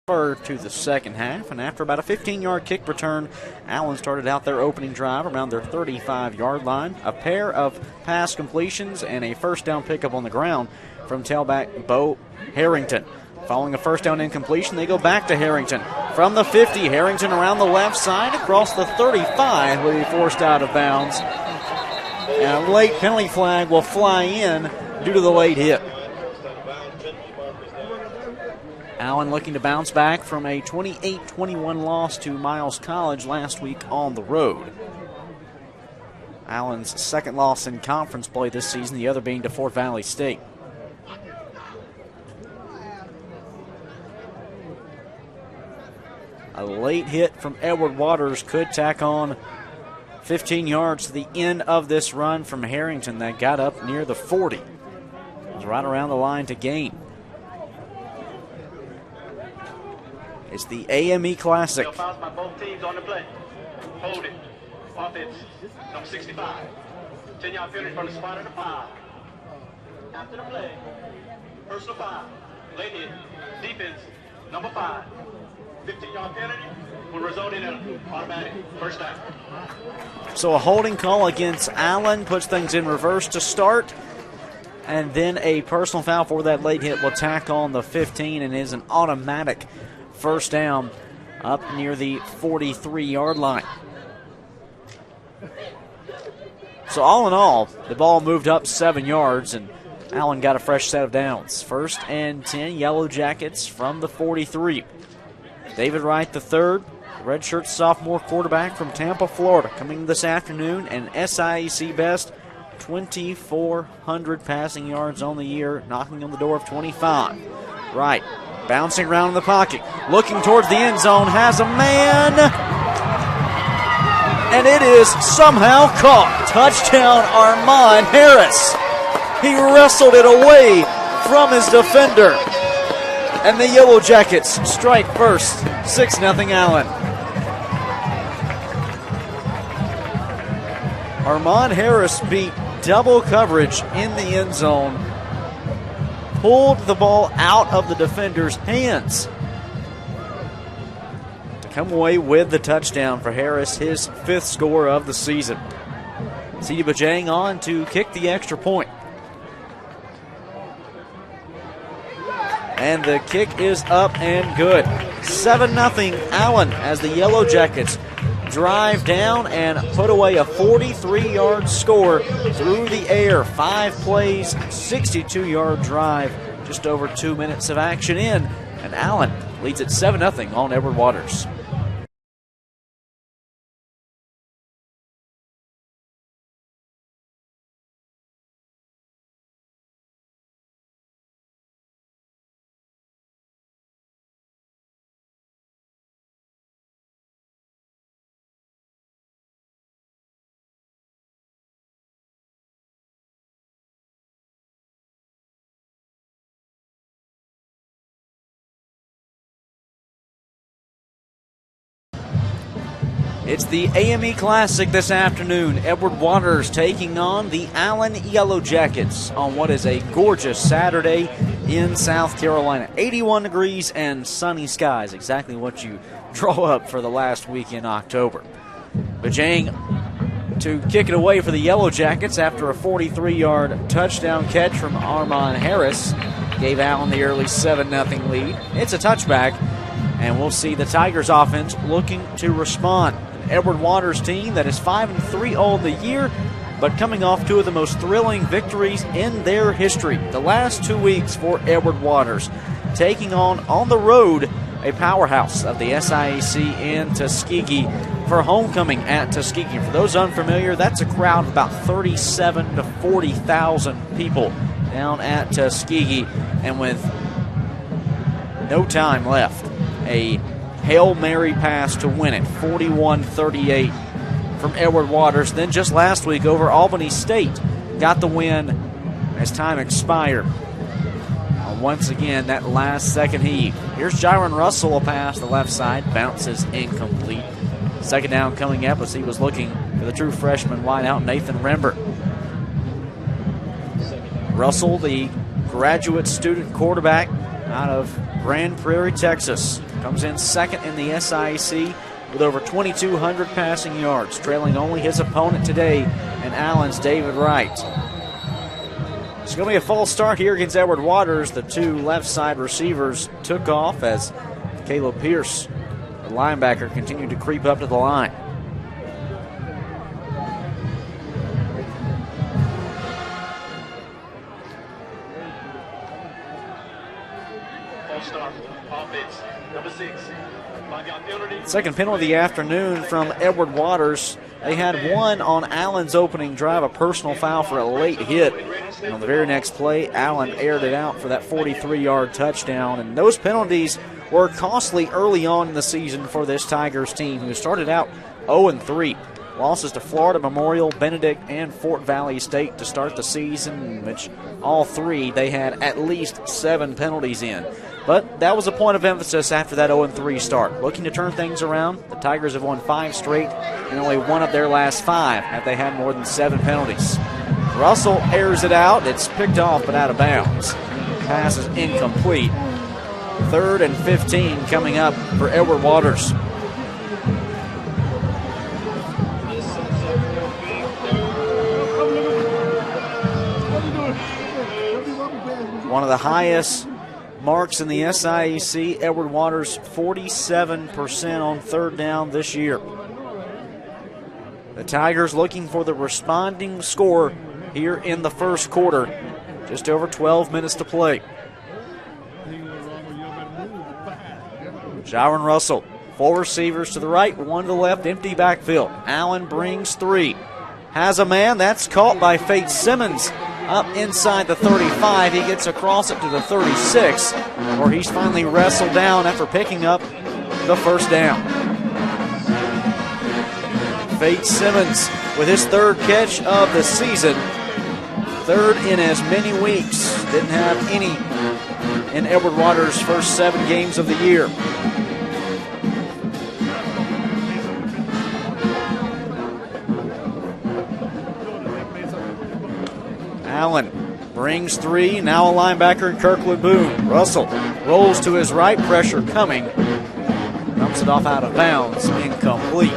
To the second half, and after about a 15-yard kick return, Allen started out their opening drive around their 35-yard line. A pair of pass completions and a first down pickup on the ground from tailback Bo Harrington. Following a first down incompletion, they go back to Harrington. From the 50, Harrington around the left side across the 35 will be forced out of bounds. And a late penalty flag will fly in due to the late hit. Allen looking to bounce back from a 28-21 loss to Miles College last week on the road. Allen's second loss in conference play this season, the other being to Fort Valley State. A late hit from Edward Waters could tack on 15 yards to the end of this run from Harrington that got up near the 40. It was right around the line to gain. It's the AME Classic. Fouls by both teams on the play. Hold it. Offense, number 65. 10-yard penalty from the spot of the 5. After the play, personal 5. Late hit. Defense, number 5. 15-yard penalty will result in an automatic first down. So a holding call against Allen puts things in reverse to start. And then a personal foul for that late hit will tack on the 15 and is an automatic first down up near the 43-yard line. So all in all, the ball moved up 7 yards, and Allen got a fresh set of downs. 1st and 10, Yellow Jackets from the 43. David Wright III, redshirt sophomore quarterback from Tampa, Florida, coming this afternoon, and SIAC best 2,400 passing yards on the year, knocking on the door of 25. Wright bouncing around in the pocket, looking towards the end zone, has a man, and it is somehow caught. Touchdown, Armand Harris. He wrestled it away from his defender, and the Yellow Jackets strike first, 6-0 Allen. Armand Harris beat double coverage in the end zone, pulled the ball out of the defender's hands to come away with the touchdown for Harris, his 5th score of the season. C.D. Bajang on to kick the extra point. And the kick is up and good. 7-0 Allen as the Yellow Jackets drive down and put away a 43-yard score through the air. 5 plays, 62-yard drive, just over 2 minutes of action in, and Allen leads at 7-0 on Edward Waters. It's the AME Classic this afternoon. Edward Waters taking on the Allen Yellow Jackets on what is a gorgeous Saturday in South Carolina. 81 degrees and sunny skies, exactly what you draw up for the last week in October. Bajang to kick it away for the Yellow Jackets after a 43-yard touchdown catch from Armand Harris. Gave Allen the early 7-0 lead. It's a touchback, and we'll see the Tigers offense looking to respond. Edward Waters team that is 5-3 all the year, but coming off 2 of the most thrilling victories in their history. The last 2 weeks for Edward Waters, taking on the road a powerhouse of the SIAC in Tuskegee for homecoming at Tuskegee. For those unfamiliar, that's a crowd of about 37 to 40,000 people down at Tuskegee, and with no time left, a Hail Mary pass to win it, 41-38 from Edward Waters. Then just last week over Albany State, got the win as time expired. Once again, that last second heave. Here's Jaron Russell, a pass the left side, bounces incomplete. Second down coming up as he was looking for the true freshman wideout, Nathan Rembert. Russell, the graduate student quarterback out of Grand Prairie, Texas. Comes in second in the SIAC with over 2,200 passing yards, trailing only his opponent today and Allen's David Wright. It's going to be a false start here against Edward Waters. The two left side receivers took off as Caleb Pierce, the linebacker, continued to creep up to the line. Second penalty of the afternoon from Edward Waters. They had one on Allen's opening drive, a personal foul for a late hit. And on the very next play, Allen aired it out for that 43-yard touchdown. And those penalties were costly early on in the season for this Tigers team, who started out 0-3. Losses to Florida Memorial, Benedict, and Fort Valley State to start the season, which all three they had at least 7 penalties in. But that was a point of emphasis after that 0-3 start. Looking to turn things around, the Tigers have won 5 straight and only one of their last 5 have they had more than 7 penalties. Russell airs it out. It's picked off but out of bounds. Pass is incomplete. 3rd and 15 coming up for Edward Waters. One of the highest marks in the SIAC, Edward Waters, 47% on 3rd down this year. The Tigers looking for the responding score here in the first quarter. Just over 12 minutes to play. Jaron Russell, 4 receivers to the right, 1 to the left, empty backfield. Allen brings 3. Has a man, that's caught by Fate Simmons. Up inside the 35, he gets across it to the 36, where he's finally wrestled down after picking up the first down. Fate Simmons with his 3rd catch of the season, 3rd in as many weeks. Didn't have any in Edward Waters' first 7 games of the year. Allen brings 3, now a linebacker in Kirkland Boone. Russell rolls to his right, pressure coming. Dumps it off out of bounds, incomplete.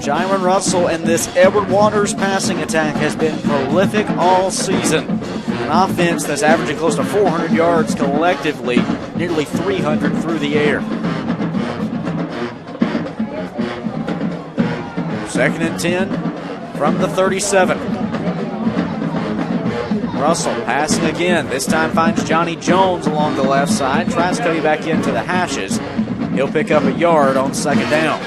Jaron Russell and this Edward Waters passing attack has been prolific all season. An offense that's averaging close to 400 yards collectively, nearly 300 through the air. 2nd and 10 from the 37. Russell passing again. This time finds Johnny Jones along the left side. Tries to come back into the hashes. He'll pick up a yard on 2nd down.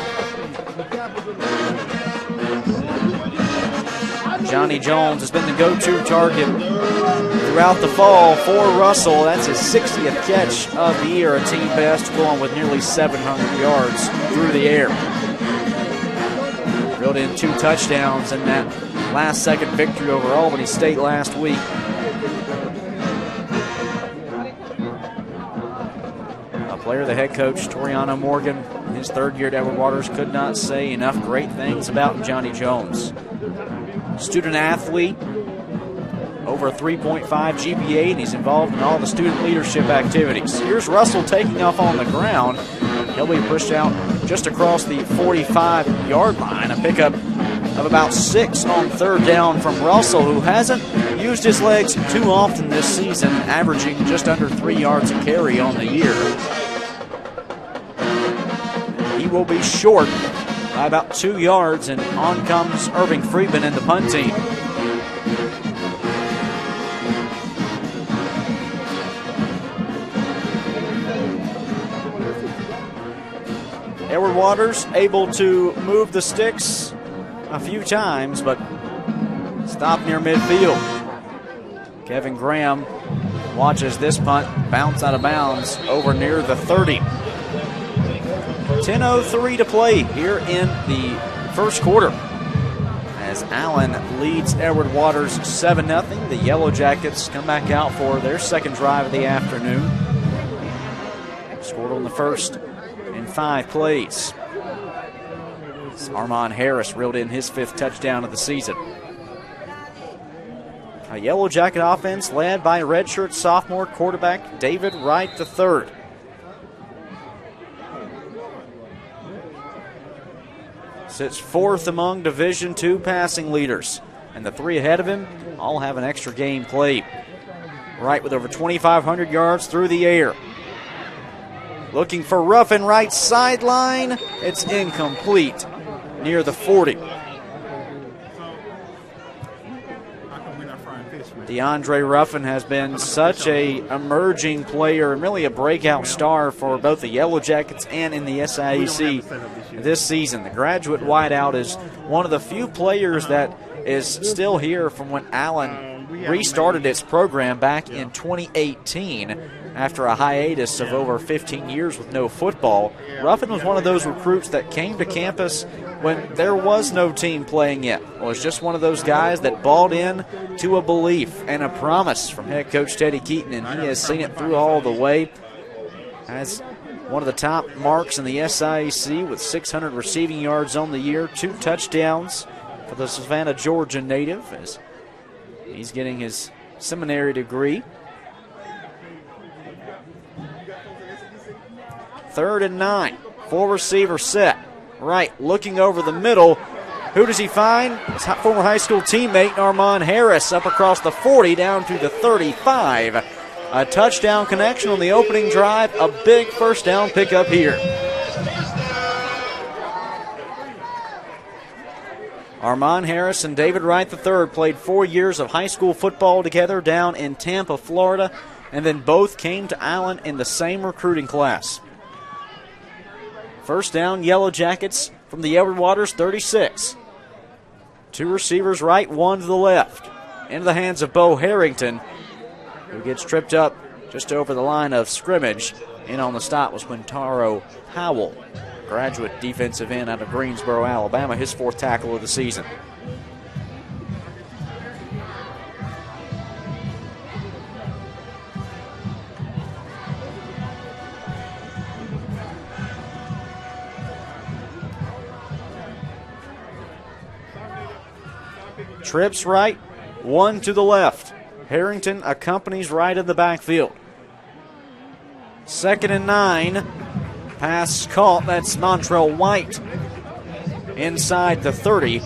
Johnny Jones has been the go-to target throughout the fall for Russell. That's his 60th catch of the year, a team best, going with nearly 700 yards through the air. Reeled in 2 touchdowns in that last-second victory over Albany State last week. A player, the head coach, Toriano Morgan, in his 3rd year at Edward Waters, could not say enough great things about Johnny Jones. Student athlete, over a 3.5 GPA, and he's involved in all the student leadership activities. Here's Russell taking off on the ground. He'll be pushed out just across the 45-yard line. A pickup of about 6 on 3rd down from Russell, who hasn't used his legs too often this season, averaging just under 3 yards a carry on the year. He will be short by about 2 yards, and on comes Irving Friedman in the punt team. Edward Waters able to move the sticks a few times, but stopped near midfield. Kevin Graham watches this punt bounce out of bounds over near the 30. 10:03 to play here in the first quarter, as Allen leads Edward Waters 7-0. The Yellow Jackets come back out for their 2nd drive of the afternoon. Scored on the first in 5 plays. Armand Harris reeled in his 5th touchdown of the season. A Yellow Jacket offense led by redshirt sophomore quarterback David Wright III. Sits fourth among Division II passing leaders, and the three ahead of him all have an extra game played. Wright with over 2,500 yards through the air. Looking for Ruffin, right sideline. It's incomplete near the 40. DeAndre Ruffin has been such a emerging player and really a breakout star for both the Yellow Jackets and in the SIAC this season. The graduate wideout is one of the few players that is still here from when Allen restarted its program back in 2018 after a hiatus of over 15 years with no football. Ruffin was one of those recruits that came to campus when there was no team playing yet. Was just one of those guys that bought in to a belief and a promise from head coach Teddy Keaton, and he has seen it through all the way. Has one of the top marks in the SIAC with 600 receiving yards on the year, 2 touchdowns for the Savannah, Georgia native, as he's getting his seminary degree. 3rd and 9, 4 receiver set. Wright looking over the middle. Who does he find? His former high school teammate, Armand Harris, up across the 40 down to the 35. A touchdown connection on the opening drive. A big first down pickup here. Armand Harris and David Wright III played 4 years of high school football together down in Tampa, Florida, and then both came to Allen in the same recruiting class. First down, Yellow Jackets from the Edward Waters 36. 2 receivers right, 1 to the left. Into the hands of Bo Harrington, who gets tripped up just over the line of scrimmage. In on the stop was Quintaro Howell, graduate defensive end out of Greensboro, Alabama, his 4th tackle of the season. Trips right, 1 to the left. Harrington accompanies Wright in the backfield. 2nd and 9. Pass caught. That's Montrell White inside the 30.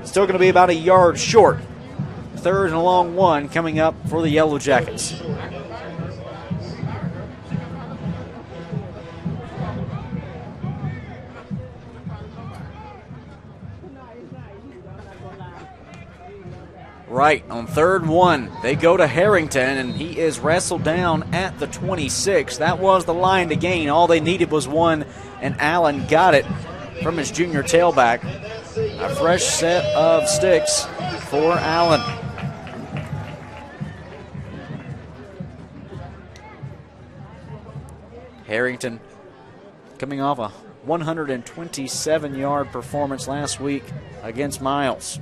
Still going to be about a yard short. 3rd and a long 1 coming up for the Yellow Jackets. Right, on 3rd and 1, they go to Harrington, and he is wrestled down at the 26. That was the line to gain. All they needed was 1, and Allen got it from his junior tailback. A fresh set of sticks for Allen. Harrington coming off a 127-yard performance last week against Miles.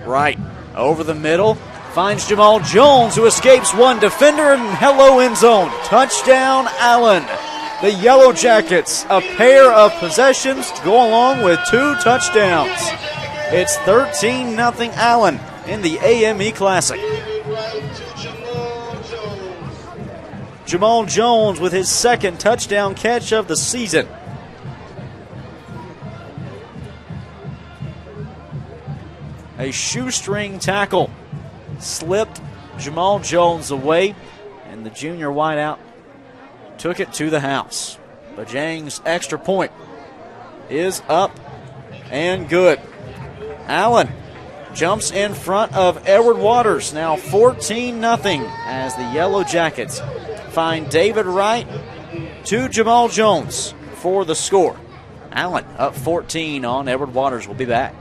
Right, over the middle, finds Jamal Jones, who escapes 1 defender, and hello end zone. Touchdown, Allen. The Yellow Jackets, a pair of possessions to go along with 2 touchdowns. It's 13-0 Allen in the AME Classic. Jamal Jones with his 2nd touchdown catch of the season. A shoestring tackle slipped Jamal Jones away, and the junior wideout took it to the house. Bajang's extra point is up and good. Allen jumps in front of Edward Waters, now 14-0 as the Yellow Jackets find David Wright to Jamal Jones for the score. Allen up 14 on Edward Waters. Will be back.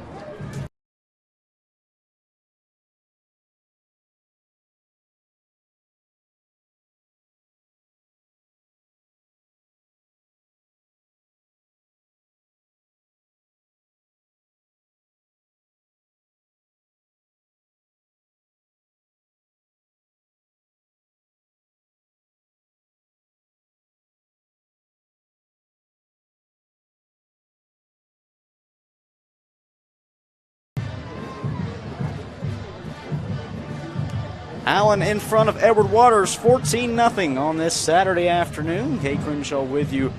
Allen in front of Edward Waters, 14-0 on this Saturday afternoon. Kay Crenshaw with you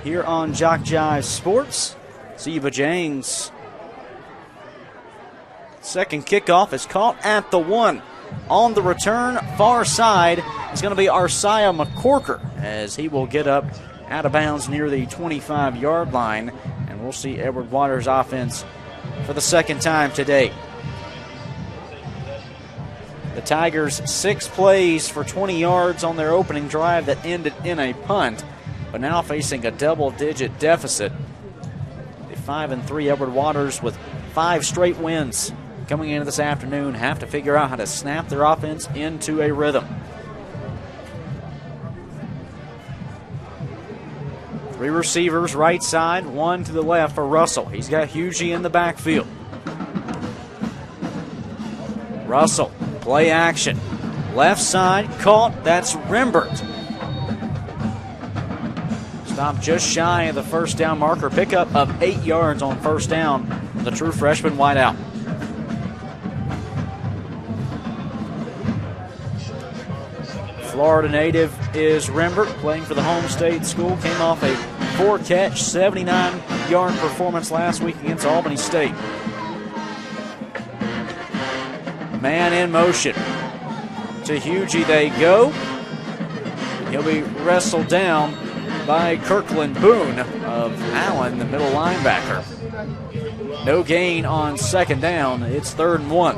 here on Jock Jive Sports. Ziva James. Second kickoff is caught at the 1. On the return, far side, is going to be Arsiah McCorker as he will get up out of bounds near the 25-yard line. And we'll see Edward Waters' offense for the second time today. The Tigers 6 plays for 20 yards on their opening drive that ended in a punt, but now facing a double-digit deficit. The 5-3 Edward Waters with 5 straight wins coming into this afternoon have to figure out how to snap their offense into a rhythm. 3 receivers right side, 1 to the left for Russell. He's got Hughie in the backfield. Russell, play action. Left side, caught. That's Rembert. Stopped just shy of the first down marker. Pickup of 8 yards on first down. The true freshman wideout. Florida native is Rembert, playing for the home state school. Came off a 4-catch, 79-yard performance last week against Albany State. Man in motion. To Hughie they go. He'll be wrestled down by Kirkland Boone of Allen, the middle linebacker. No gain on second down. It's 3rd and 1.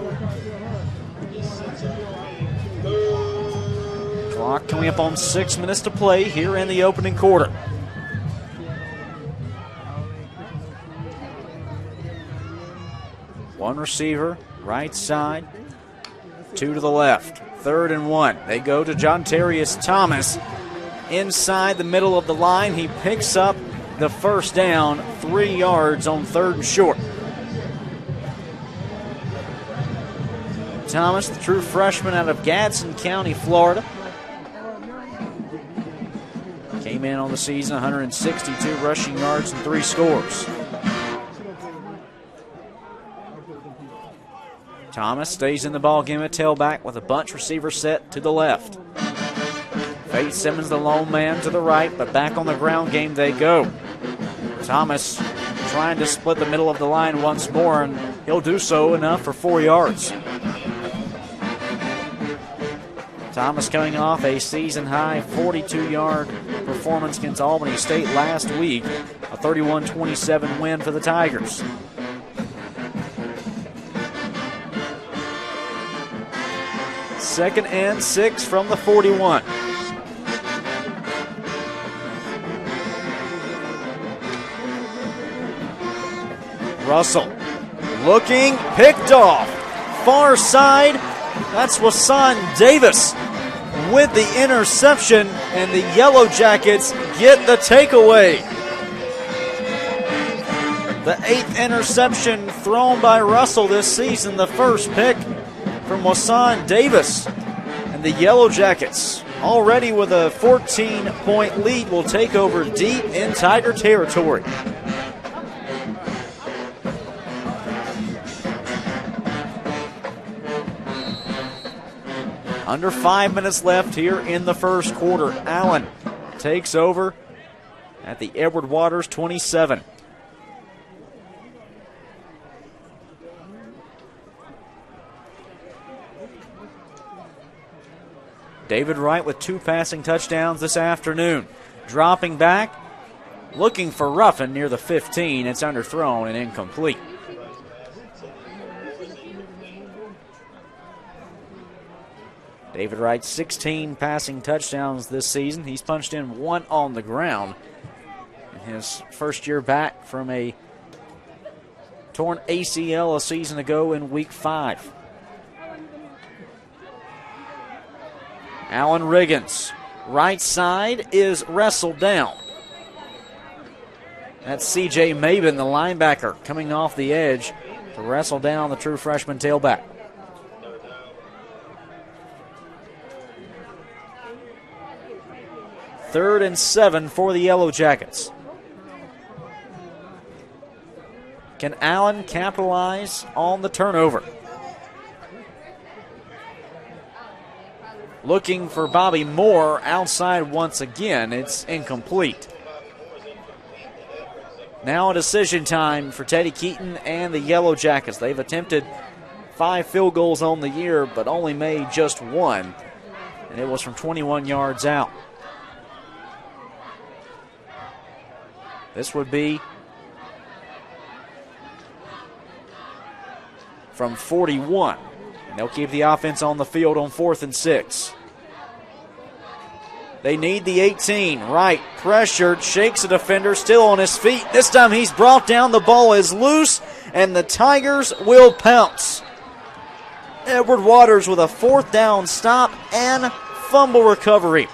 Clock coming up on 6 minutes to play here in the opening quarter. One receiver, right side, 2 to the left. 3rd and 1. They go to John Terrius Thomas inside the middle of the line. He picks up the first down, 3 yards on 3rd and short. Thomas, the true freshman out of Gadsden County, Florida. Came in on the season, 162 rushing yards and 3 scores. Thomas stays in the ball game at tailback with a bunch receiver set to the left. Fate Simmons, the lone man, to the right, but back on the ground game they go. Thomas trying to split the middle of the line once more, and he'll do so enough for 4 yards. Thomas coming off a season-high 42-yard performance against Albany State last week, a 31-27 win for the Tigers. Second and 6 from the 41. Russell looking, picked off. Far side, that's Wasan Davis with the interception, and the Yellow Jackets get the takeaway. The 8th interception thrown by Russell this season, the first pick from Wasan Davis. And the Yellow Jackets, already with a 14-point lead, will take over deep in Tiger territory. Under 5 minutes left here in the first quarter. Allen takes over at the Edward Waters 27. David Wright with 2 passing touchdowns this afternoon. Dropping back, looking for Ruffin near the 15. It's underthrown and incomplete. David Wright, 16 passing touchdowns this season. He's punched in 1 on the ground in his first year back from a torn ACL a season ago in week 5. Allen Riggins, right side, is wrestled down. That's C.J. Maben, the linebacker, coming off the edge to wrestle down the true freshman tailback. Third and 7 for the Yellow Jackets. Can Allen capitalize on the turnover? Looking for Bobby Moore outside once again. It's incomplete. Now a decision time for Teddy Keaton and the Yellow Jackets. They've attempted 5 field goals on the year, but only made just 1. And it was from 21 yards out. This would be from 41. And they'll keep the offense on the field on 4th and 6. They need the 18. Wright pressured, shakes a defender, still on his feet. This time he's brought down. The ball is loose, and the Tigers will pounce. Edward Waters with a 4th down stop and fumble recovery.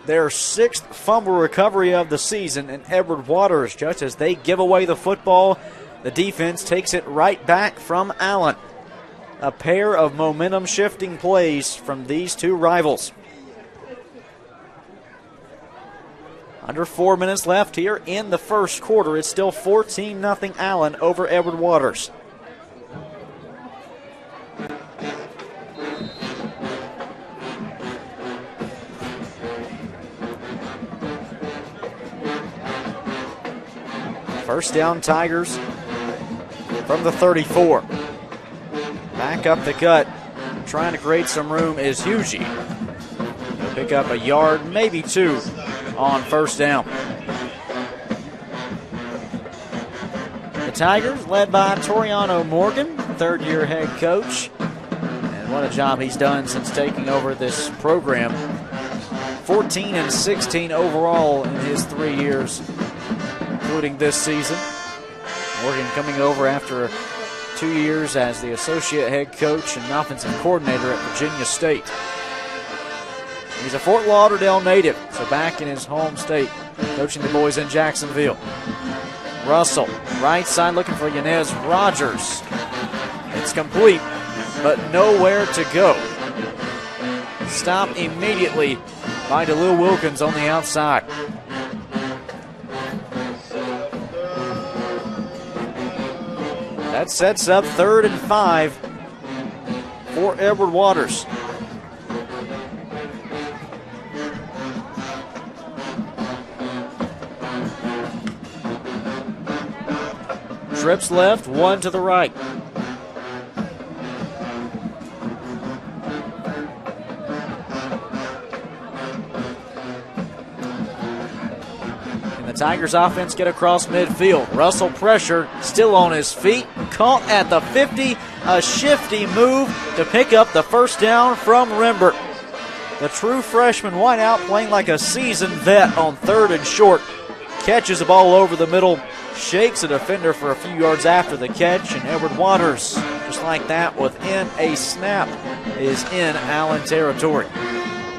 Their 6th fumble recovery of the season, and Edward Waters, just as they give away the football, the defense takes it right back from Allen. A pair of momentum-shifting plays from these two rivals. Under 4 minutes left here in the first quarter. It's still 14-0 Allen over Edward Waters. First down, Tigers from the 34. Back up the gut, trying to create some room is Hugie. He'll pick up a yard, maybe 2 on first down. The Tigers led by Toriano Morgan, 3rd-year head coach. And what a job he's done since taking over this program. 14-16 overall in his 3 years, including this season. Morgan coming over after 2 years as the associate head coach and offensive coordinator at Virginia State. He's a Fort Lauderdale native, so back in his home state, coaching the boys in Jacksonville. Russell, right side, looking for Yanez Rogers. It's complete, but nowhere to go. Stopped immediately by DeLu Wilkins on the outside. That sets up 3rd and 5 for Edward Waters. Trips left, 1 to the right. Tigers offense get across midfield. Russell pressured, still on his feet, caught at the 50. A shifty move to pick up the first down from Rembert. The true freshman wideout playing like a seasoned vet on 3rd and short. Catches the ball over the middle, shakes a defender for a few yards after the catch, and Edward Waters, just like that, within a snap, is in Allen territory.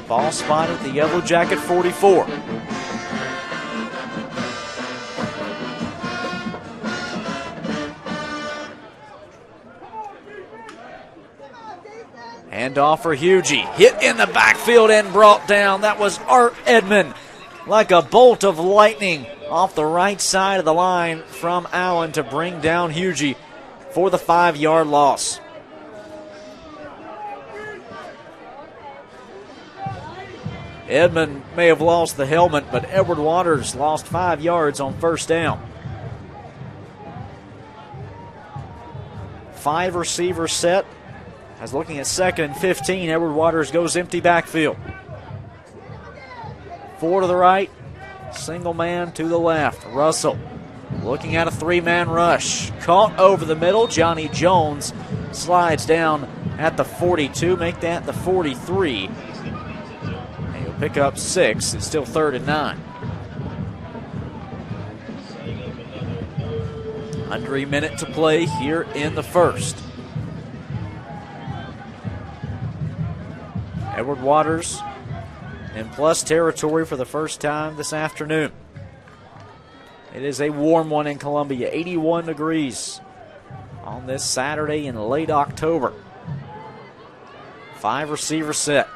Ball spotted at the Yellow Jacket 44. Handoff for Hugie. Hit in the backfield and brought down. That was Art Edmond. Like a bolt of lightning off the right side of the line from Allen to bring down Hugie for the 5-yard loss. Edmond may have lost the helmet, but Edward Waters lost 5 yards on first down. 5 receiver set. As looking at 2nd and 15, Edward Waters goes empty backfield. 4 to the right, single man to the left. Russell looking at a 3-man rush. Caught over the middle. Johnny Jones slides down at the 42, make that the 43. And he'll pick up 6. It's still 3rd and 9. Under a minute to play here in the first. Edward Waters in plus territory for the first time this afternoon. It is a warm one in Columbia, 81 degrees on this Saturday in late October. 5 receiver set.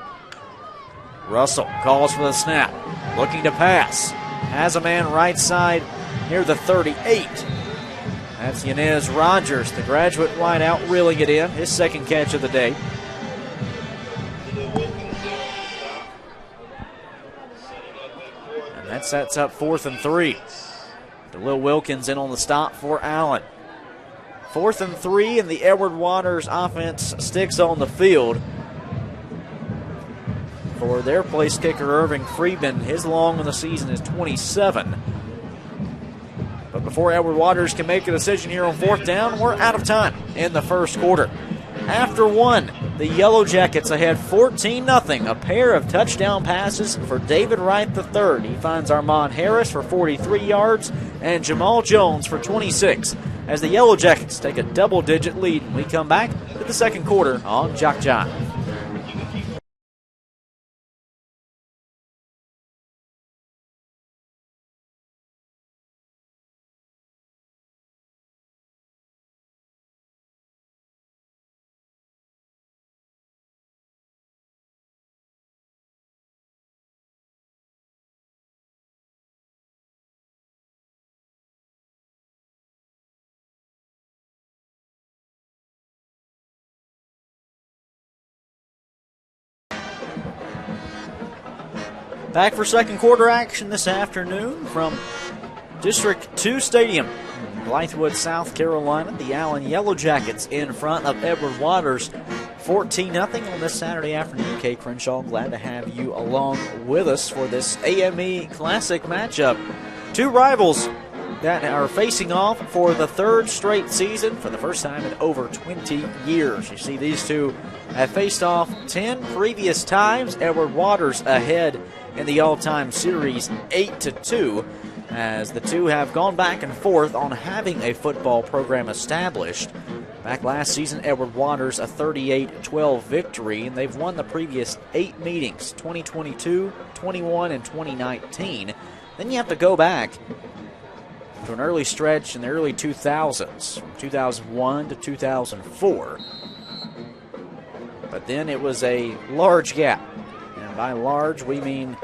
Russell calls for the snap, looking to pass. Has a man right side near the 38. That's Yanez Rogers, the graduate wideout, reeling it in, his second catch of the day. And that sets up 4th and 3. DeLil Wilkins in on the stop for Allen. 4th and 3, and the Edward Waters offense sticks on the field. For their place kicker, Irving Friedman, his long in the season is 27. But before Edward Waters can make a decision here on 4th down, we're out of time in the first quarter. After one, the Yellow Jackets ahead 14-0. A pair of touchdown passes for David Wright III. He finds Armand Harris for 43 yards and Jamal Jones for 26 as the Yellow Jackets take a double-digit lead. We come back to the second quarter on Jock Jive. Back for second quarter action this afternoon from District 2 Stadium, Blythewood, South Carolina. The Allen Yellow Jackets in front of Edward Waters, 14-0 on this Saturday afternoon. Kay Crenshaw, glad to have you along with us for this AME Classic matchup. Two rivals that are facing off for the third straight season for the first time in over 20 years. You see these two have faced off 10 previous times. Edward Waters ahead in the all-time series 8-2, as the two have gone back and forth on having a football program established. Back last season, Edward Waters a 38-12 victory, and they've won the previous 8 meetings, 2022, 21, and 2019. Then you have to go back to an early stretch in the early 2000s, from 2001 to 2004. But then it was a large gap. And by large, we mean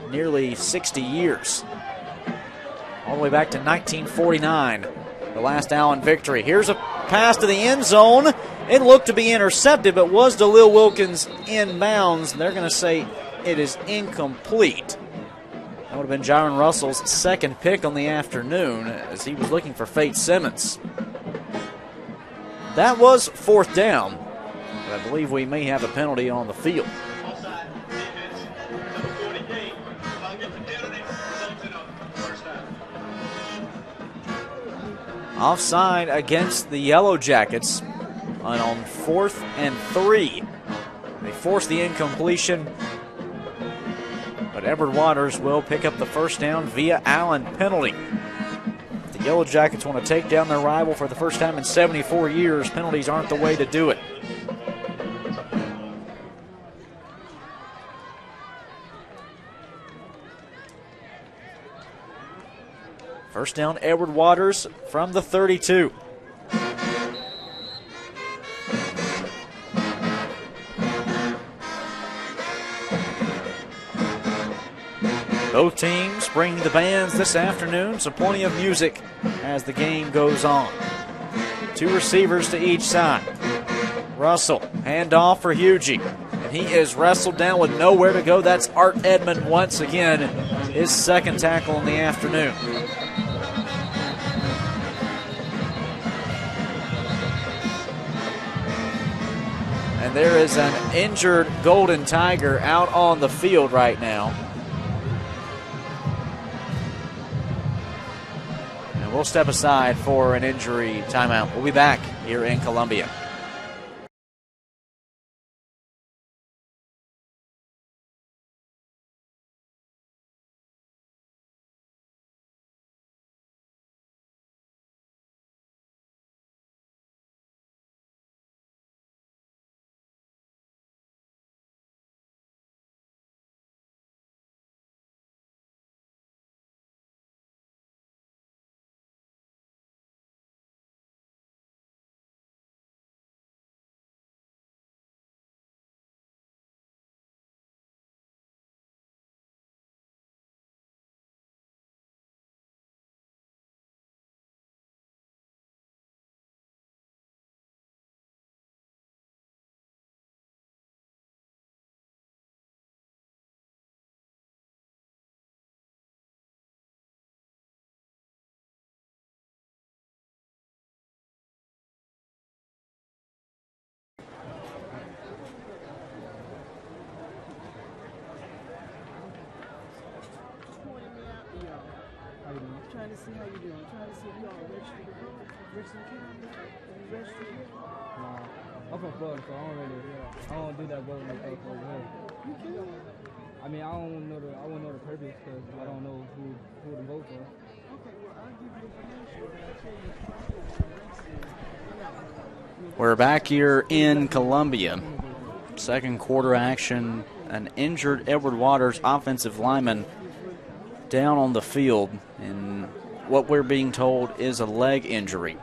nearly 60 years. All the way back to 1949, the last Allen victory. Here's a pass to the end zone. It looked to be intercepted, but was DeLil Wilkins inbounds? They're going to say it is incomplete. That would have been Jaron Russell's second pick on the afternoon as he was looking for Fate Simmons. That was 4th down, but I believe we may have a penalty on the field. Offside against the Yellow Jackets on 4th and 3. They force the incompletion, but Edward Waters will pick up the first down via Allen penalty. The Yellow Jackets want to take down their rival for the first time in 74 years. Penalties aren't the way to do it. First down, Edward Waters from the 32. Both teams bringing the bands this afternoon, so plenty of music as the game goes on. 2 receivers to each side. Russell, handoff for Hugie, and he is wrestled down with nowhere to go. That's Art Edmond once again, his second tackle in the afternoon. And there is an injured Golden Tiger out on the field right now. And we'll step aside for an injury timeout. We'll be back here in Columbia. Trying to see how you doing. Trying to see if you all registered to vote. Richland County. Are you registered here? Nah, I'm from Florida, so I don't do that voting and stuff over here. You can. I mean, I won't know the purpose because I don't know who to vote for. Okay, well, I'll give you information, but I'll tell you the process. We're back here in Columbia. Second quarter action. An injured Edward Waters offensive lineman down on the field, and what we're being told is a leg injury.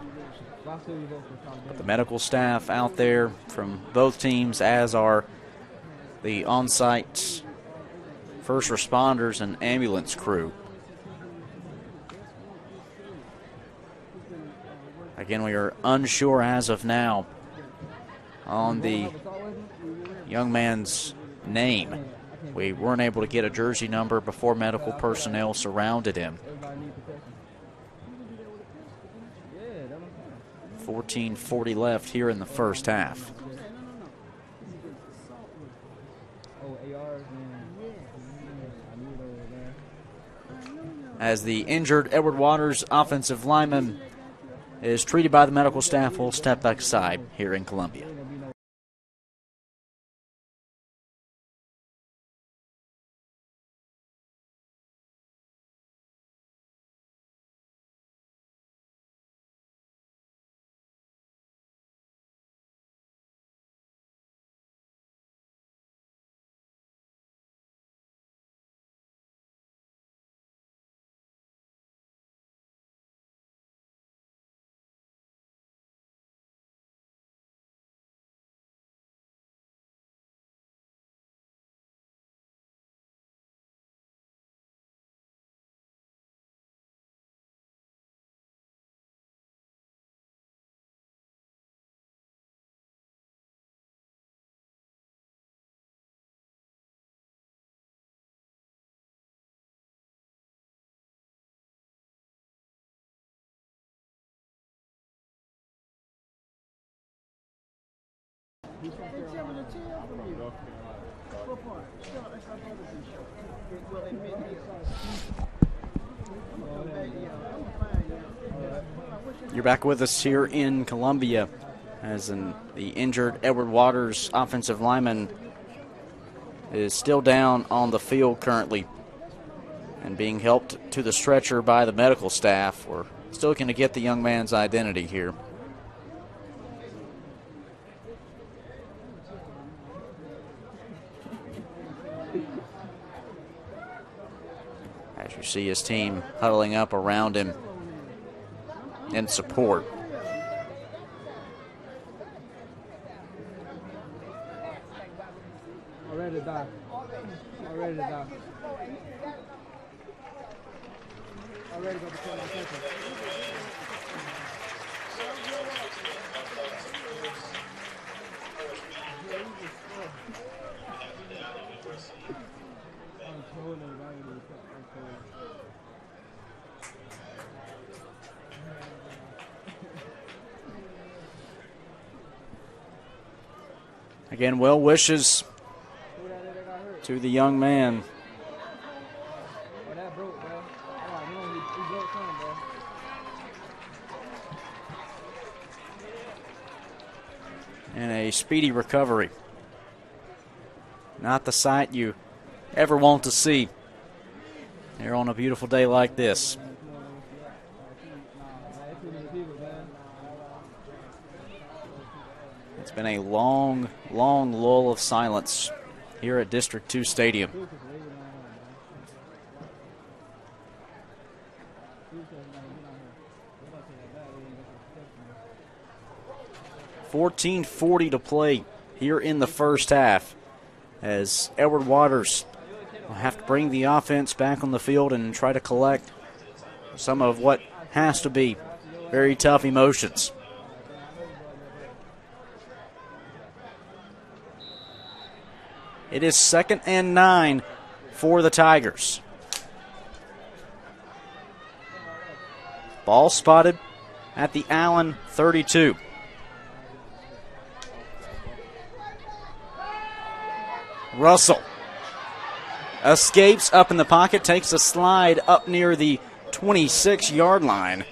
But the medical staff out there from both teams, as are the on-site first responders and ambulance crew. Again, we are unsure as of now on the young man's name. We weren't able to get a jersey number before medical personnel surrounded him. 14:40 left here in the first half. As the injured Edward Waters offensive lineman is treated by the medical staff, we'll step back aside here in Columbia. Hey, tell me the tale from you. What part? Sure, that's our brother's in show. Well, they made me. You're back with us here in Columbia as the injured Edward Waters offensive lineman is still down on the field currently and being helped to the stretcher by the medical staff. We're still looking to get the young man's identity here. As you see his team huddling up around him in support. I'm ready to die. I'm ready to die. I'm ready to go to the Again, well wishes to the young man. And a speedy recovery. Not the sight you ever want to see here on a beautiful day like this. It's been a long, long lull of silence here at District 2 Stadium. .14:40 to play here in the first half as Edward Waters will have to bring the offense back on the field and try to collect some of what has to be very tough emotions. It is 2nd and 9 for the Tigers. Ball spotted at the Allen 32. Russell escapes up in the pocket, takes a slide up near the 26-yard line.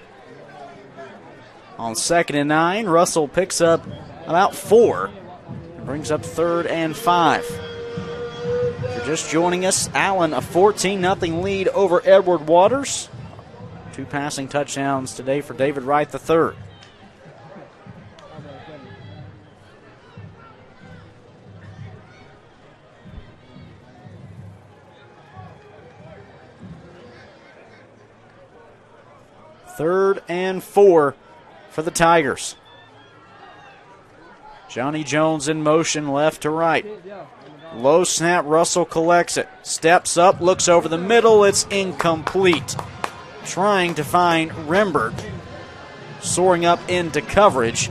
On 2nd and 9, Russell picks up about 4 and brings up 3rd and 5. If you're just joining us, Allen a 14-0 lead over Edward Waters. 2 passing touchdowns today for David Wright III. Third and 4 for the Tigers. Johnny Jones in motion left to right. Low snap, Russell collects it. Steps up, looks over the middle, it's incomplete. Trying to find Rembert. Soaring up into coverage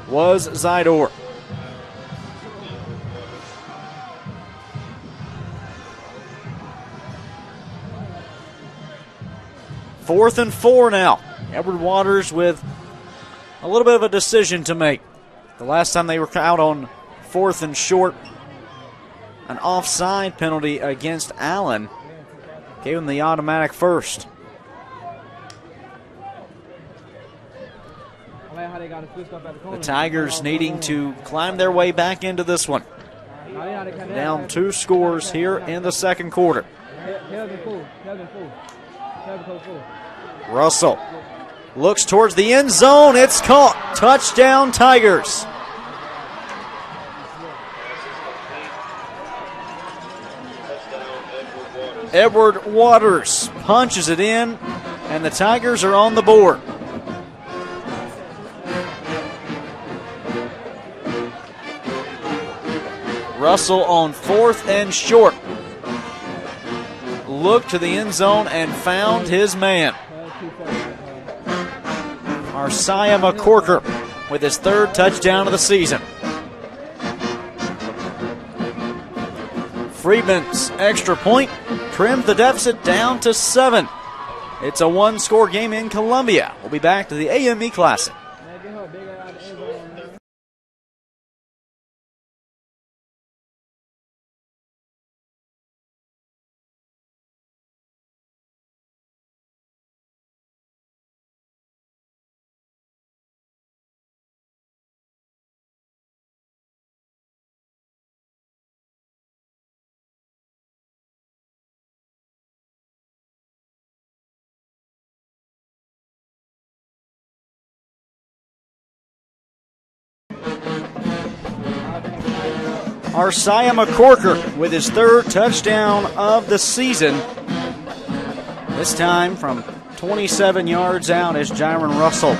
was Zidor. Fourth and 4 now. Edward Waters with a little bit of a decision to make. The last time they were out on 4th and short, an offside penalty against Allen gave him the automatic first. The Tigers needing to climb their way back into this one. Down 2 scores here in the second quarter. Russell looks towards the end zone. It's caught. Touchdown, Tigers. Edward Waters punches it in, and the Tigers are on the board. Russell on 4th and short. Looked to the end zone and found his man. SIAC McCorker with his 3rd touchdown of the season. Friedman's extra point trimmed the deficit down to 7. It's a 1-score game in Columbia. We'll be back to the AME Classic. SIAC McCorker with his 3rd touchdown of the season. This time from 27 yards out is Jaron Russell.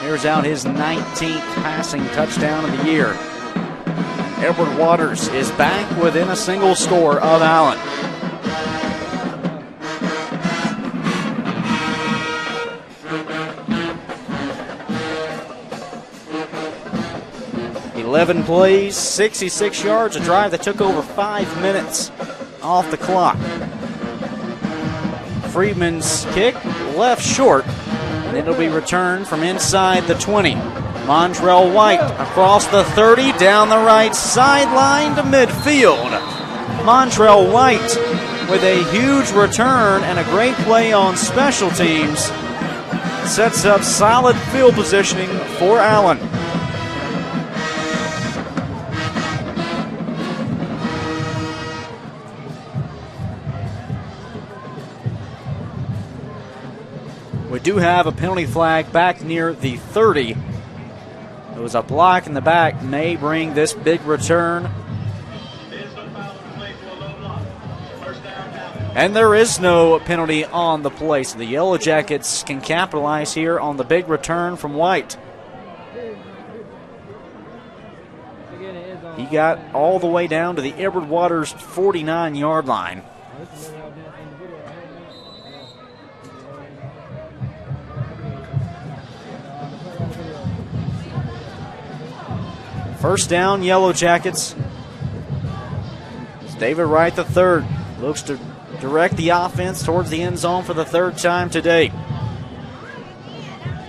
Here's out his 19th passing touchdown of the year. Edward Waters is back within a single score of Allen. Eleven plays, 66 yards, a drive that took over 5 minutes off the clock. Friedman's kick left short, and it'll be returned from inside the 20. Montrell White across the 30, down the right sideline to midfield. Montrell White with a huge return and a great play on special teams sets up solid field positioning for Allen. We do have a penalty flag back near the 30. It was a block in the back, may bring this big return. And there is no penalty on the play, so the Yellow Jackets can capitalize here on the big return from White. He got all the way down to the Edward Waters 49-yard line. First down, Yellow Jackets. It's David Wright III looks to direct the offense towards the end zone for the 3rd time today.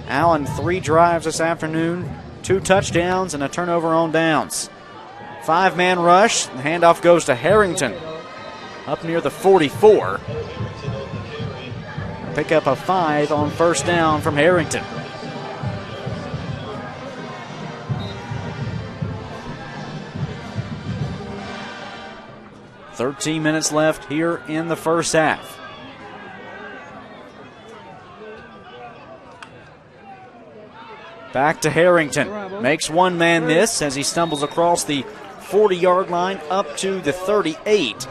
Allen, 3 drives this afternoon, 2 touchdowns and a turnover on downs. 5-man rush, the handoff goes to Harrington up near the 44. pick up a 5 on first down from Harrington. "13 minutes left here in the first half. Back to Harrington. Makes one man miss as he stumbles across the 40-yard line up to the 38.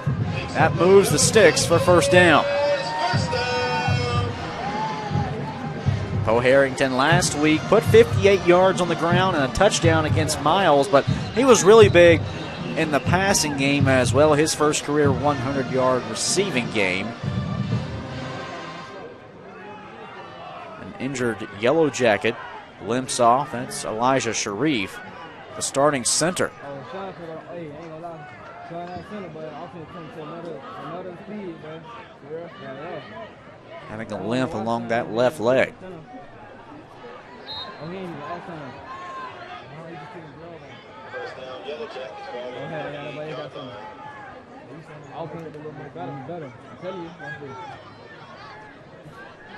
That moves the sticks for first down. Poe Harrington last week put 58 yards on the ground and a touchdown against Miles, but he was really big in the passing game as well. His first career 100-yard receiving game. An injured Yellow Jacket limps off. That's Elijah Sharif, the starting center. Having a limp along that left leg.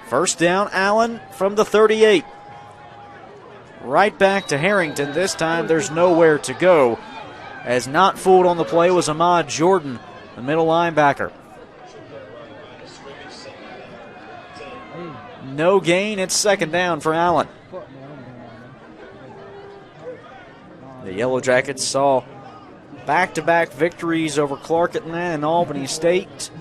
First down, Allen from the 38. Right back to Harrington. This time there's nowhere to go, as not fooled on the play was Ahmad Jordan, the middle linebacker. No gain. It's second down for Allen. The Yellow Jackets saw back-to-back victories over Clark Atlanta and Albany State.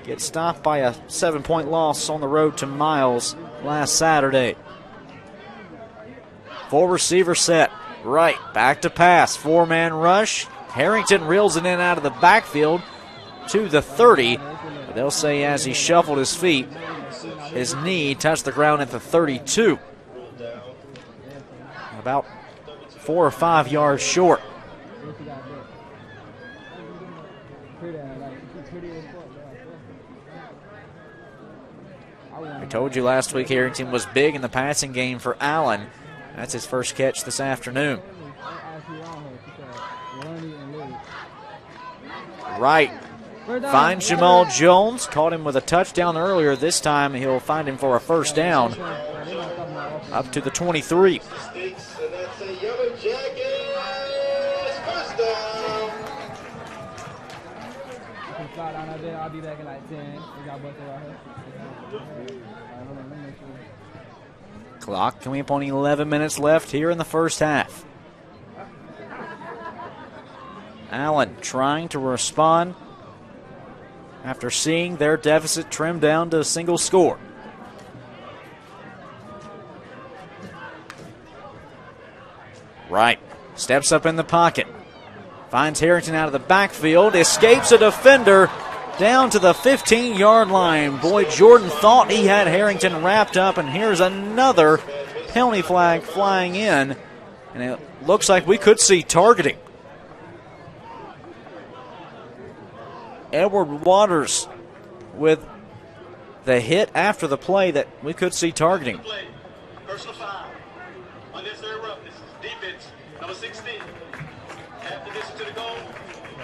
Get stopped by a 7-point loss on the road to Miles last Saturday. Full receiver set. Right, back to pass. 4-man rush. Harrington reels it in out of the backfield to the 30. But they'll say as he shuffled his feet, his knee touched the ground at the 32. About 4 or 5 yards short. I told you last week Harrington was big in the passing game for Allen. That's his first catch this afternoon. Right. Finds Jamal Jones. Caught him with a touchdown earlier. This time he'll find him for a first down. Up to the 23. I'll be back in like 10. We got busted right here. Clock coming up on 11 minutes left here in the first half. Allen trying to respond after seeing their deficit trimmed down to a single score. Right. Steps up in the pocket. Finds Harrington out of the backfield. Escapes a defender down to the 15-yard line. Boy, Jordan thought he had Harrington wrapped up, and here's another penalty flag flying in. And it looks like we could see targeting. Edward Waters with the hit after the play that we could see targeting. Personal foul. Unnecessary roughness. Defense, number 16. Half the distance to the goal.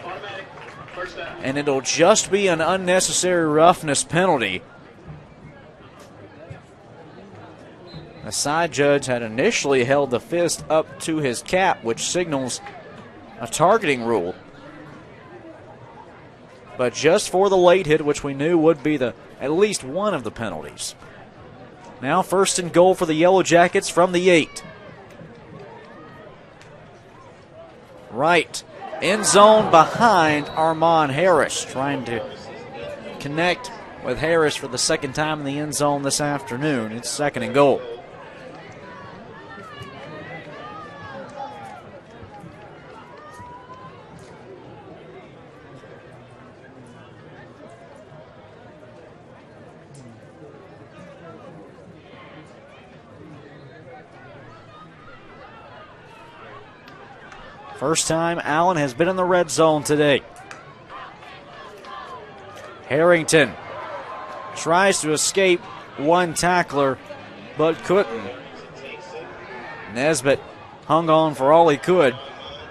Automatic. First down. And it'll just be an unnecessary roughness penalty. The side judge had initially held the fist up to his cap, which signals a targeting rule. But just for the late hit, which we knew would be at least one of the penalties. Now first and goal for the Yellow Jackets from the 8. Right. End zone behind Armand Harris. Trying to connect with Harris for the second time in the end zone this afternoon. It's second and goal. First time Allen has been in the red zone today. Harrington tries to escape one tackler, but couldn't. Nesbitt hung on for all he could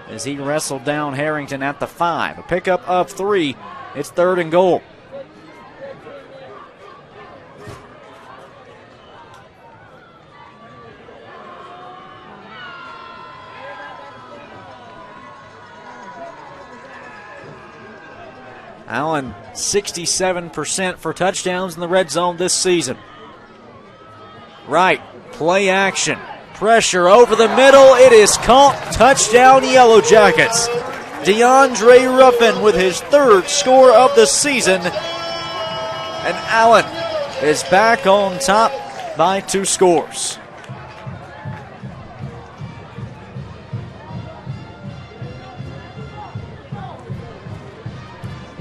as he wrestled down Harrington at the 5. A pickup of 3. It's third and goal. Allen 67% for touchdowns in the red zone this season. Right, play action. Pressure over the middle. It is caught. Touchdown, Yellow Jackets. DeAndre Ruffin with his 3rd score of the season. And Allen is back on top by 2 scores.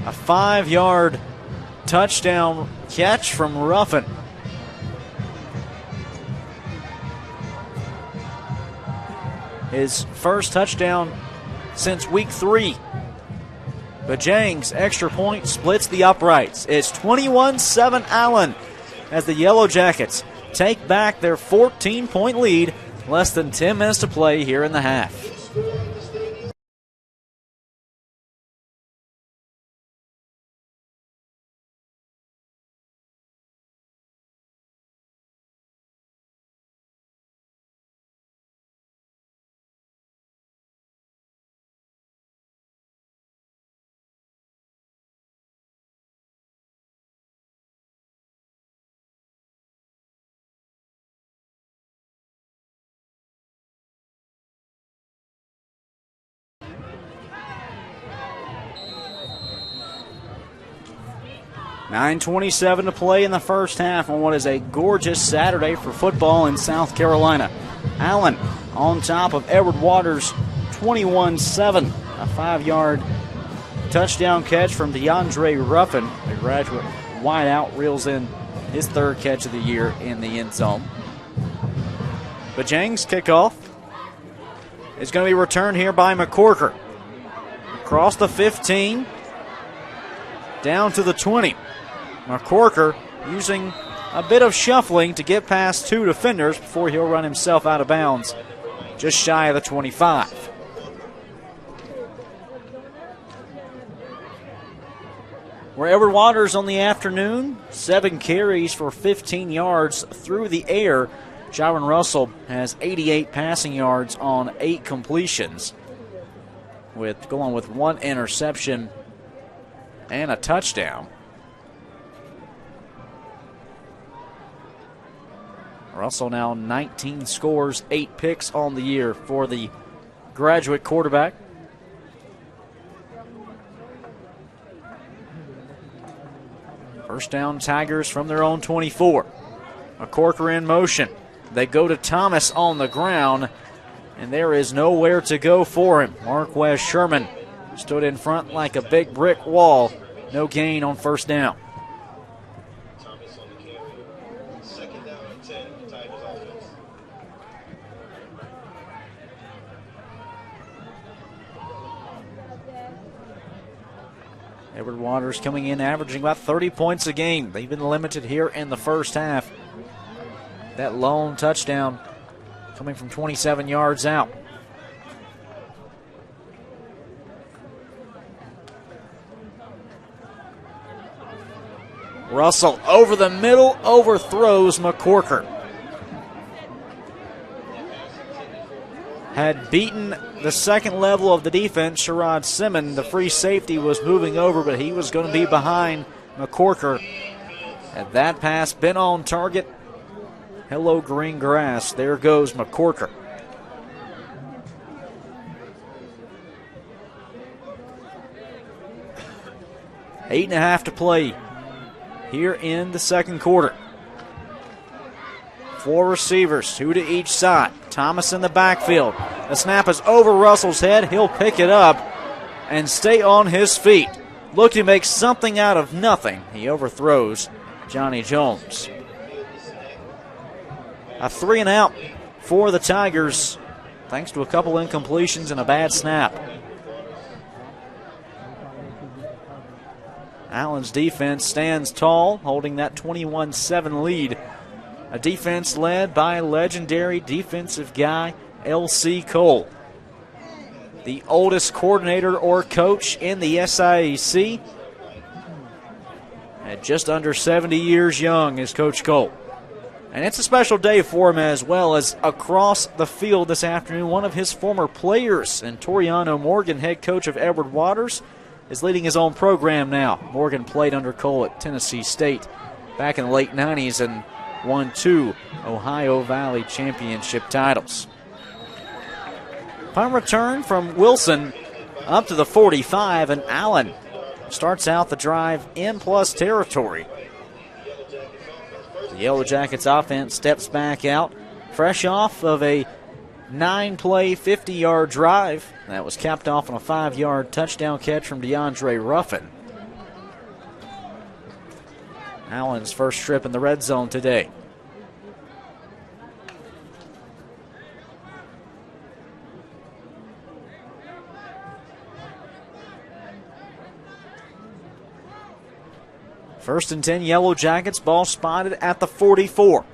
A 5-yard touchdown catch from Ruffin. His first touchdown since week 3. Bajang's extra point splits the uprights. It's 21-7 Allen as the Yellow Jackets take back their 14-point lead. Less than 10 minutes to play here in the half. .9:27 to play in the first half on what is a gorgeous Saturday for football in South Carolina. Allen on top of Edward Waters, 21-7. A 5-yard touchdown catch from DeAndre Ruffin. The graduate wideout reels in his 3rd catch of the year in the end zone. Bajang's kickoff is going to be returned here by McCorker. Across the 15, down to the 20. McCorker using a bit of shuffling to get past 2 defenders before he'll run himself out of bounds just shy of the 25. Where Edward Waters on the afternoon, 7 carries for 15 yards through the air. Jaron Russell has 88 passing yards on 8 completions, with going with 1 interception and a touchdown. Russell now 19 scores, 8 picks on the year for the graduate quarterback. First down, Tigers from their own 24. McCorker in motion. They go to Thomas on the ground, and there is nowhere to go for him. Marquez Sherman stood in front like a big brick wall. No gain on first down. Edward Waters coming in averaging about 30 points a game. They've been limited here in the first half. That lone touchdown coming from 27 yards out. Russell over the middle, overthrows McCorker. Had beaten the second level of the defense, Sherrod Simmons. The free safety was moving over, but he was going to be behind McCorker. Had that pass been on target, hello green grass. There goes McCorker. Eight and a half to play here in the second quarter. 4 receivers, 2 to each side. Thomas in the backfield. The snap is over Russell's head. He'll pick it up and stay on his feet. Looking to make something out of nothing. He overthrows Johnny Jones. A 3 and out for the Tigers, thanks to a couple incompletions and a bad snap. Allen's defense stands tall, holding that 21-7 lead. A defense led by legendary defensive guy L.C. Cole, the oldest coordinator or coach in the SIAC. At just under 70 years young is Coach Cole. And it's a special day for him, as well as across the field this afternoon, one of his former players and Toriano Morgan, head coach of Edward Waters, is leading his own program now. Morgan played under Cole at Tennessee State back in the late 90s and won 2 Ohio Valley championship titles. Punt return from Wilson up to the 45, and Allen starts out the drive in plus territory. The Yellow Jackets offense steps back out, fresh off of a 9-play, 50-yard drive that was capped off on a 5-yard touchdown catch from DeAndre Ruffin. Allen's first trip in the red zone today. First and 10, Yellow Jackets, ball spotted at the 44.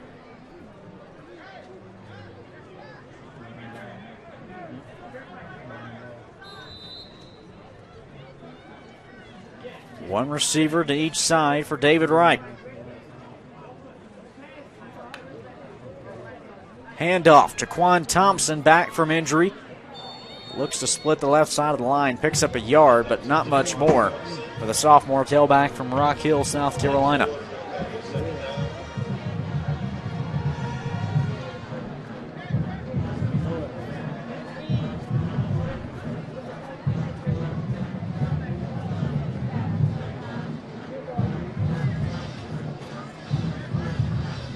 One receiver to each side for David Wright. Handoff to Quan Thompson, back from injury. Looks to split the left side of the line. Picks up a yard, but not much more for the sophomore tailback from Rock Hill, South Carolina.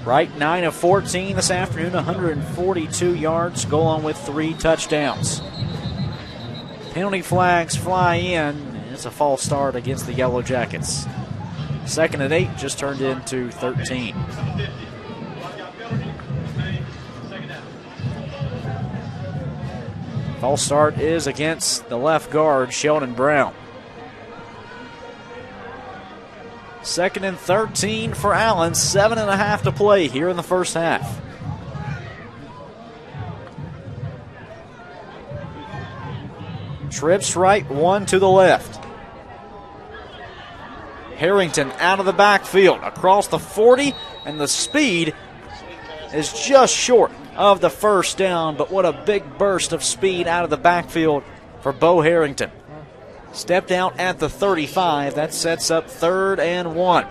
Wright 9 of 14 this afternoon, 142 yards, goal on with 3 touchdowns. Penalty flags fly in. It's a false start against the Yellow Jackets. 2nd and 8 just turned into 13. False start is against the left guard, Sheldon Brown. 2nd and 13 for Allen. 7.5 to play here in the first half. Trips right, 1 to the left. Harrington out of the backfield, across the 40, and the speed is just short of the first down, but what a big burst of speed out of the backfield for Bo Harrington. Stepped out at the 35. That sets up 3rd and 1.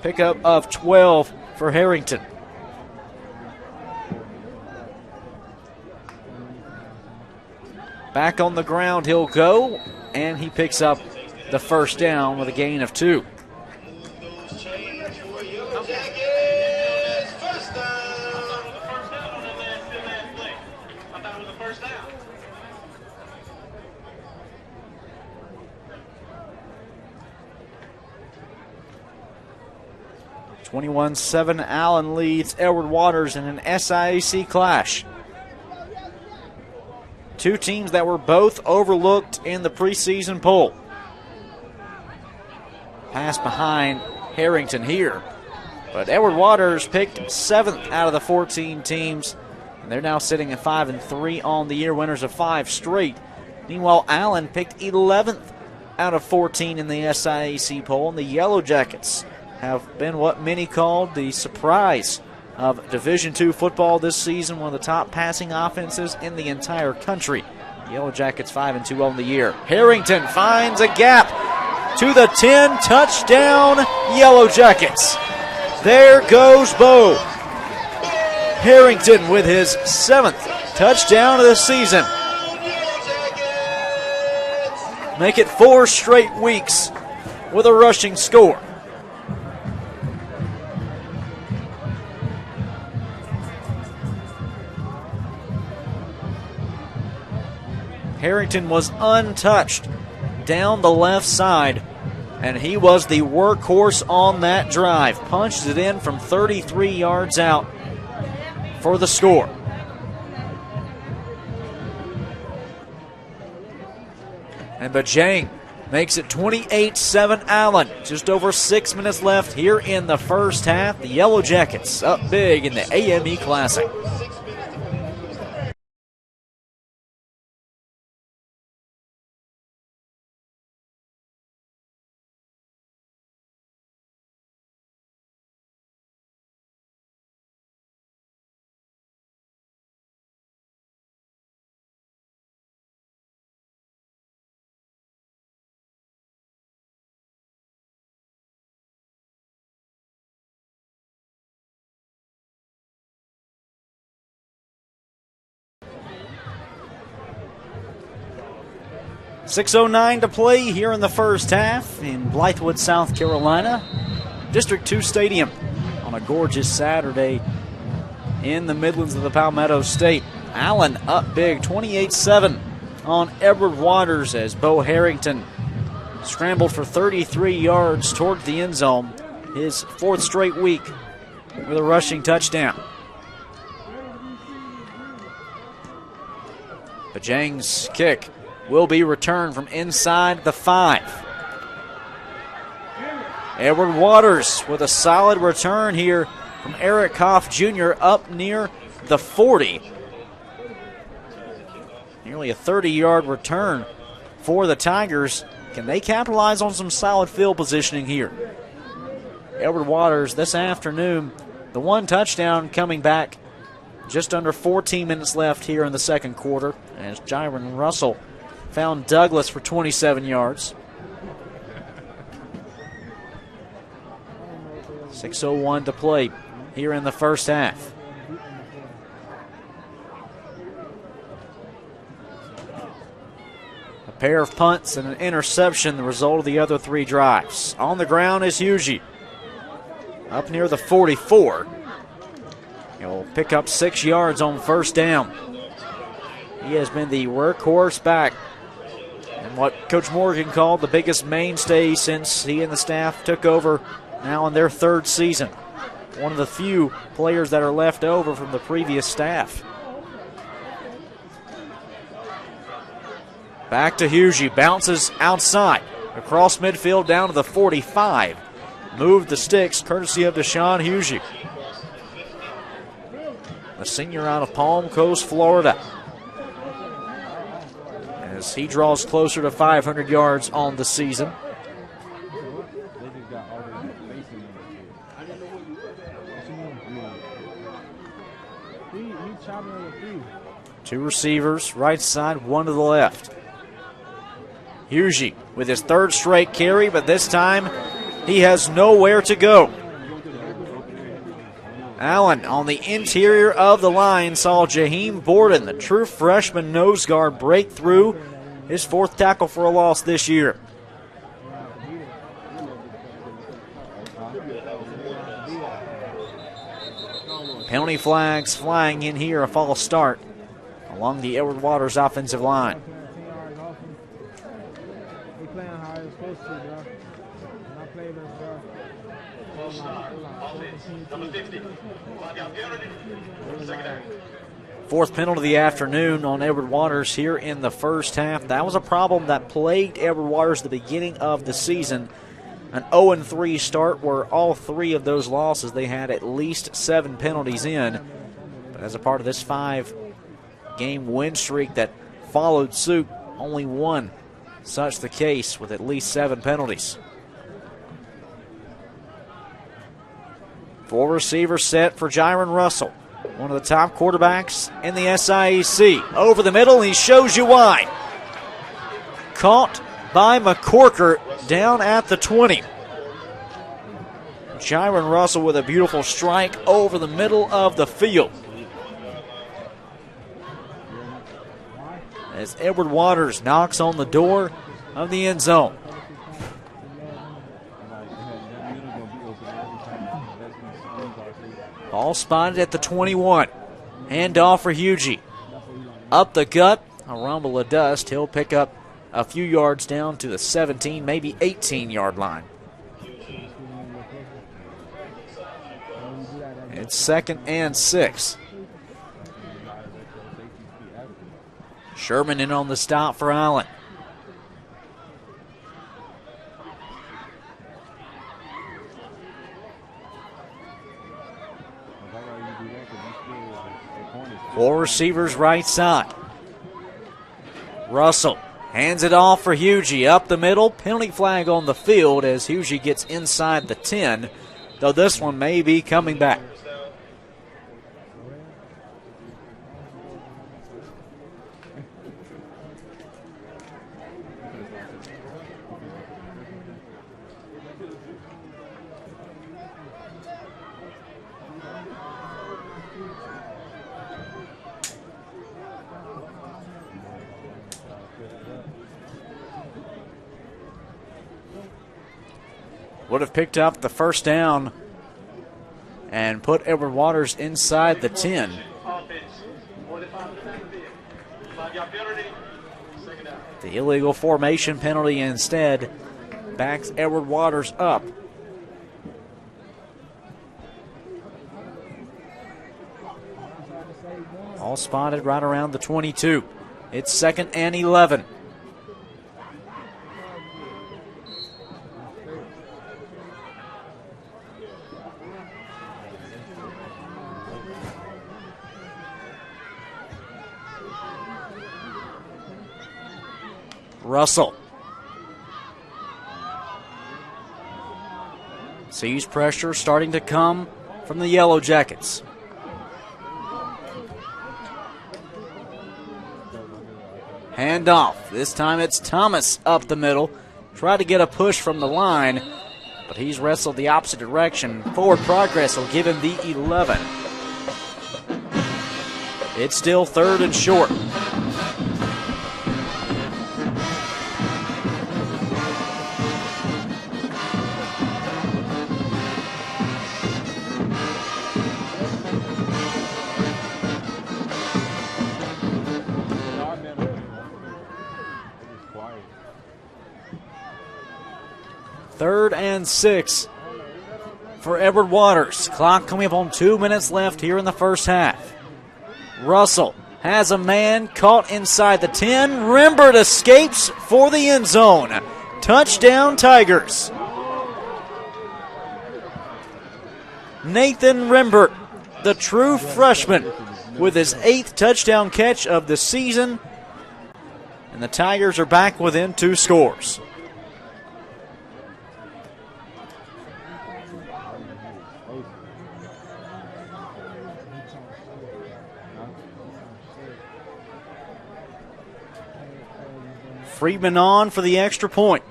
Pickup of 12 for Harrington. Back on the ground he'll go, and he picks up the first down with a gain of 2. (21-7) Allen leads Edward Waters in an SIAC clash. Two teams that were both overlooked in the preseason poll. Pass behind Harrington here. But Edward Waters picked 7th out of the 14 teams. And they're now sitting at 5-3 on the year, winners of 5 straight. Meanwhile, Allen picked 11th out of 14 in the SIAC poll. And the Yellow Jackets have been what many called the surprise of Division II football this season, one of the top passing offenses in the entire country. The Yellow Jackets 5-2 on the year. Harrington finds a gap to the 10, touchdown Yellow Jackets. There goes Bo Harrington with his 7th touchdown of the season. Make it 4 straight weeks with a rushing score. Harrington was untouched down the left side, and he was the workhorse on that drive. Punched it in from 33 yards out for the score. And Bajang makes it 28-7 Allen. Just over 6 minutes left here in the first half. The Yellow Jackets up big in the AME Classic. 6:09 to play here in the first half in Blythewood, South Carolina. District 2 Stadium on a gorgeous Saturday in the Midlands of the Palmetto State. Allen up big, 28-7 on Edward Waters as Bo Harrington scrambled for 33 yards toward the end zone, his 4th straight week with a rushing touchdown. Bajang's kick will be returned from inside the 5. Edward Waters with a solid return here from Eric Koff Jr. up near the 40. Nearly a 30-yard return for the Tigers. Can they capitalize on some solid field positioning here? Edward Waters this afternoon, the one touchdown coming back just under 14 minutes left here in the second quarter as Jiron Russell found Douglas for 27 yards. 6:01 to play here in the first half. A pair of punts and an interception, the result of the other 3 drives. On the ground is Hughie. Up near the 44. He'll pick up 6 yards on first down. He has been the workhorse back and what Coach Morgan called the biggest mainstay since he and the staff took over now in their 3rd season. One of the few players that are left over from the previous staff. Back to Hughie, bounces outside, across midfield down to the 45. Moved the sticks, courtesy of Deshaun Hughie. The senior out of Palm Coast, Florida, as he draws closer to 500 yards on the season. Two receivers, right side, one to the left. Hughie with his 3rd straight carry, but this time he has nowhere to go. Allen on the interior of the line saw Jaheim Borden, the true freshman nose guard, break through, his 4th tackle for a loss this year. Penalty flags flying in here, a false start along the Edward Waters offensive line. Fourth penalty of the afternoon on Edward Waters here in the first half. That was a problem that plagued Edward Waters at the beginning of the season. An 0-3 start where all 3 of those losses they had at least 7 penalties in. But as a part of this 5-game win streak that followed suit, only one such the case with at least 7 penalties. 4 receivers set for Jiron Russell, one of the top quarterbacks in the SIAC. Over the middle, he shows you why. Caught by McCorker down at the 20. Jiron Russell with a beautiful strike over the middle of the field. As Edward Waters knocks on the door of the end zone. Ball spotted at the 21. Handoff for Hughie. Up the gut, a rumble of dust. He'll pick up a few yards down to the 17, maybe 18-yard line. It's 2nd and 6. Sherman in on the stop for Allen. Four receivers right side. Russell hands it off for Hughie up the middle. Penalty flag on the field as Hughie gets inside the 10, though this one may be coming back. would have picked up the first down and put Edward Waters inside the 10. The illegal formation penalty instead backs Edward Waters up. All spotted right around the 22. It's 2nd and 11. Russell sees pressure starting to come from the Yellow Jackets. Handoff. This time it's Thomas up the middle. Tried to get a push from the line, but he's wrestled the opposite direction. Forward progress will give him the 11. It's still 3rd and short. Third and 6 for Edward Waters. Clock coming up on 2 minutes left here in the first half. Russell has a man caught inside the 10. Rembert escapes for the end zone. Touchdown Tigers. Nathan Rembert, the true freshman, with his 8th touchdown catch of the season. And the Tigers are back within 2 scores. Friedman on for the extra point.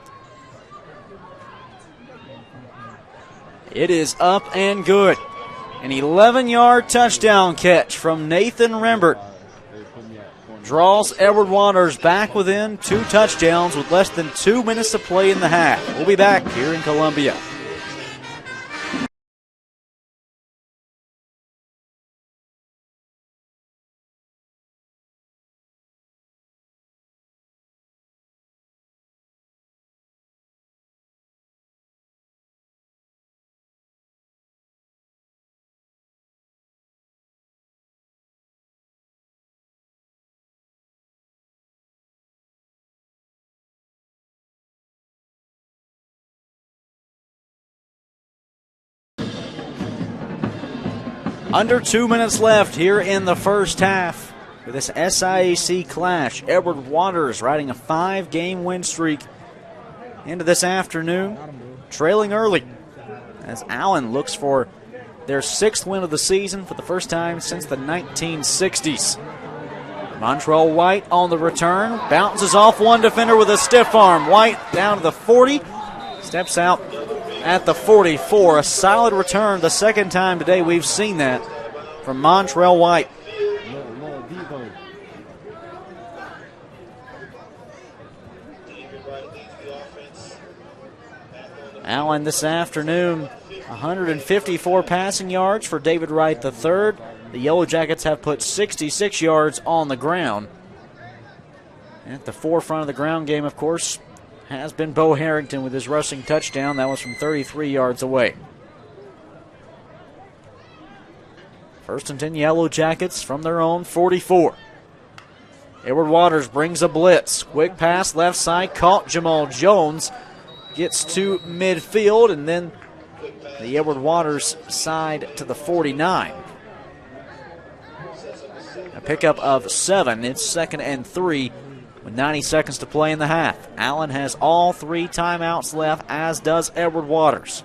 It is up and good. An 11-yard touchdown catch from Nathan Rembert draws Edward Waters back within 2 touchdowns with less than 2 minutes to play in the half. We'll be back here in Columbia. Under 2 minutes left here in the first half with this SIAC clash. Edward Waters riding a 5-game win streak into this afternoon, trailing early as Allen looks for their 6th win of the season for the first time since the 1960s. Montrell White on the return, bounces off one defender with a stiff arm. White down to the 40, steps out at the 44. A solid return, the second time today we've seen that from Montrell White. Allen this afternoon, 154 passing yards for David Wright III. The Yellow Jackets have put 66 yards on the ground. At the forefront of the ground game, of course, has been Bo Harrington with his rushing touchdown. That was from 33 yards away. 1st and 10 Yellow Jackets from their own 44. Edward Waters brings a blitz. Quick pass left side, caught Jamal Jones. Gets to midfield, and then the Edward Waters side to the 49. A pickup of 7. It's 2nd and 3. With 90 seconds to play in the half. Allen has all 3 timeouts left, as does Edward Waters.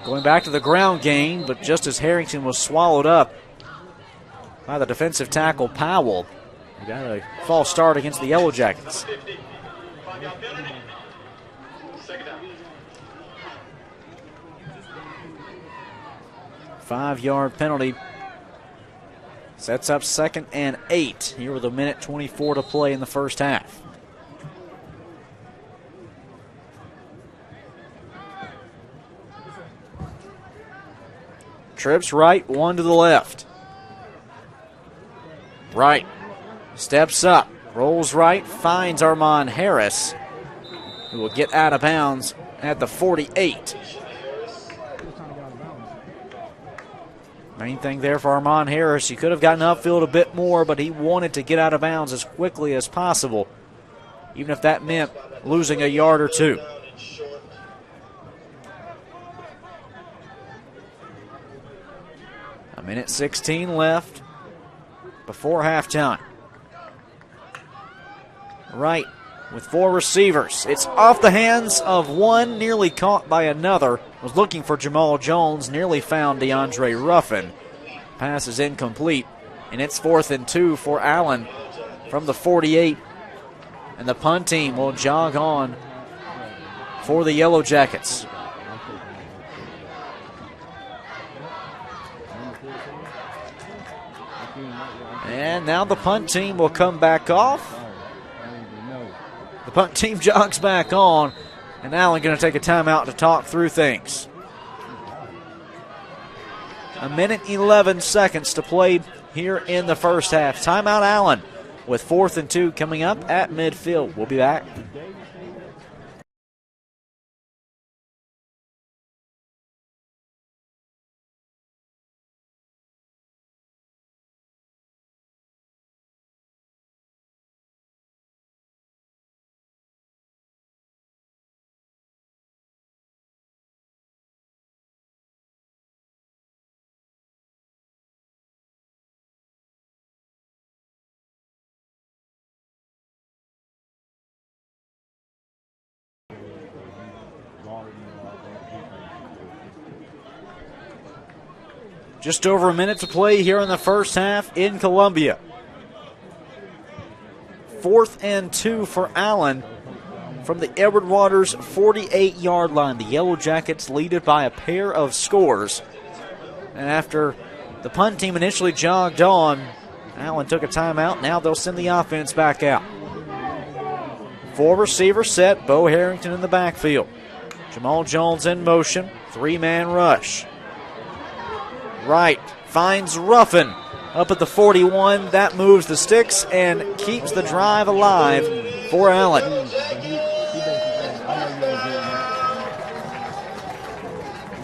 Going back to the ground game, but just as Harrington was swallowed up by the defensive tackle Powell, he got a false start against the Yellow Jackets. 5-yard penalty. Sets up 2nd and 8 here with 1:24 to play in the first half. Trips right, one to the left. Right. Steps up. Rolls right. Finds Armand Harris, who will get out of bounds at the 48. Main thing there for Armand Harris, he could have gotten upfield a bit more, but he wanted to get out of bounds as quickly as possible, even if that meant losing a yard or two. A minute 16 left before halftime. Right, with 4 receivers. It's off the hands of one, nearly caught by another. Was looking for Jamal Jones, nearly found DeAndre Ruffin. Pass is incomplete, and it's 4th and 2 for Allen from the 48. And the punt team will jog on for the Yellow Jackets. And now the punt team will come back off. The punt team jogs back on, and Allen going to take a timeout to talk through things. A minute 11 seconds to play here in the first half. Timeout Allen with 4th and 2 coming up at midfield. We'll be back. Just over a minute to play here in the first half in Columbia. 4th and 2 for Allen from the Edward Waters 48-yard line. The Yellow Jackets lead it by a pair of scores. And after the punt team initially jogged on, Allen took a timeout. Now they'll send the offense back out. 4 receivers set. Bo Harrington in the backfield. Jamal Jones in motion. 3-man rush. Right, finds Ruffin up at the 41. That moves the sticks and keeps the drive alive for Allen.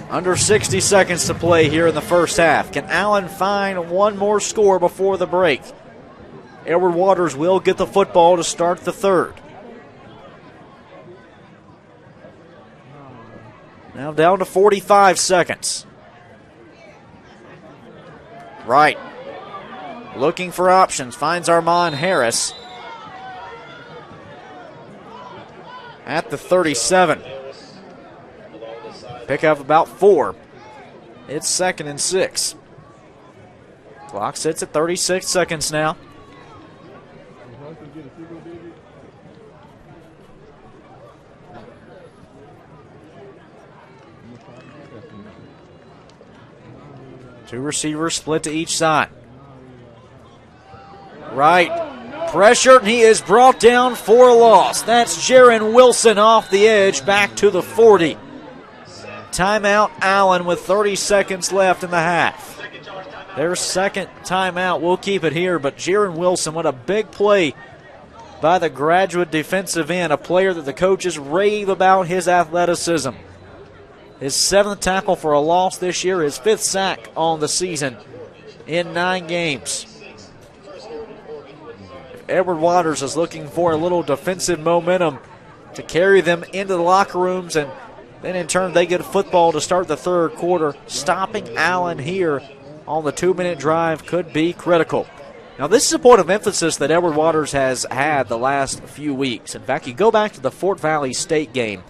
Under 60 seconds to play here in the first half. Can Allen find one more score before the break? Edward Waters will get the football to start the third. Now down to 45 seconds. Right. Looking for options. Finds Armand Harris at the 37. Pick up about 4. It's 2nd and 6. Clock sits at 36 seconds now. Two receivers split to each side. Right. Pressured, and he is brought down for a loss. That's Jaron Wilson off the edge back to the 40. Timeout Allen with 30 seconds left in the half. Their second timeout. We'll keep it here, but Jaron Wilson, what a big play by the graduate defensive end, a player that the coaches rave about his athleticism. His 7th tackle for a loss this year, his 5th sack on the season in 9 games. Edward Waters is looking for a little defensive momentum to carry them into the locker rooms, and then in turn they get a football to start the third quarter. Stopping Allen here on the 2-minute drive could be critical. Now this is a point of emphasis that Edward Waters has had the last few weeks. In fact, you go back to the Fort Valley State game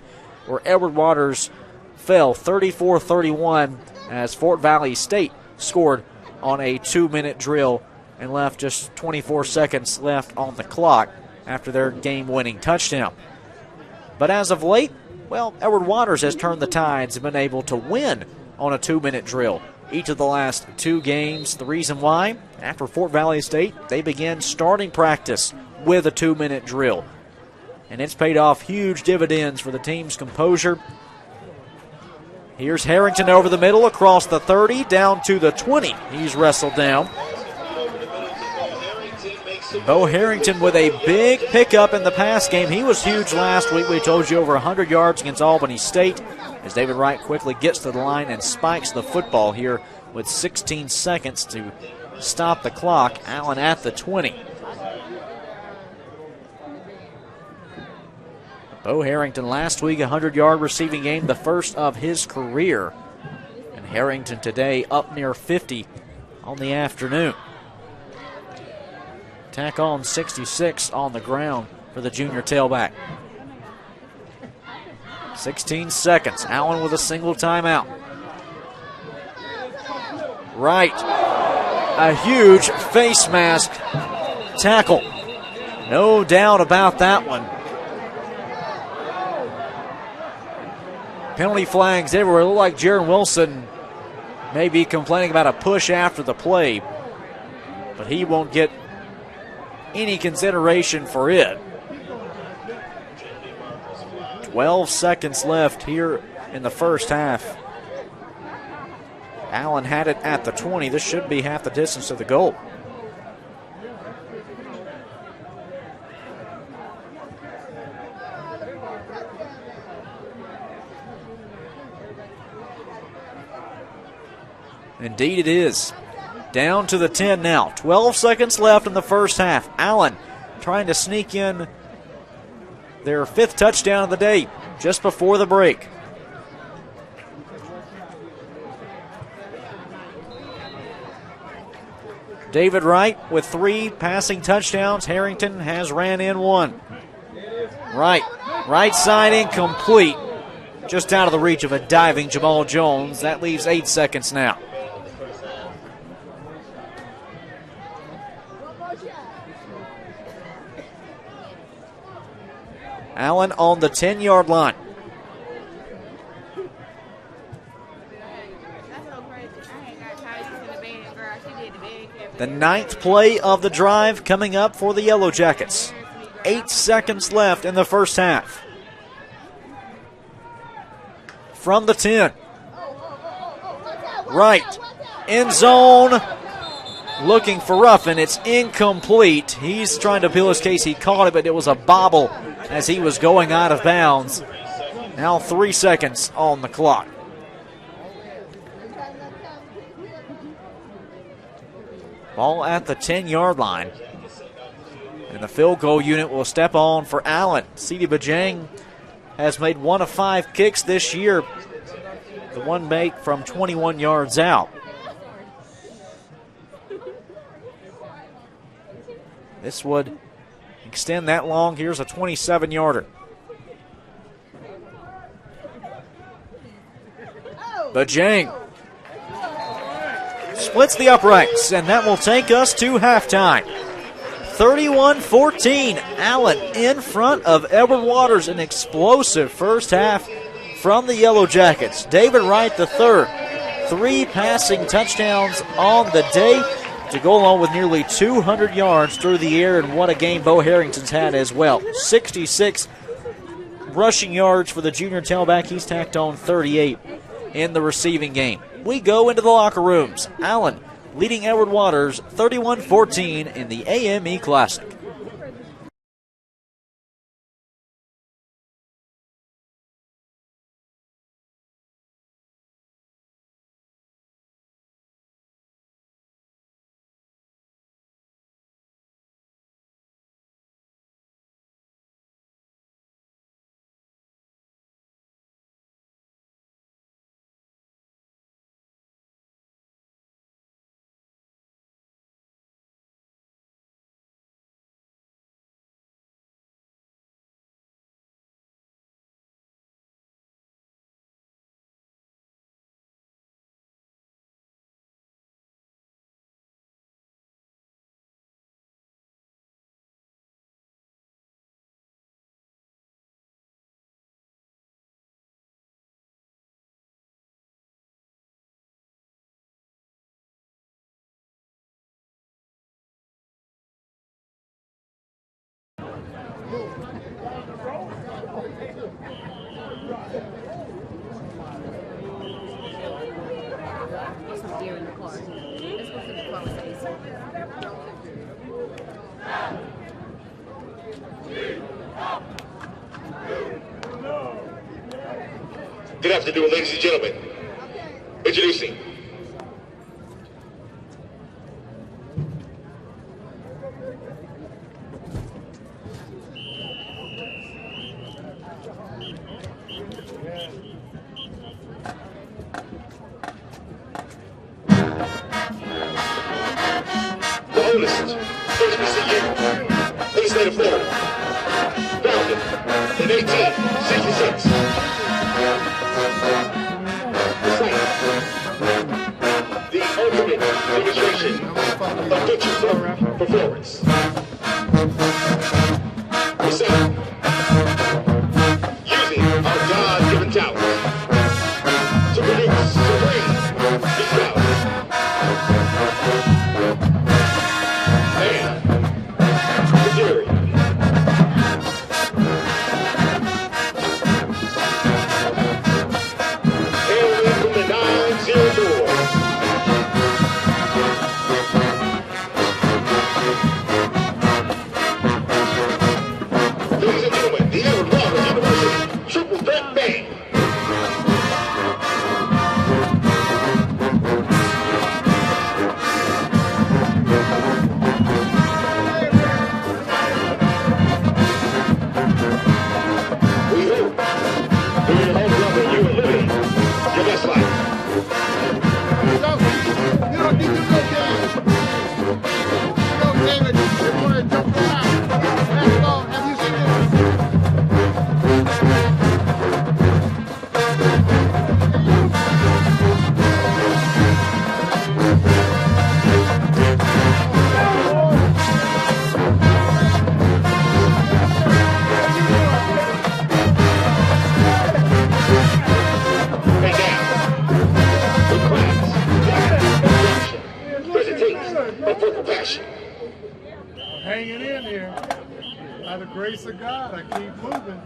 where Edward Waters fell 34-31 as Fort Valley State scored on a 2-minute drill and left just 24 seconds left on the clock after their game-winning touchdown. But as of late, well, Edward Waters has turned the tides and been able to win on a 2-minute drill each of the last 2 games. The reason why, after Fort Valley State, they began starting practice with a 2-minute drill. And it's paid off huge dividends for the team's composure. Here's Harrington over the middle, across the 30, down to the 20. He's wrestled down. Bo Harrington with a big pickup in the pass game. He was huge last week. We told you over 100 yards against Albany State, as David Wright quickly gets to the line and spikes the football here with 16 seconds to stop the clock. Allen at the 20. Bo Harrington last week, 100-yard receiving game, the first of his career. And Harrington today up near 50 on the afternoon. Tack on 66 on the ground for the junior tailback. 16 seconds. Allen with a single timeout. Right. A huge face mask tackle. No doubt about that one. Penalty flags everywhere. It looked like Jaron Wilson may be complaining about a push after the play, but he won't get any consideration for it. 12 seconds left here in the first half. Allen had it at the 20. This should be half the distance to the goal. Indeed it is. Down to the 10 now. 12 seconds left in the first half. Allen trying to sneak in their 5th touchdown of the day just before the break. David Wright with 3 passing touchdowns. Harrington has ran in 1. Right side incomplete. Just out of the reach of a diving Jamal Jones. That leaves 8 seconds now. Allen on the 10-yard line. The 9th play of the drive coming up for the Yellow Jackets. 8 seconds left in the first half. From the 10. Right. End zone. Looking for Ruffin. It's incomplete. He's trying to peel his case. He caught it, but it was a bobble as he was going out of bounds. Now 3 seconds on the clock. Ball at the 10-yard line. And the field goal unit will step on for Allen. C.D. Bajang has made 1 of 5 kicks this year. The one made from 21 yards out. This would extend that long. Here's a 27-yarder. Bajang splits the uprights, and that will take us to halftime. 31-14, Allen in front of Edward Waters. An explosive first half from the Yellow Jackets. David Wright III, 3 passing touchdowns on the day to go along with nearly 200 yards through the air, and what a game Bo Harrington's had as well. 66 rushing yards for the junior tailback. He's tacked on 38 in the receiving game. We go into the locker rooms. Allen leading Edward Waters 31-14 in the AME Classic. here in the car. Let's go to the car with AC. Good afternoon, ladies and gentlemen. Introducing the oldest HBCU in the state of Florida, founded in 1866. The ultimate demonstration of digital performance. The second, using our God-given talents to produce supreme neutrality. And security. Hailing from the 904. Ladies and gentlemen, the Edward Waters University Triple Threat Band. We hope through your home level you are living your best life. You don't need to go down. You know, David, you're going to jump around. That's all. Have you seen it? And now, with class, instruction, presentation of vocal passion. Hanging in here. By the grace of God, I keep moving.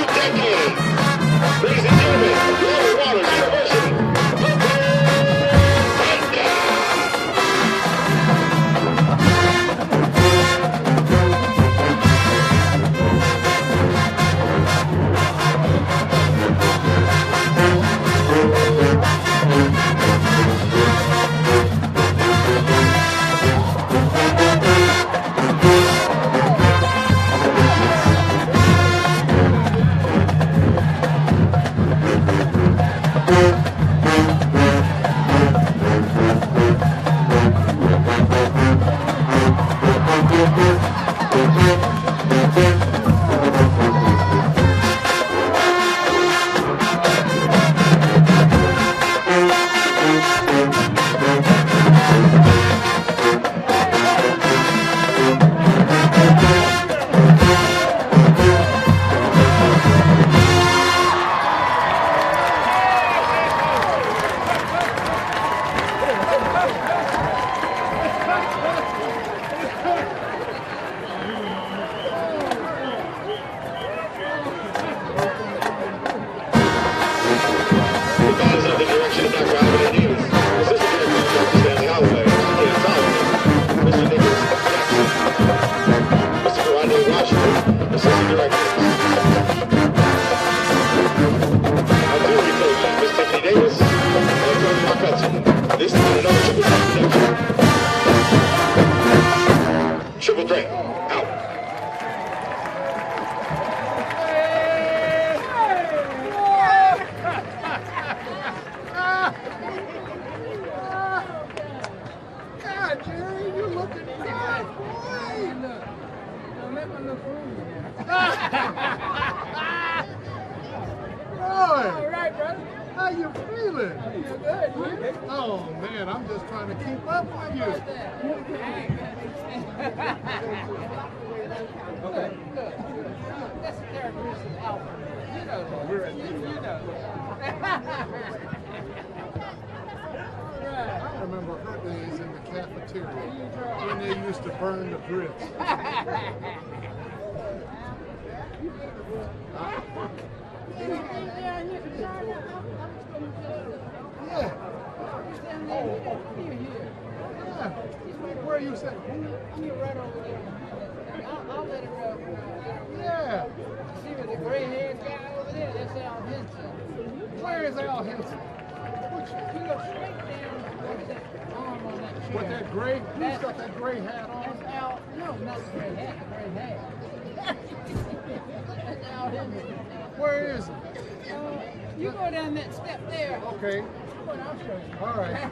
decades. Ladies and gentlemen, Edward Waters University. Triple threat, out. God, Jerry, you're looking good, boy. Don't let me look fool. Boy, All right, brother. how you feeling? You're good, man. Oh, man, I'm just trying to keep up with you. Okay. Look, that's the characteristic of Alpha. You know that. You know that. I remember her days in the cafeteria when they used to burn the grits. Yeah. Where are you sitting? Right over there. I'll let it rub. Yeah. See with the gray haired guy over there? That's Al Henson. Where is Al Henson? You go straight down with that arm on that chair. With that gray, who's got that gray hat on? That's Al. No, not the gray hat. The gray hat. That's Al Henson. Where is he? You go down that step there. Okay. But I'll show you. All right.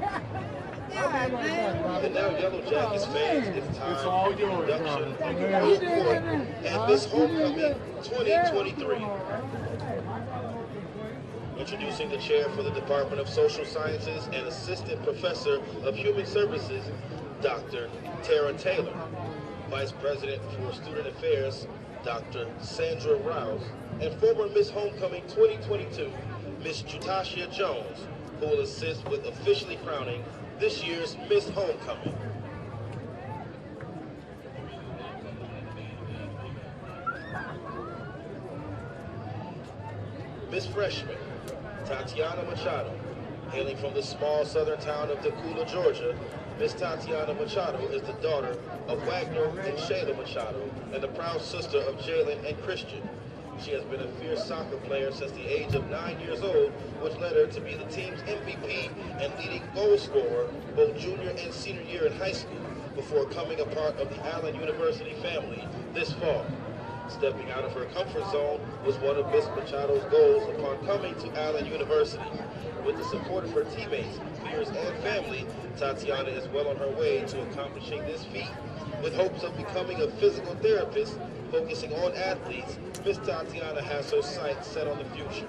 Yeah, man. And now Yellow Jackets fans, it's time It's all for the yours, introduction brother. of You World did Court it, man. and Miss Homecoming 2023. Introducing the chair for the Department of Social Sciences and Assistant Professor of Human Services, Dr. Tara Taylor. Vice President for Student Affairs, Dr. Sandra Rouse. And former Miss Homecoming 2022, Miss Jutasha Jones, who will assist with officially crowning this year's Miss Homecoming. Miss Freshman, Tatiana Machado. Hailing from the small southern town of Tacula, Georgia, Miss Tatiana Machado is the daughter of Wagner and Shayla Machado and the proud sister of Jalen and Christian. She has been a fierce soccer player since the age of 9 years old, which led her to be the team's MVP and leading goal scorer both junior and senior year in high school before coming a part of the Allen University family this fall. Stepping out of her comfort zone was one of Miss Machado's goals upon coming to Allen University. With the support of her teammates, peers, and family, Tatiana is well on her way to accomplishing this feat. With hopes of becoming a physical therapist, focusing on athletes, Miss Tatiana has her sights set on the future.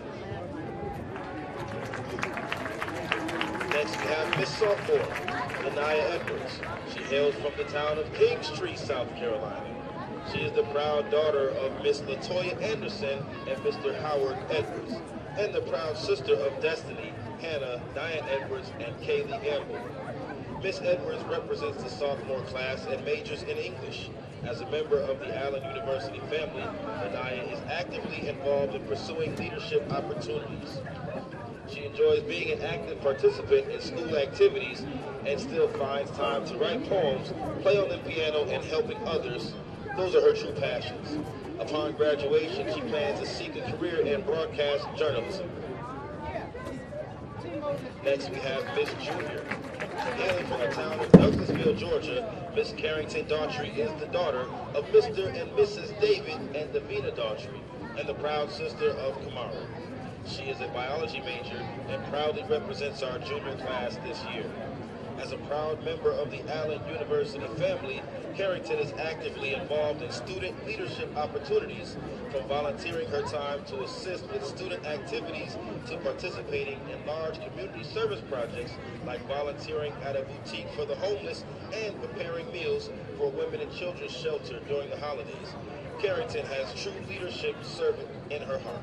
Next we have Miss Sophomore, Anaya Edwards. She hails from the town of Kingstree, South Carolina. She is the proud daughter of Miss Latoya Anderson and Mr. Howard Edwards, and the proud sister of Destiny, Hannah, Diane Edwards, and Kaylee Gamble. Miss Edwards represents the sophomore class and majors in English. As a member of the Allen University family, Anaya is actively involved in pursuing leadership opportunities. She enjoys being an active participant in school activities and still finds time to write poems, play on the piano, and helping others. Those are her true passions. Upon graduation, she plans to seek a career in broadcast journalism. Next, we have Miss Junior. Hailing from the town of Douglasville, Georgia, Miss Carrington Daughtry is the daughter of Mr. and Mrs. David and Davina Daughtry, and the proud sister of Kamara. She is a biology major and proudly represents our junior class this year. As a proud member of the Allen University family, Carrington is actively involved in student leadership opportunities, from volunteering her time to assist with student activities to participating in large community service projects like volunteering at a boutique for the homeless and preparing meals for women and children's shelter during the holidays. Carrington has true leadership servant in her heart.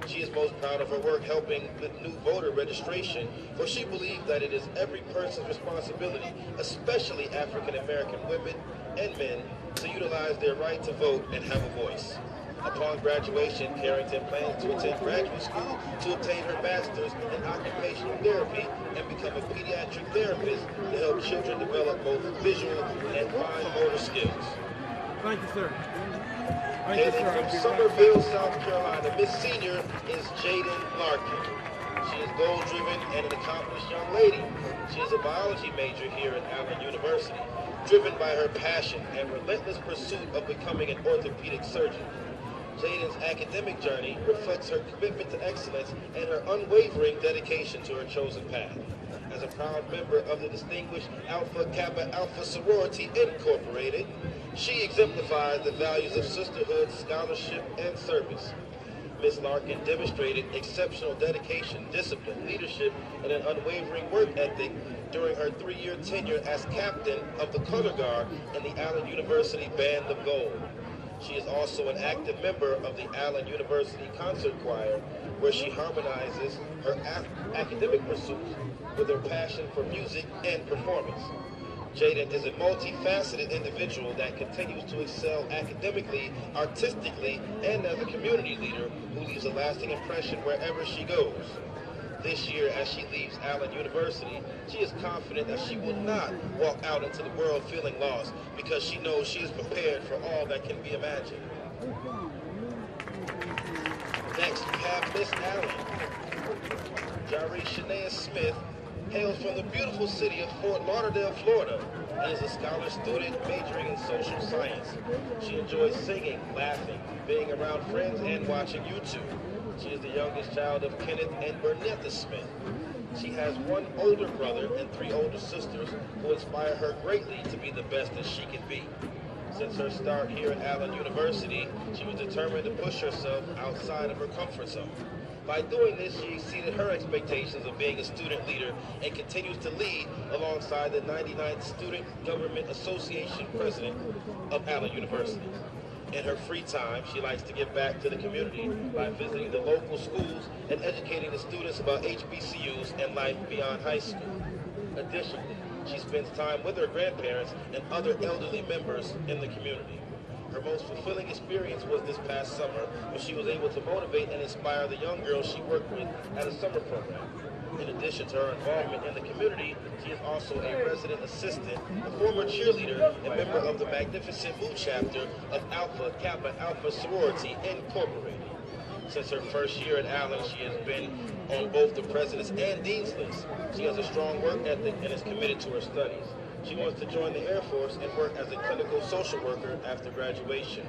She is most proud of her work helping with new voter registration, for she believes that it is every person's responsibility, especially African American women and men, to utilize their right to vote and have a voice. Upon graduation, Carrington plans to attend graduate school to obtain her master's in occupational therapy and become a pediatric therapist to help children develop both visual and fine motor skills. Thank you, sir. Hailing from Summerville, South Carolina, Miss Senior is Jaden Larkin. She is goal-driven and an accomplished young lady. She is a biology major here at Allen University, driven by her passion and relentless pursuit of becoming an orthopedic surgeon. Jaden's academic journey reflects her commitment to excellence and her unwavering dedication to her chosen path. As a proud member of the distinguished Alpha Kappa Alpha Sorority Incorporated, she exemplifies the values of sisterhood, scholarship, and service. Ms. Larkin demonstrated exceptional dedication, discipline, leadership, and an unwavering work ethic during her 3-year tenure as captain of the color guard in the Allen University Band of Gold. She is also an active member of the Allen University Concert Choir, where she harmonizes her academic pursuits with her passion for music and performance. Jaden is a multifaceted individual that continues to excel academically, artistically, and as a community leader who leaves a lasting impression wherever she goes. This year, as she leaves Allen University, she is confident that she will not walk out into the world feeling lost, because she knows she is prepared for all that can be imagined. Next, we have Miss Allen. Jari Shania Smith hails from the beautiful city of Fort Lauderdale, Florida, and is a scholar student majoring in social science. She enjoys singing, laughing, being around friends, and watching YouTube. She is the youngest child of Kenneth and Bernetta Smith. She has one older brother and 3 older sisters who inspire her greatly to be the best that she can be. Since her start here at Allen University, she was determined to push herself outside of her comfort zone. By doing this, she exceeded her expectations of being a student leader and continues to lead alongside the 99th Student Government Association president of Allen University. In her free time, she likes to give back to the community by visiting the local schools and educating the students about HBCUs and life beyond high school. Additionally, she spends time with her grandparents and other elderly members in the community. Her most fulfilling experience was this past summer, when she was able to motivate and inspire the young girls she worked with at a summer program. In addition to her involvement in the community, she is also a resident assistant, a former cheerleader, and member of the Magnificent Blue chapter of Alpha Kappa Alpha Sorority Incorporated. Since her first year at Allen, she has been on both the president's and dean's list. She has a strong work ethic and is committed to her studies. She wants to join the Air Force and work as a clinical social worker after graduation.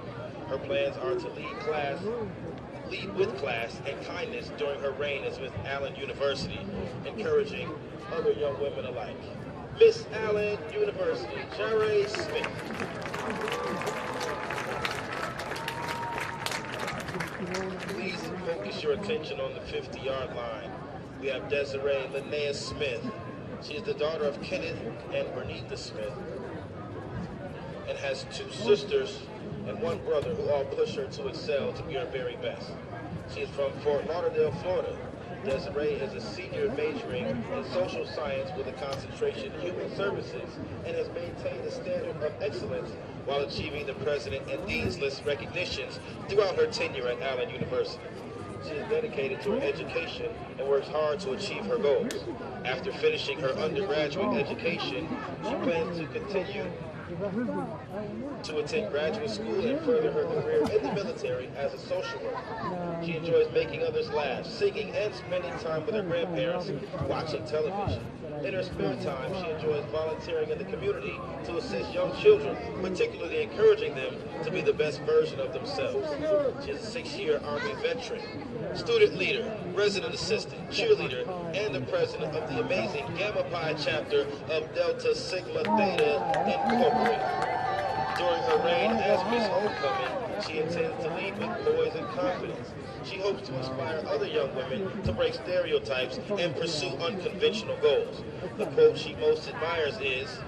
Her plans are to lead with class and kindness during her reign as Miss Allen University, encouraging other young women alike. Miss Allen University, Jari Smith. Please focus your attention on the 50-yard line. We have Desiree Linnea Smith. She is the daughter of Kenneth and Bernetta Smith and has 2 sisters and 1 brother who all push her to excel to be her very best. She is from Fort Lauderdale, Florida. Desiree is a senior majoring in social science with a concentration in human services and has maintained a standard of excellence while achieving the President and Dean's List recognitions throughout her tenure at Allen University. She is dedicated to her education and works hard to achieve her goals. After finishing her undergraduate education, she plans to continue to attend graduate school and further her career in the military as a social worker. She enjoys making others laugh, singing, and spending time with her grandparents watching television. In her spare time, she enjoys volunteering in the community to assist young children, particularly encouraging them to be the best version of themselves. She is a 6-year Army veteran, student leader, resident assistant, cheerleader, and the president of the amazing Gamma Pi chapter of Delta Sigma Theta Incorporated. During her reign as Miss Homecoming, she intends to lead with poise and confidence. She hopes to inspire other young women to break stereotypes and pursue unconventional goals. The quote she most admires is,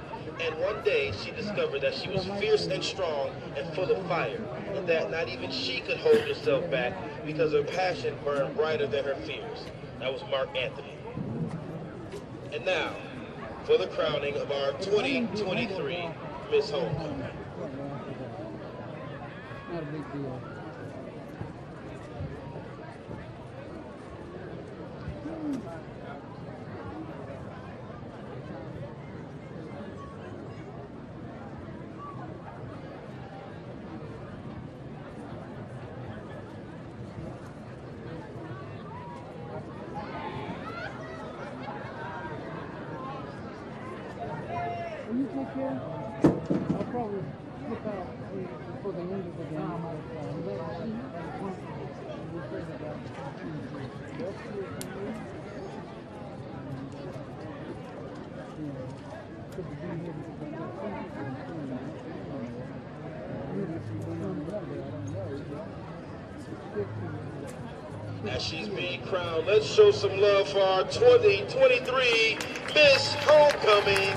"And one day she discovered that she was fierce and strong and full of fire, and that not even she could hold herself back because her passion burned brighter than her fears." That was Mark Anthony. And now, for the crowning of our 2023 Miss Homecoming. Not a big deal. Will you take care? I'll probably slip out before the end of the game. As she's being crowned, let's show some love for our 2023 Miss Homecoming.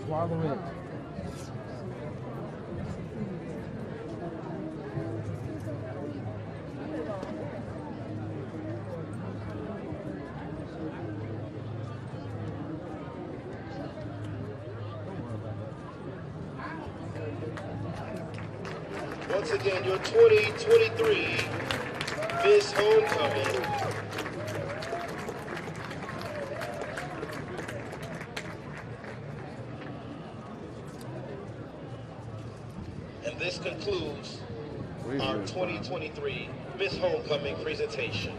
Swallow it. Once again, your 2023 Miss Homecoming. And this concludes our 2023 Miss Homecoming presentation.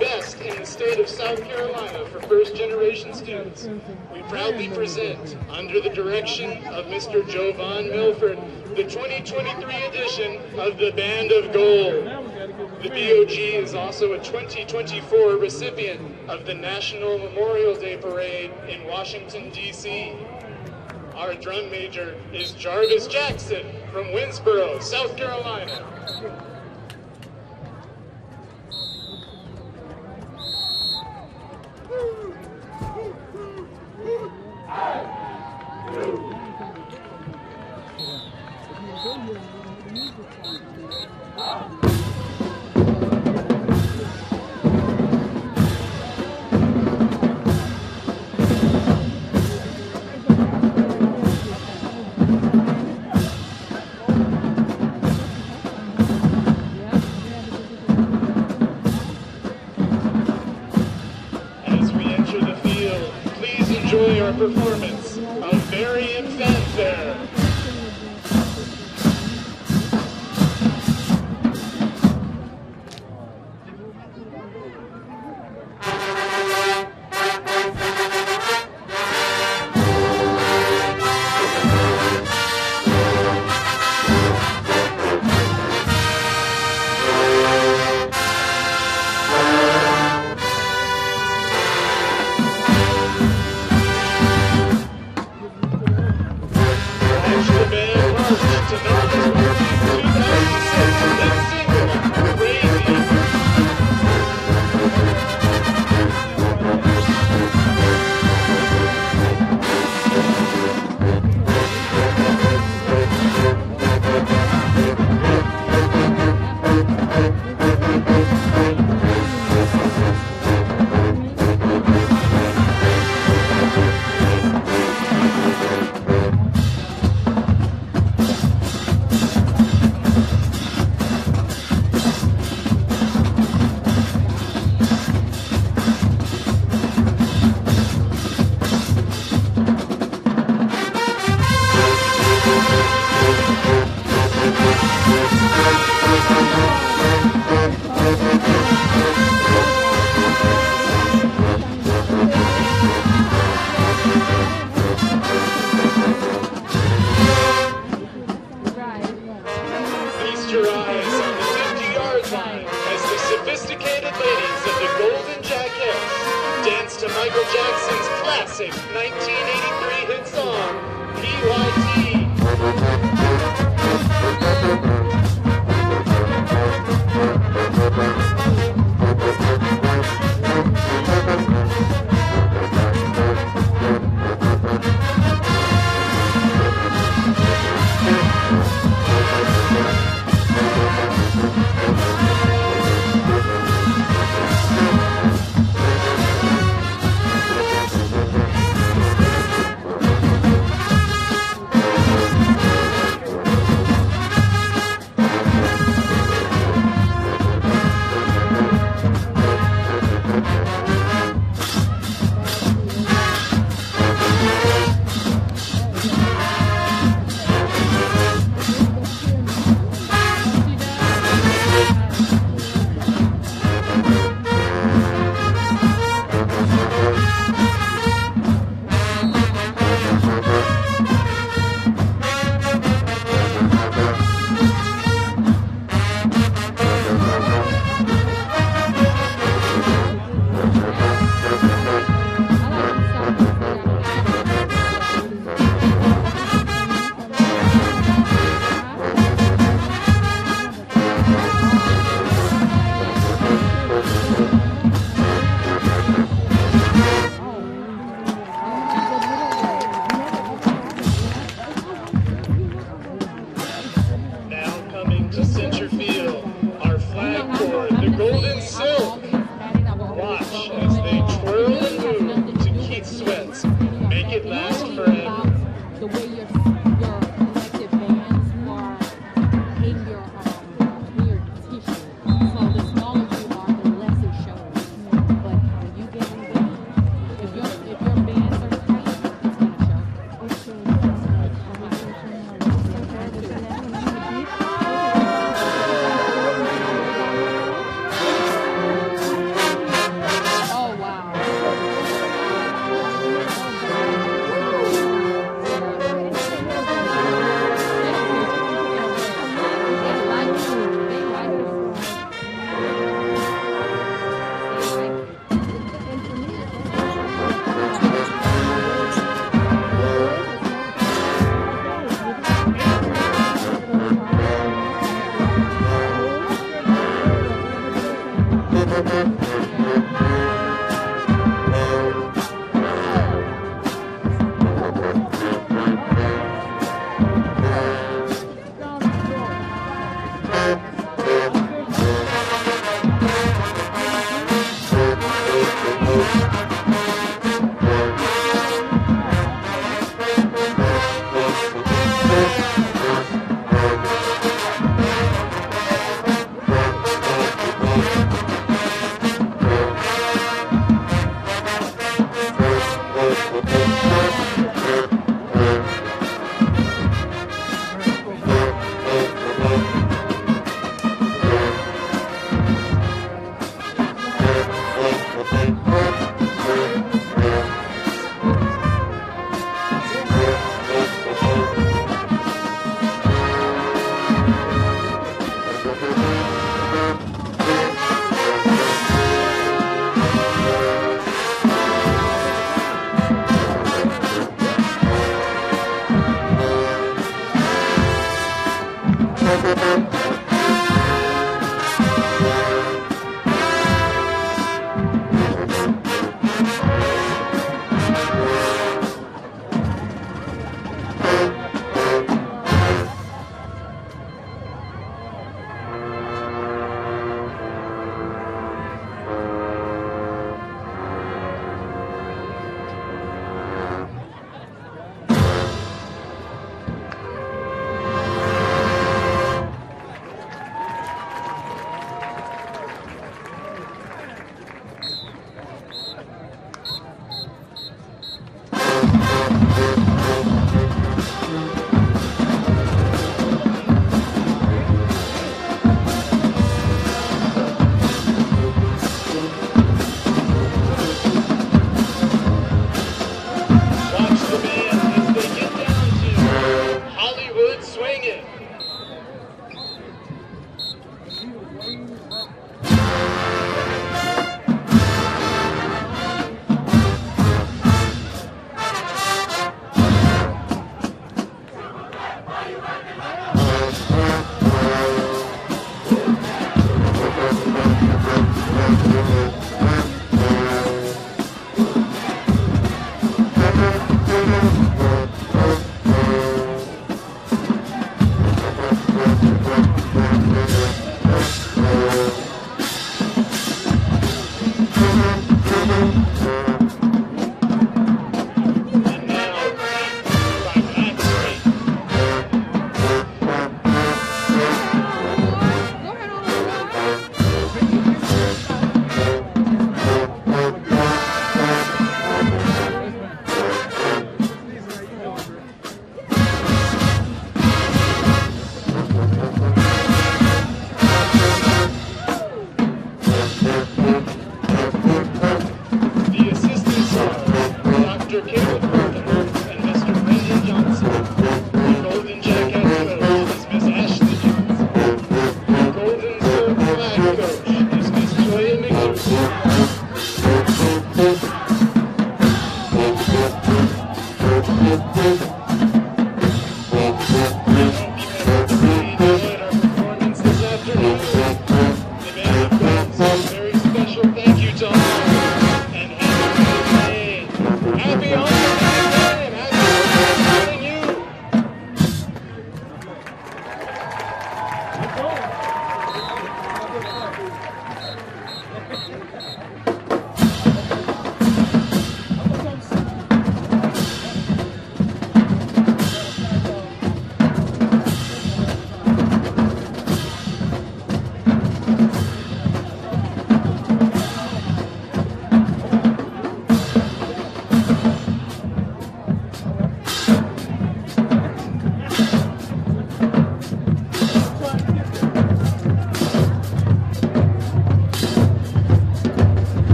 Best in the state of South Carolina for first-generation students. We proudly present, under the direction of Mr. Jovan Milford, the 2023 edition of the Band of Gold. The BOG is also a 2024 recipient of the National Memorial Day Parade in Washington, D.C. Our drum major is Jarvis Jackson from Winsboro, South Carolina. enjoy our performance of Variant Fanfare.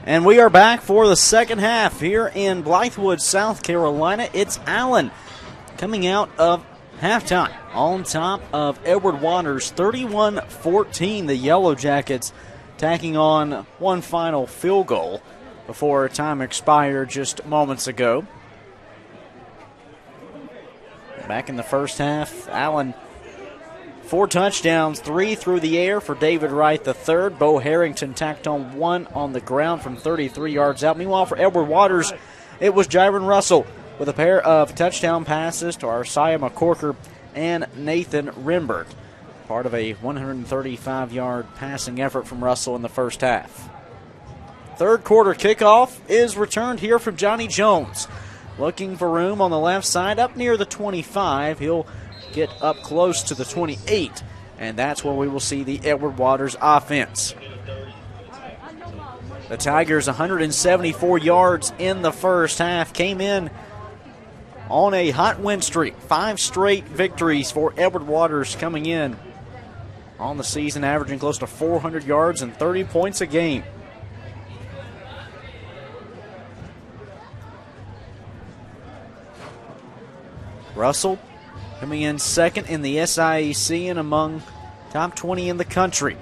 And we are back for the second half here in Blythewood, South Carolina. It's Allen coming out of halftime on top of Edward Waters, 31-14. The Yellow Jackets tacking on one final field goal before time expired just moments ago. Back in the first half, Allen 4 touchdowns, 3 through the air for David Wright III. Bo Harrington tacked on 1 on the ground from 33 yards out. Meanwhile, for Edward Waters, it was Jaron Russell with a pair of touchdown passes to Arsiah McCorker and Nathan Renberg. Part of a 135-yard passing effort from Russell in the first half. Third quarter kickoff is returned here from Johnny Jones. Looking for room on the left side up near the 25. He'll get up close to the 28, and that's where we will see the Edward Waters offense. The Tigers 174 yards in the first half, came in on a hot win streak. 5 straight victories for Edward Waters coming in on the season, averaging close to 400 yards and 30 points a game. Russell coming in second in the SIAC and among top 20 in the country.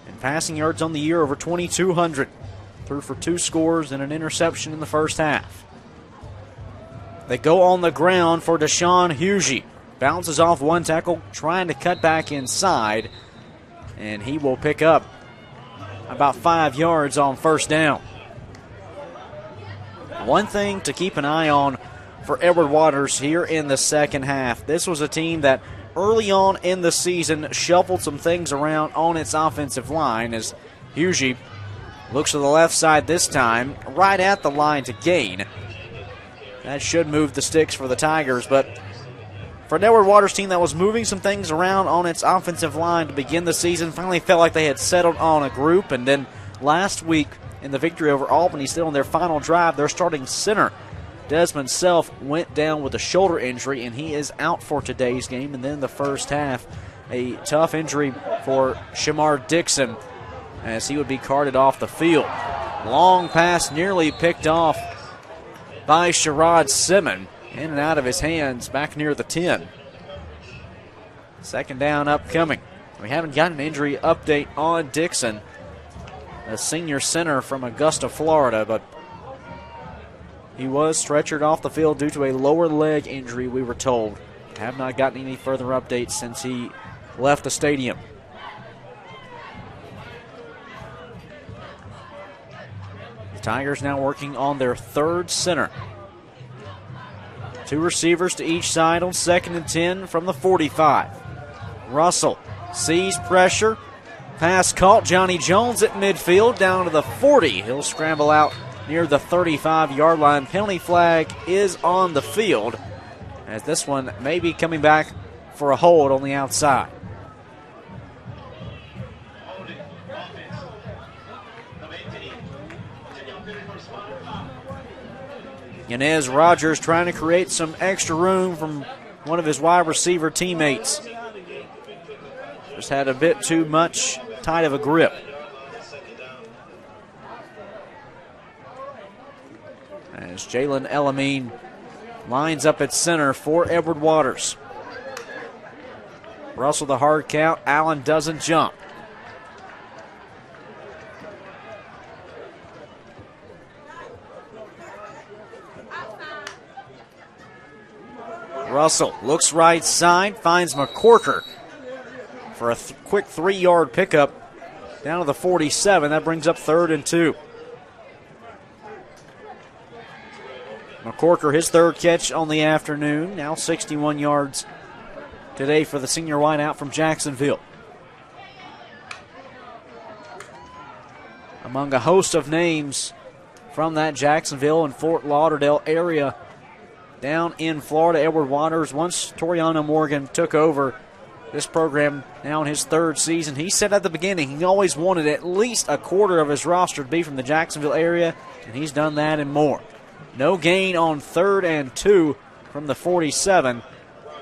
And passing yards on the year over 2,200. Threw for 2 scores and an interception in the first half. They go on the ground for Deshaun Hughey. Bounces off one tackle, trying to cut back inside. And he will pick up about 5 yards on first down. One thing to keep an eye on for Edward Waters here in the second half. This was a team that early on in the season shuffled some things around on its offensive line as Hughey looks to the left side this time, right at the line to gain. That should move the sticks for the Tigers, but for an Edward Waters team that was moving some things around on its offensive line to begin the season, finally felt like they had settled on a group, and then last week in the victory over Albany, still on their final drive, their starting center Desmond Self went down with a shoulder injury, and he is out for today's game. And then the first half, a tough injury for Shamar Dixon as he would be carted off the field. Long pass nearly picked off by Sherrod Simmon. In and out of his hands back near the 10. Second down upcoming. We haven't gotten an injury update on Dixon, a senior center from Augusta, Florida, but he was stretchered off the field due to a lower leg injury, we were told. Have not gotten any further updates since he left the stadium. The Tigers now working on their third center. 2 receivers to each side on 2nd and 10 from the 45. Russell sees pressure. Pass caught. Johnny Jones at midfield down to the 40. He'll scramble out near the 35-yard line. Penalty flag is on the field as this one may be coming back for a hold on the outside. Inez Rogers trying to create some extra room from one of his wide receiver teammates. Just had a bit too much tight of a grip. As Jalen Elamine lines up at center for Edward Waters. Russell the hard count. Allen doesn't jump. Russell looks right side, finds McCorker for a quick 3-yard pickup down to the 47. That brings up 3rd and 2. McCorker, his 3rd catch on the afternoon, now 61 yards today for the senior wideout from Jacksonville. Among a host of names from that Jacksonville and Fort Lauderdale area down in Florida, Edward Waters, once Toriano Morgan took over this program now in his 3rd season, he said at the beginning he always wanted at least a quarter of his roster to be from the Jacksonville area, and he's done that and more. No gain on 3rd and 2 from the 47.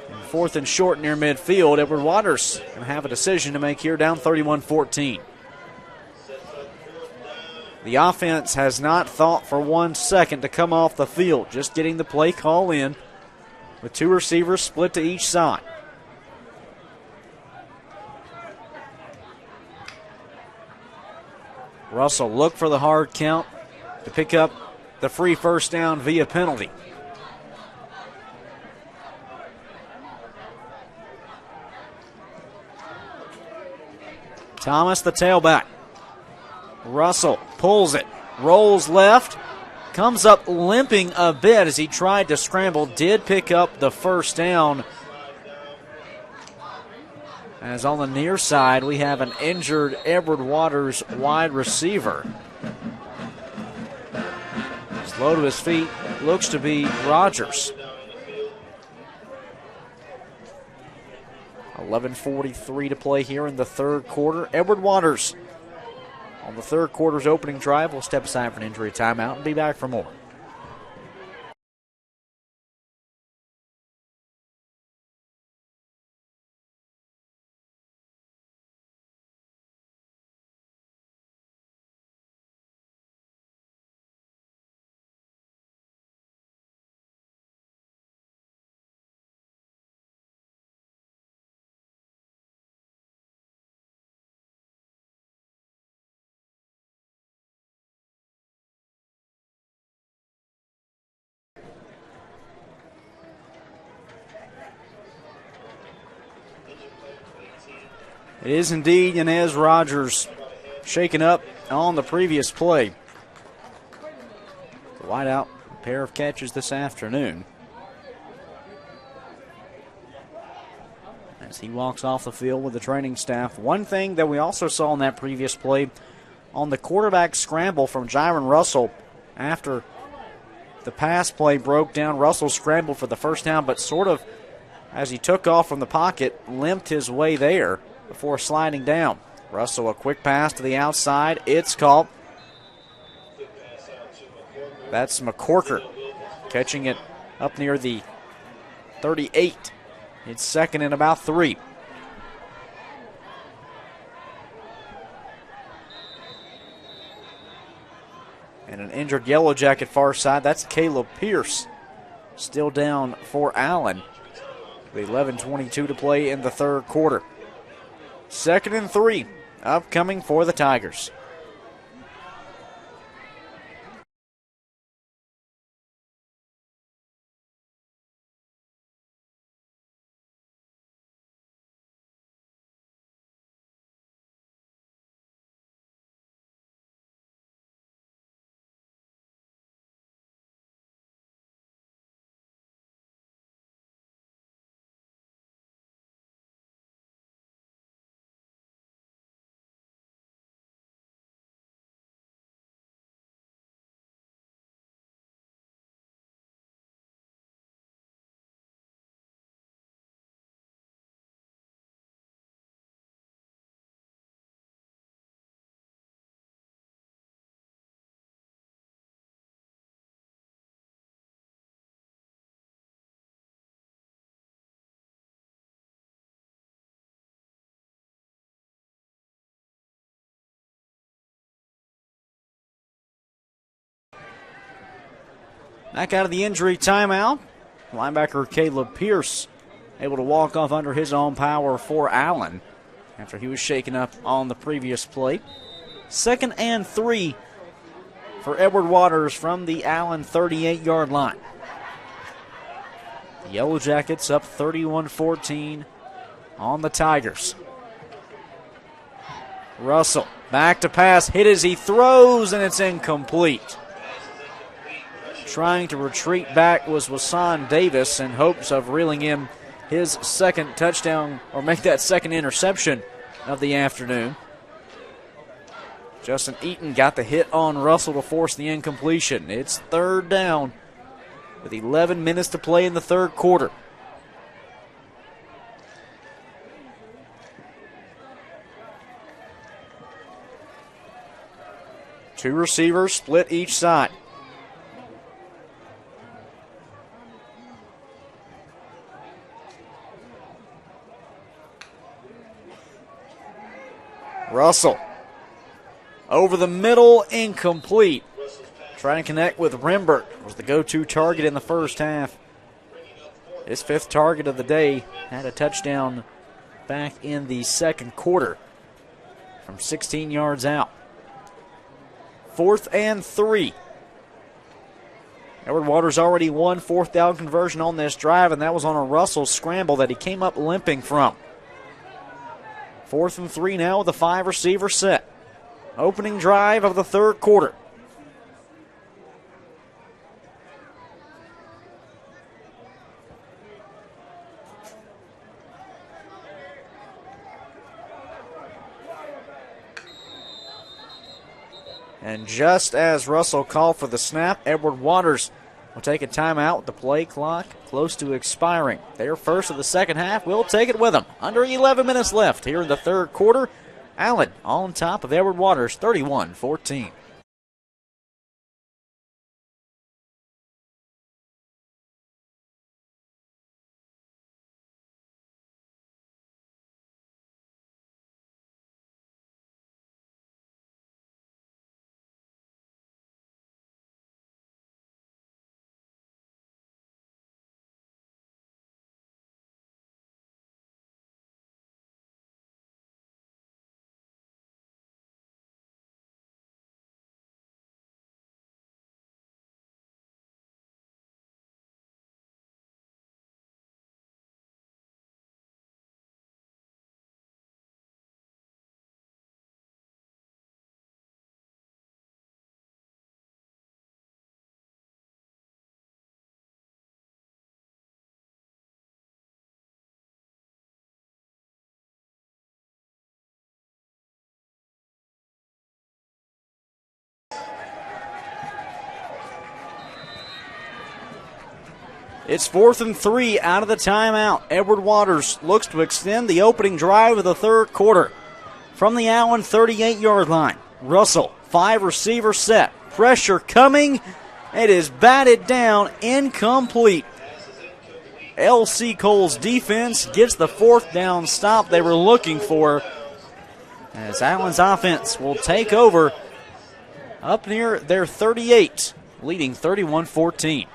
And 4th and short near midfield. Edward Waters going to have a decision to make here, down 31-14. The offense has not thought for 1 second to come off the field, just getting the play call in with 2 receivers split to each side. Russell looked for the hard count to pick up the free first down via penalty. Thomas, the tailback. Russell pulls it, rolls left, comes up limping a bit as he tried to scramble, did pick up the first down. As on the near side, we have an injured Edward Waters wide receiver. Slow to his feet, looks to be Rogers. 11:43 to play here in the third quarter. Edward Waters on the third quarter's opening drive will step aside for an injury timeout and be back for more. It is indeed Yanez Rogers shaken up on the previous play. The wideout, pair of catches this afternoon. As he walks off the field with the training staff. One thing that we also saw in that previous play, on the quarterback scramble from Jiron Russell, after the pass play broke down, Russell scrambled for the first down, but sort of, as he took off from the pocket, limped his way there before sliding down. Russell, a quick pass to the outside. It's caught. That's McCorker catching it up near the 38. It's second and about 3. And an injured Yellow Jacket far side. That's Caleb Pierce. Still down for Allen. With 11:22 to play in the third quarter. Second and 3 upcoming for the Tigers. Back out of the injury timeout. Linebacker Caleb Pierce able to walk off under his own power for Allen after he was shaken up on the previous play. Second and 3 for Edward Waters from the Allen 38-yard line. The Yellow Jackets up 31-14 on the Tigers. Russell back to pass, hit as he throws, and it's incomplete. Trying to retreat back was Wasan Davis in hopes of reeling in his second touchdown or make that second interception of the afternoon. Justin Eaton got the hit on Russell to force the incompletion. It's third down with 11 minutes to play in the third quarter. Two receivers split each side. Russell Over the middle, incomplete. Trying to connect with Rembert was the go-to target in the first half. His 5th target of the day, had a touchdown back in the second quarter from 16 yards out. 4th and 3. Edward Waters already won 4th down conversion on this drive, and that was on a Russell scramble that he came up limping from. 4th and 3 now with a 5-receiver set. Opening drive of the third quarter. And just as Russell called for the snap, Edward Waters will take a timeout with the play clock close to expiring. Their first of the second half. We'll take it with them. Under 11 minutes left here in the third quarter. Allen on top of Edward Waters, 31-14. It's 4th and 3 out of the timeout. Edward Waters looks to extend the opening drive of the third quarter. From the Allen 38-yard line, Russell, 5-receiver set. Pressure coming. It is batted down, incomplete. L.C. Cole's defense gets the 4th down stop they were looking for, as Allen's offense will take over up near their 38, leading 31-14.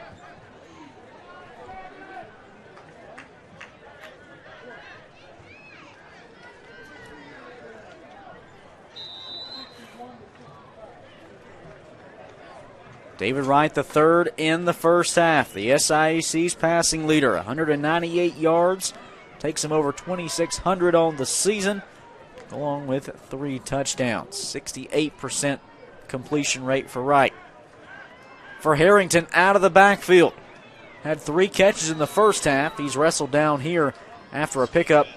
David Wright the third in the first half. The SIAC's passing leader, 198 yards. Takes him over 2,600 on the season, along with 3 touchdowns. 68% completion rate for Wright. For Harrington, out of the backfield. Had 3 catches in the first half. He's wrestled down here after a pickup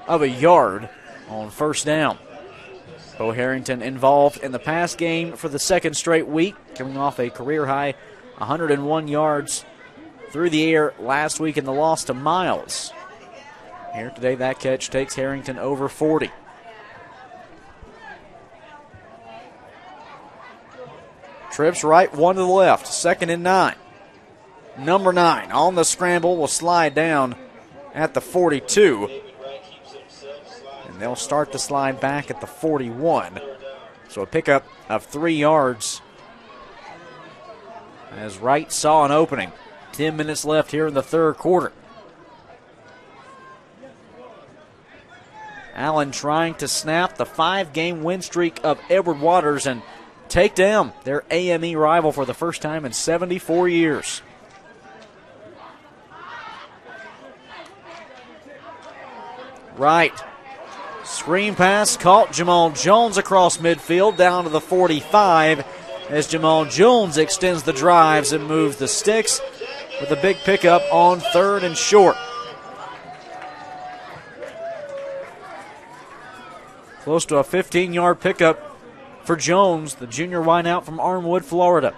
of a yard on first down. Bo Harrington involved in the pass game for the second straight week, coming off a career-high 101 yards through the air last week in the loss to Miles. Here today, that catch takes Harrington over 40. Trips right, 1 to the left, 2nd and 9. Number 9 on the scramble will slide down at the 42. They'll start the slide back at the 41. So a pickup of 3 yards as Wright saw an opening. 10 minutes left here in the third quarter. Allen trying to snap the 5-game win streak of Edward Waters and take down their AME rival for the first time in 74 years. Wright. Screen pass caught Jamal Jones across midfield down to the 45 as Jamal Jones extends the drives and moves the sticks with a big pickup on 3rd and short. Close to a 15-yard pickup for Jones, the junior wideout from Armwood, Florida.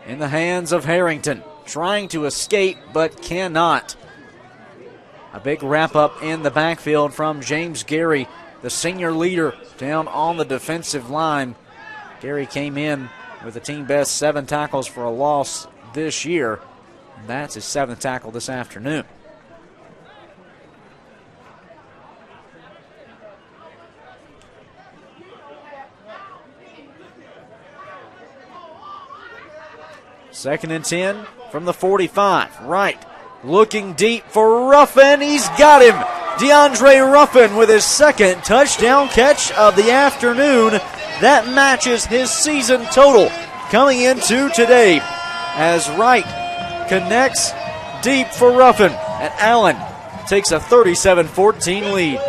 In the hands of Harrington, trying to escape but cannot. A big wrap-up in the backfield from James Gary, the senior leader down on the defensive line. Gary came in with the team best 7 tackles for a loss this year. That's his 7th tackle this afternoon. Second and 10 from the 45. Right. Looking deep for Ruffin. He's got him. DeAndre Ruffin with his 2nd touchdown catch of the afternoon. That matches his season total coming into today as Wright connects deep for Ruffin. And Allen takes a 37-14 lead.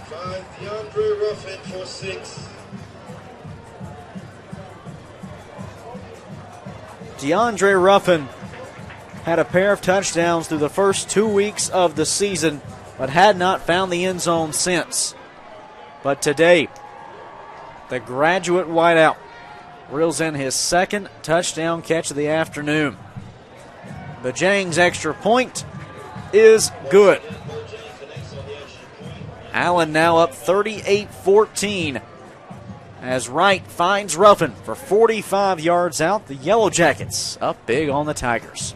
Finds DeAndre Ruffin for 6. DeAndre Ruffin had a pair of touchdowns through the first 2 weeks of the season, but had not found the end zone since. But today, the graduate wideout reels in his 2nd touchdown catch of the afternoon. Bajang's extra point is good. Allen now up 38-14 as Wright finds Ruffin for 45 yards out. The Yellow Jackets up big on the Tigers.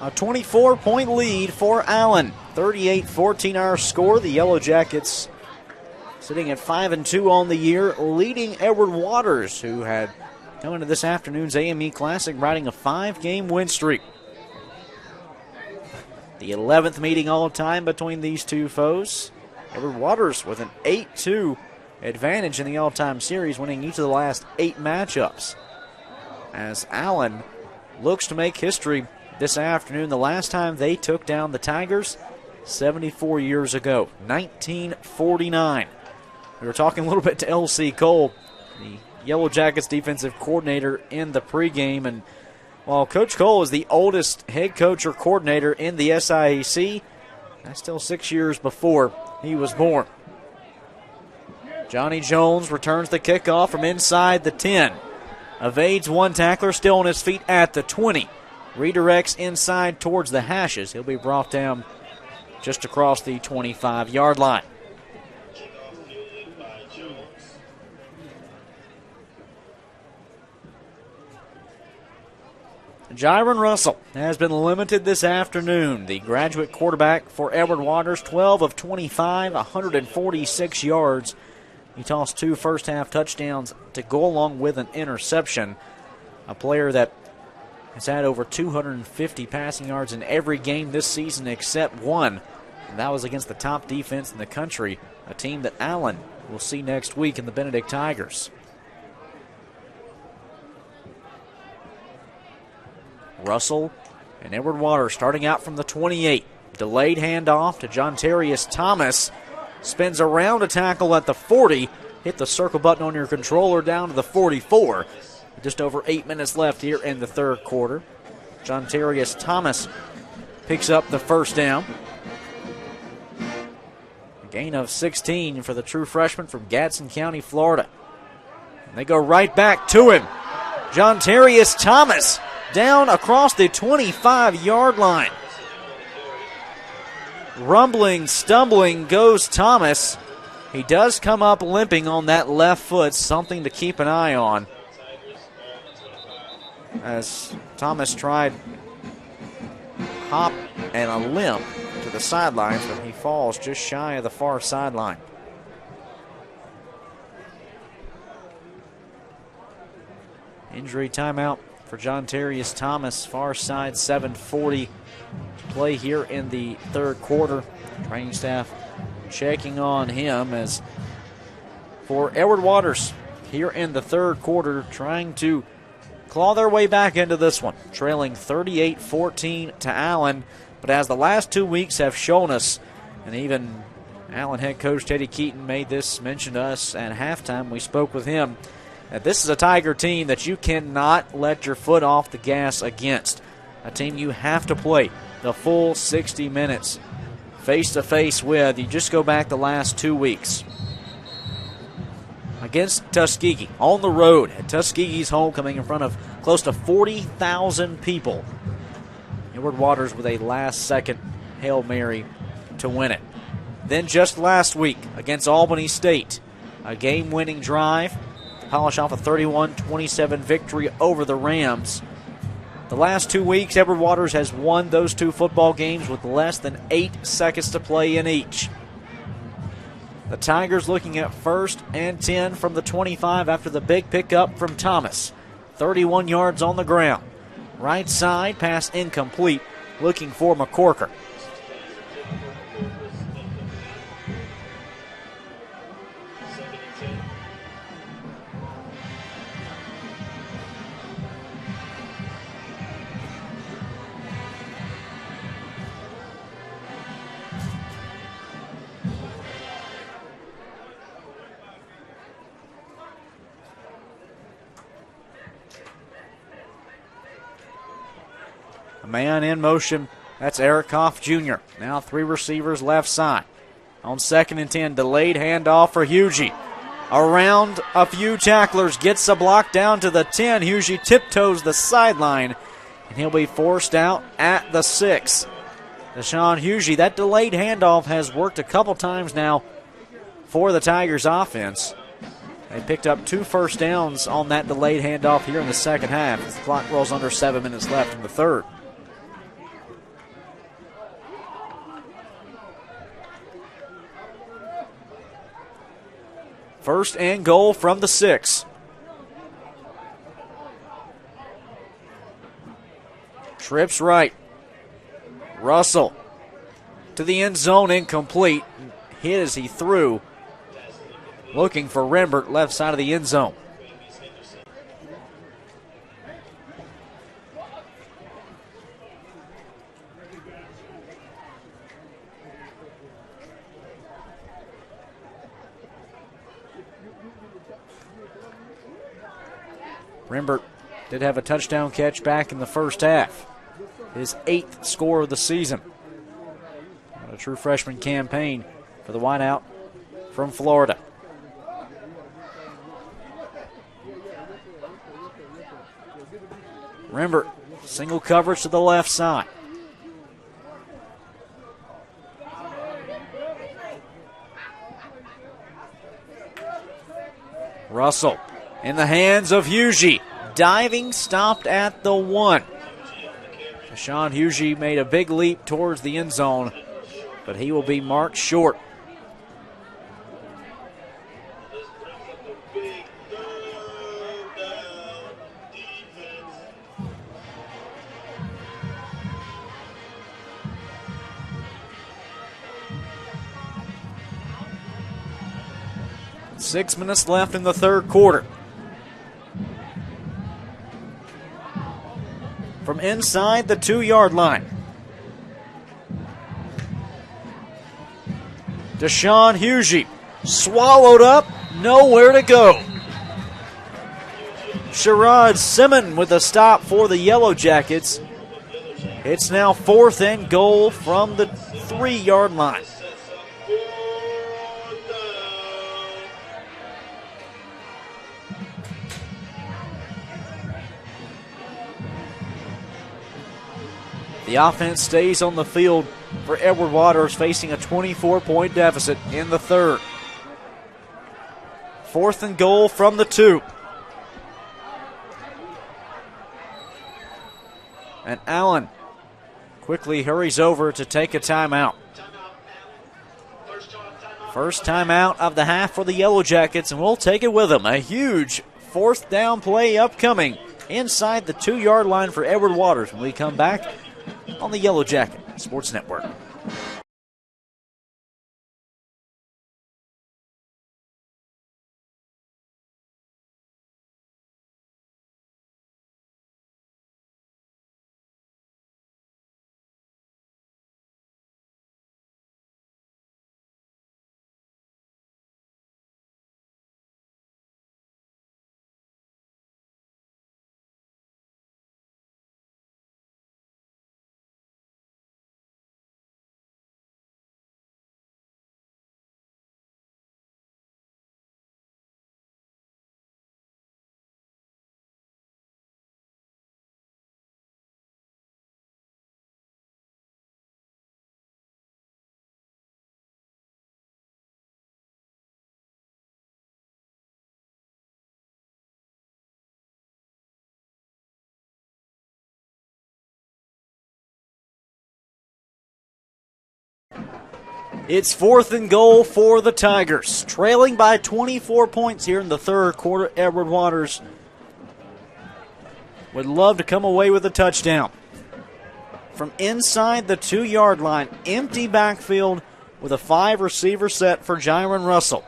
A 24-point lead for Allen. 38-14 our score. The Yellow Jackets sitting at 5-2 on the year, leading Edward Waters, who had come into this afternoon's AME Classic riding a 5-game win streak. The 11th meeting all time between these two foes. Edward Waters with an 8-2 advantage in the all-time series, winning each of the last 8 matchups. As Allen looks to make history this afternoon. The last time they took down the Tigers, 74 years ago, 1949. We were talking a little bit to L.C. Cole, the Yellow Jackets defensive coordinator, in the pregame. And while Coach Cole is the oldest head coach or coordinator in the SIAC, that's still 6 years before he was born. Johnny Jones returns the kickoff from inside the 10. Evades one tackler, still on his feet at the 20. Redirects inside towards the hashes. He'll be brought down just across the 25-yard line. Jiron Russell has been limited this afternoon. The graduate quarterback for Edward Waters, 12 of 25, 146 yards. He tossed 2 first-half touchdowns to go along with an interception. A player that has had over 250 passing yards in every game this season except one. And that was against the top defense in the country, a team that Allen will see next week in the Benedict Tigers. Russell and Edward Waters starting out from the 28. Delayed handoff to Jontarius Thomas. Spins around a tackle at the 40. Hit the circle button on your controller down to the 44. Just over 8 minutes left here in the third quarter. Jontarius Thomas picks up the first down. A gain of 16 for the true freshman from Gadsden County, Florida. And they go right back to him. Jontarius Thomas down across the 25-yard line. Rumbling, stumbling goes Thomas. He does come up limping on that left foot, something to keep an eye on, as Thomas tried hop and a limp to the sidelines, but he falls just shy of the far sideline. Injury timeout for Jontarius Thomas, far side, 7:40 to play here in the third quarter. Training staff checking on him. As for Edward Waters here in the third quarter, trying to claw their way back into this one, trailing 38-14 to Allen. But as the last 2 weeks have shown us, and even Allen head coach Teddy Keaton made this mention to us at halftime. We spoke with him that this is a Tiger team that you cannot let your foot off the gas against. A team you have to play the full 60 minutes face-to-face with. You just go back the last 2 weeks. Against Tuskegee, on the road at Tuskegee's homecoming in front of close to 40,000 people. Edward Waters with a last-second Hail Mary to win it. Then just last week against Albany State, a game-winning drive to polish off a 31-27 victory over the Rams. The last 2 weeks, Edward Waters has won those two football games with less than 8 seconds to play in each. The Tigers looking at 1st and 10 from the 25 after the big pickup from Thomas. 31 yards on the ground. Right side, pass incomplete, looking for McCorker. Man in motion, that's Eric Koff Jr. Now 3 receivers left side. On 2nd and 10, delayed handoff for Hugie. Around a few tacklers, gets the block down to the 10. Hugie tiptoes the sideline, and he'll be forced out at the 6. Deshaun Hugie, that delayed handoff has worked a couple times now for the Tigers offense. They picked up 2 first downs on that delayed handoff here in the second half as the clock rolls under 7 minutes left in the third. First and goal from the 6. Trips right. Russell to the end zone, incomplete. Hit as he threw. Looking for Rembert, left side of the end zone. Rembert did have a touchdown catch back in the first half. His 8th score of the season. What a true freshman campaign for the wideout from Florida. Rembert, single coverage to the left side. Russell in the hands of Hugie. Diving, stopped at the 1. Deshaun Hugie made a big leap towards the end zone, but he will be marked short. Six minutes left in the third quarter. From inside the 2-yard line, Deshaun Hugie swallowed up, nowhere to go. Sherrod Simmon with a stop for the Yellow Jackets. It's now 4th and goal from the 3-yard line. The offense stays on the field for Edward Waters, facing a 24-point deficit in the third. 4th and goal from the 2. And Allen quickly hurries over to take a timeout. First timeout of the half for the Yellow Jackets, and we'll take it with them. A huge 4th down play upcoming inside the 2-yard line for Edward Waters when we come back on the Yellow Jacket Sports Network. It's 4th and goal for the Tigers. Trailing by 24 points here in the third quarter. Edward Waters would love to come away with a touchdown. From inside the 2-yard line, empty backfield with a 5-receiver set for Jaron Russell.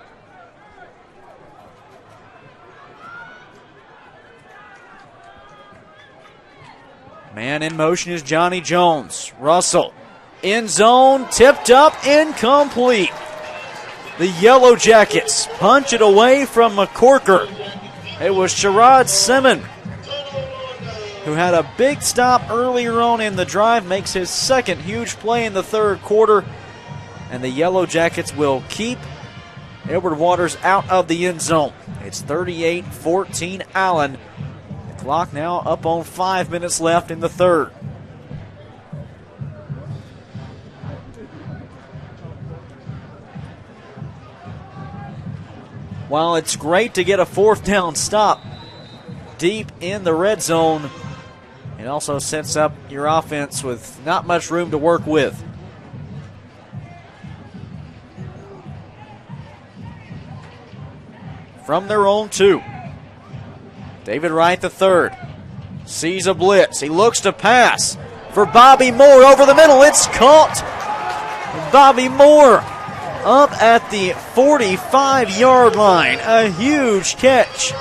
Man in motion is Johnny Jones. Russell, end zone, tipped up, incomplete. The Yellow Jackets punch it away from McCorker. It was Sherrod Simmons who had a big stop earlier on in the drive, makes his second huge play in the third quarter, and the Yellow Jackets will keep Edward Waters out of the end zone. It's 38-14 Allen. The clock now up on 5 minutes left in the third. While it's great to get a 4th down stop deep in the red zone, it also sets up your offense with not much room to work with. From their own 2. David Wright III sees a blitz. He looks to pass for Bobby Moore over the middle. It's caught. Bobby Moore up at the 45-yard line. A huge catch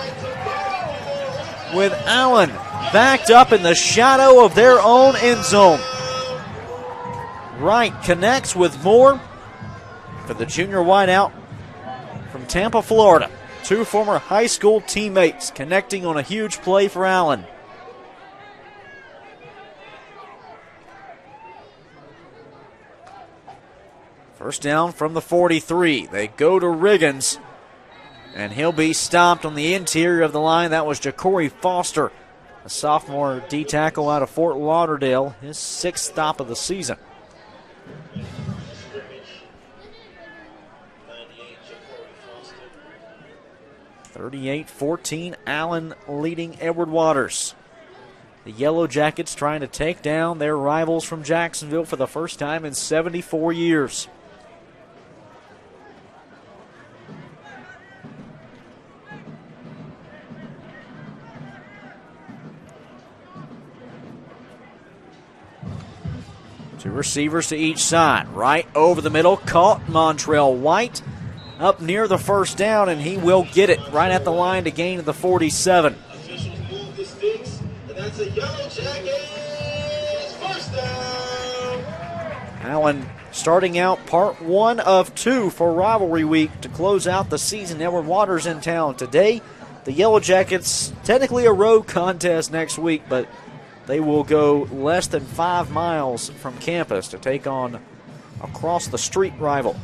with Allen backed up in the shadow of their own end zone. Wright connects with Moore for the junior wideout from Tampa, Florida. 2 former high school teammates connecting on a huge play for Allen. First down from the 43. They go to Riggins, and he'll be stopped on the interior of the line. That was Ja'Cory Foster, a sophomore D-tackle out of Fort Lauderdale, his 6th stop of the season. 38-14, Allen leading Edward Waters. The Yellow Jackets trying to take down their rivals from Jacksonville for the first time in 74 years. Two receivers to each side. Right over the middle, caught Montrell White up near the first down, and he will get it right at the line to gain the 47. Officials move the sticks, and that's a Yellow Jackets first down. Allen starting out part 1 of 2 for rivalry week to close out the season. Edward Waters in town today. The Yellow Jackets, technically a road contest next week, but they will go less than 5 miles from campus to take on across the street rival,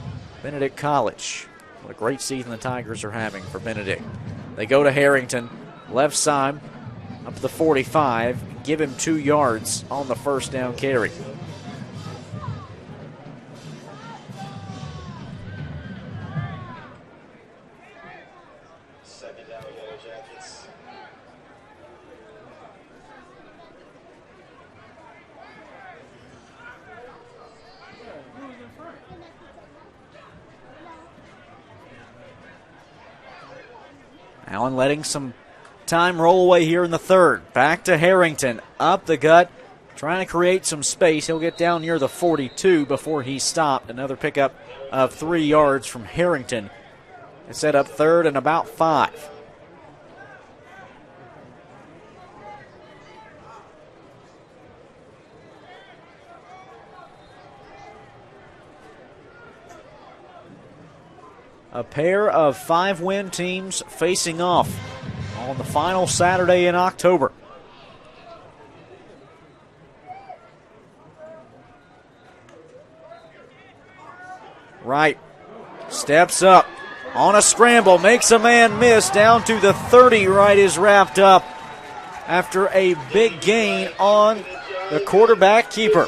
Benedict College. What a great season the Tigers are having for Benedict. They go to Harrington, left side, up to the 45, give him 2 yards on the first down carry. Second down, Yellow Jackets. Allen letting some time roll away here in the third. Back to Harrington, up the gut, trying to create some space. He'll get down near the 42 before he's stopped. Another pickup of 3 yards from Harrington. It set up third and about 5. A pair of 5-win teams facing off on the final Saturday in October. Wright steps up on a scramble, makes a man miss down to the 30. Wright is wrapped up after a big gain on the quarterback keeper.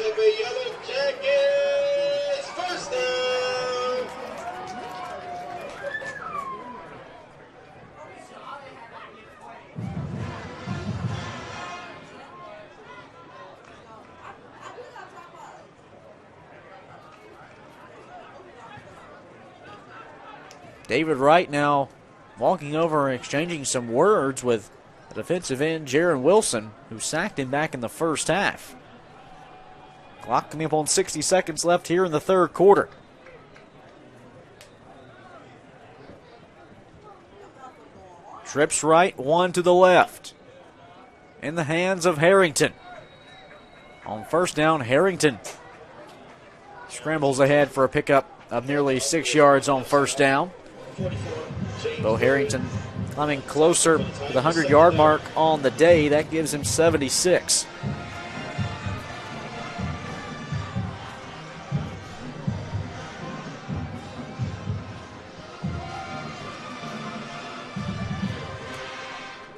David Wright now walking over and exchanging some words with the defensive end, Jaron Wilson, who sacked him back in the first half. Clock coming up on 60 seconds left here in the third quarter. Trips right, one to the left. In the hands of Harrington. On first down, Harrington scrambles ahead for a pickup of nearly 6 yards on first down. Bo Harrington climbing closer to the 100-yard mark on the day. That gives him 76.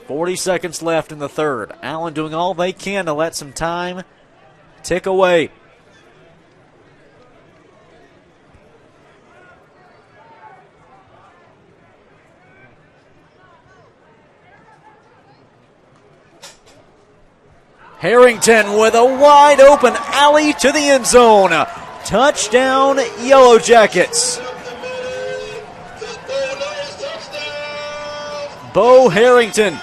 .40 seconds left in the third. Allen doing all they can to let some time tick away. Harrington with a wide open alley to the end zone. Touchdown, Yellow Jackets. Bo Harrington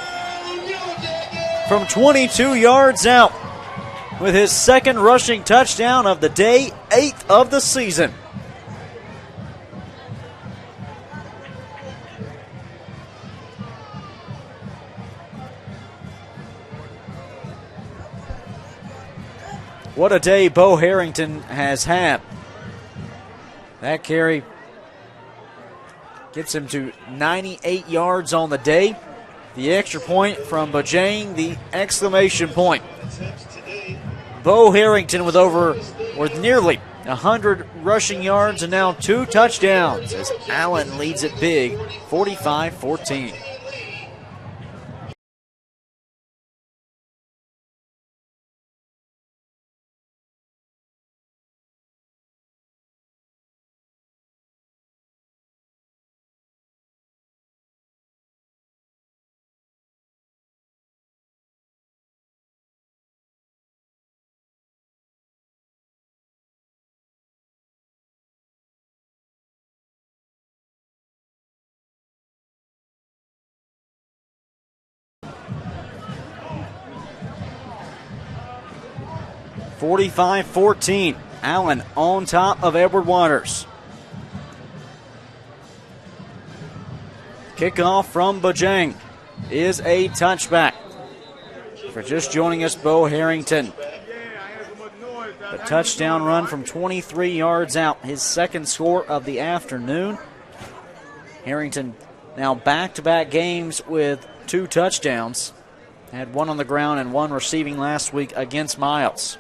from 22 yards out with his second rushing touchdown of the day, 8th of the season. What a day Bo Harrington has had. That carry gets him to 98 yards on the day. The extra point from Bajang, the exclamation point. Bo Harrington with nearly 100 rushing yards and now 2 touchdowns as Allen leads it big, 45-14. .45-14. Allen on top of Edward Waters. Kickoff from Bajang is a touchback. For just joining us, Bo Harrington. The touchdown run from 23 yards out, his second score of the afternoon. Harrington now back-to-back games with 2 touchdowns. Had 1 on the ground and 1 receiving last week against Miles.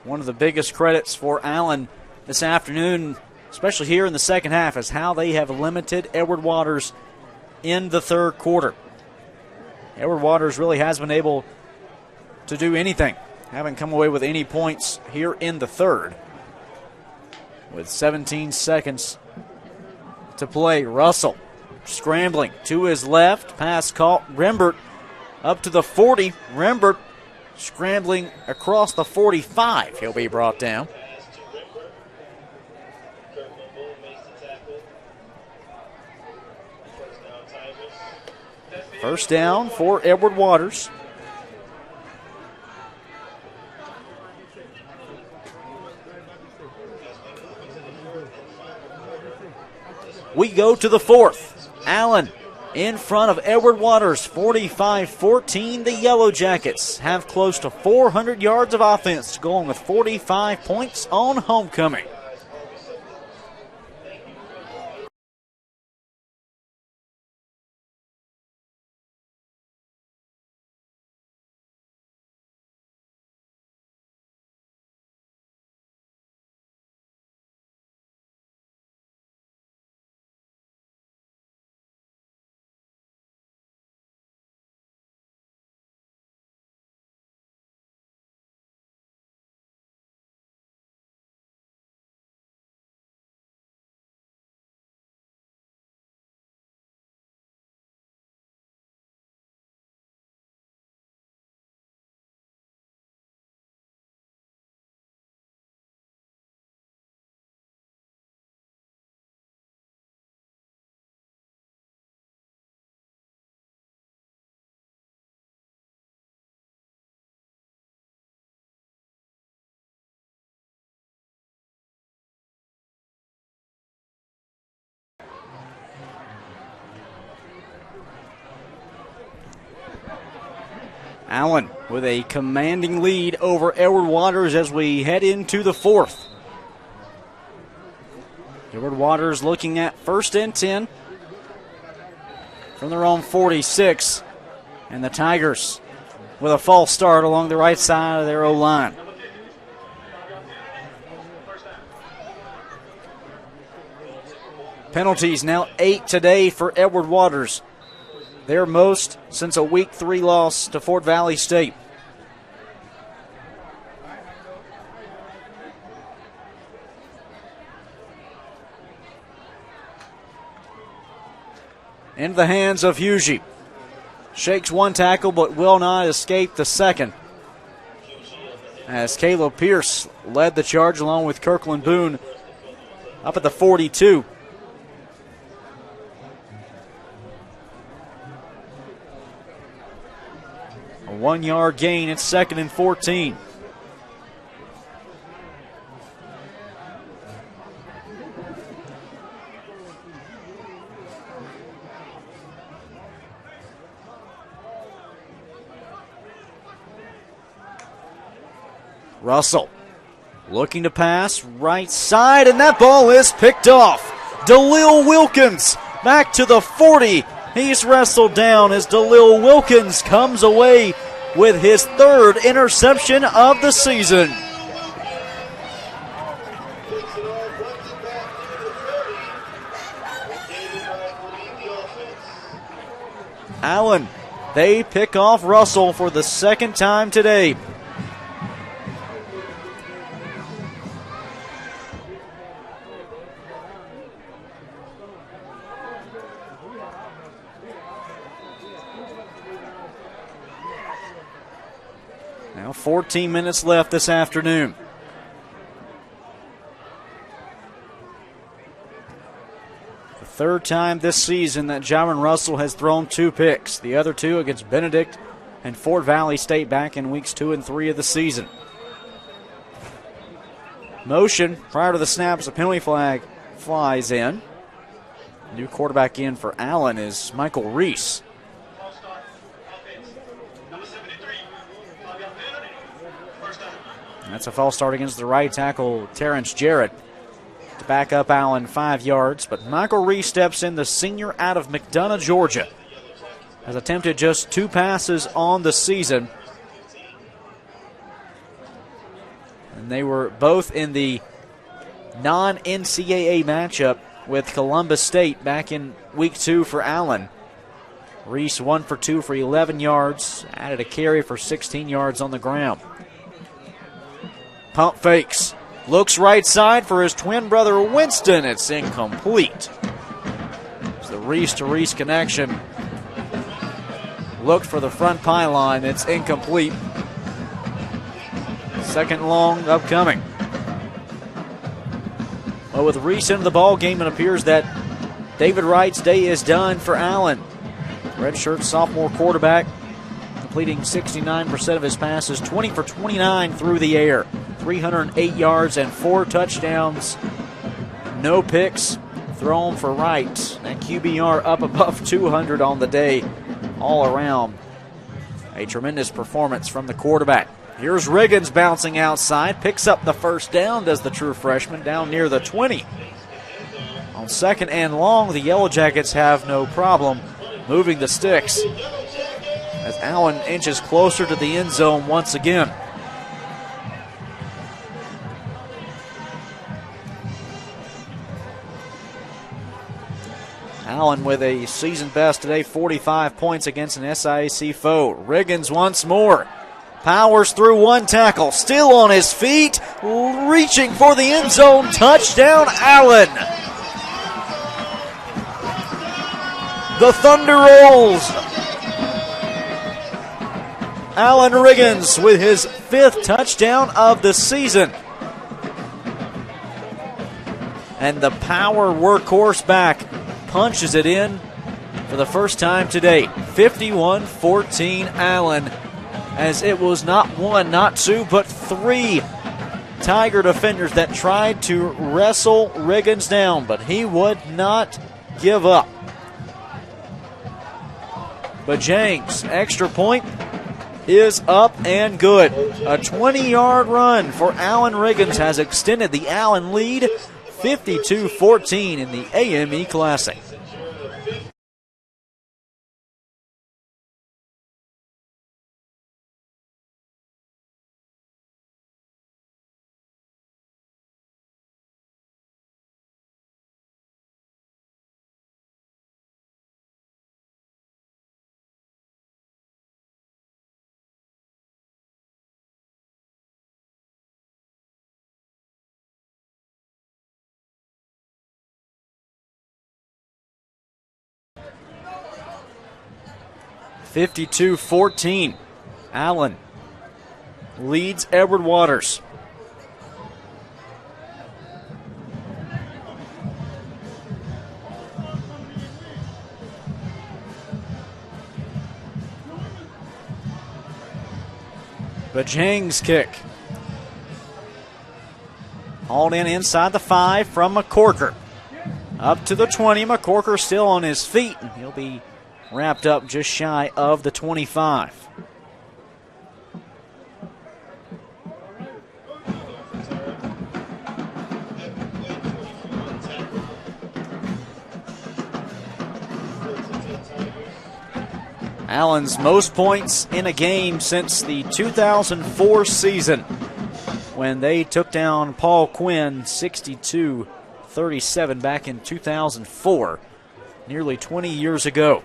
One of the biggest credits for Allen this afternoon, especially here in the second half, is how they have limited Edward Waters in the third quarter. Edward Waters really hasn't been able to do anything. Haven't come away with any points here in the third. With 17 seconds to play, Russell scrambling to his left. Pass caught. Rembert up to the 40. Rembert scrambling across the 45. He'll be brought down. First down for Edward Waters. We go to the fourth. Allen in front of Edward Waters, 45-14. The Yellow Jackets have close to 400 yards of offense, going with 45 points on homecoming. Allen with a commanding lead over Edward Waters as we head into the fourth. Edward Waters looking at 1st and 10 from their own 46. And the Tigers with a false start along the right side of their O-line. Penalties now 8 today for Edward Waters. Their most since a Week 3 loss to Fort Valley State. Into the hands of Hughie. Shakes one tackle but will not escape the second. As Caleb Pierce led the charge along with Kirkland Boone up at the 42. A 1-yard gain. It's 2nd and 14. Russell looking to pass right side, and that ball is picked off. DeLille Wilkins back to the 40. He's wrestled down as DeLille Wilkins comes away with his 3rd interception of the season. Allen, they pick off Russell for the 2nd time today. Now 14 minutes left this afternoon. The 3rd time this season that Jaron Russell has thrown 2 picks. The other 2 against Benedict and Fort Valley State back in weeks 2 and 3 of the season. Motion prior to the snaps, a penalty flag flies in. New quarterback in for Allen is Michael Reese. That's a false start against the right tackle, Terrence Jarrett, to back up Allen 5 yards. But Michael Reese steps in, the senior out of McDonough, Georgia. Has attempted just 2 passes on the season. And they were both in the non-NCAA matchup with Columbus State back in week 2 for Allen. Reese 1 for 2 for 11 yards, added a carry for 16 yards on the ground. Pump fakes. Looks right side for his twin brother Winston. It's incomplete. It's the Reese-to-Reese connection. Looked for the front pylon. It's incomplete. 2nd long upcoming. Well, with Reese into the ball game, it appears that David Wright's day is done for Allen. Redshirt sophomore quarterback completing 69% of his passes, 20 for 29 through the air. 308 yards and 4 touchdowns. No picks thrown for Wright. That QBR up above 200 on the day all around. A tremendous performance from the quarterback. Here's Riggins bouncing outside. Picks up the 1st down, does the true freshman, down near the 20. On 2nd and long, the Yellow Jackets have no problem moving the sticks as Allen inches closer to the end zone once again. Allen with a season best today, 45 points against an SIAC foe. Riggins once more. Powers through 1 tackle. Still on his feet. Reaching for the end zone. Touchdown, Allen. The Thunder rolls. Allen Riggins with his 5th touchdown of the season. And the power workhorse back punches it in for the first time today. 51-14 Allen, as it was not 1, not 2, but 3 Tiger defenders that tried to wrestle Riggins down, but he would not give up. But James, extra point. is up and good. A 20-yard run for Allen Riggins has extended the Allen lead 52-14 in the AME Classic. (52-14). Allen leads Edward Waters. Bajang's kick. Hauled in inside the 5 from McCorker. Up to the 20. McCorker still on his feet, and he'll be wrapped up just shy of the 25. Allen's most points in a game since the 2004 season when they took down Paul Quinn 62-37 back in 2004, nearly 20 years ago.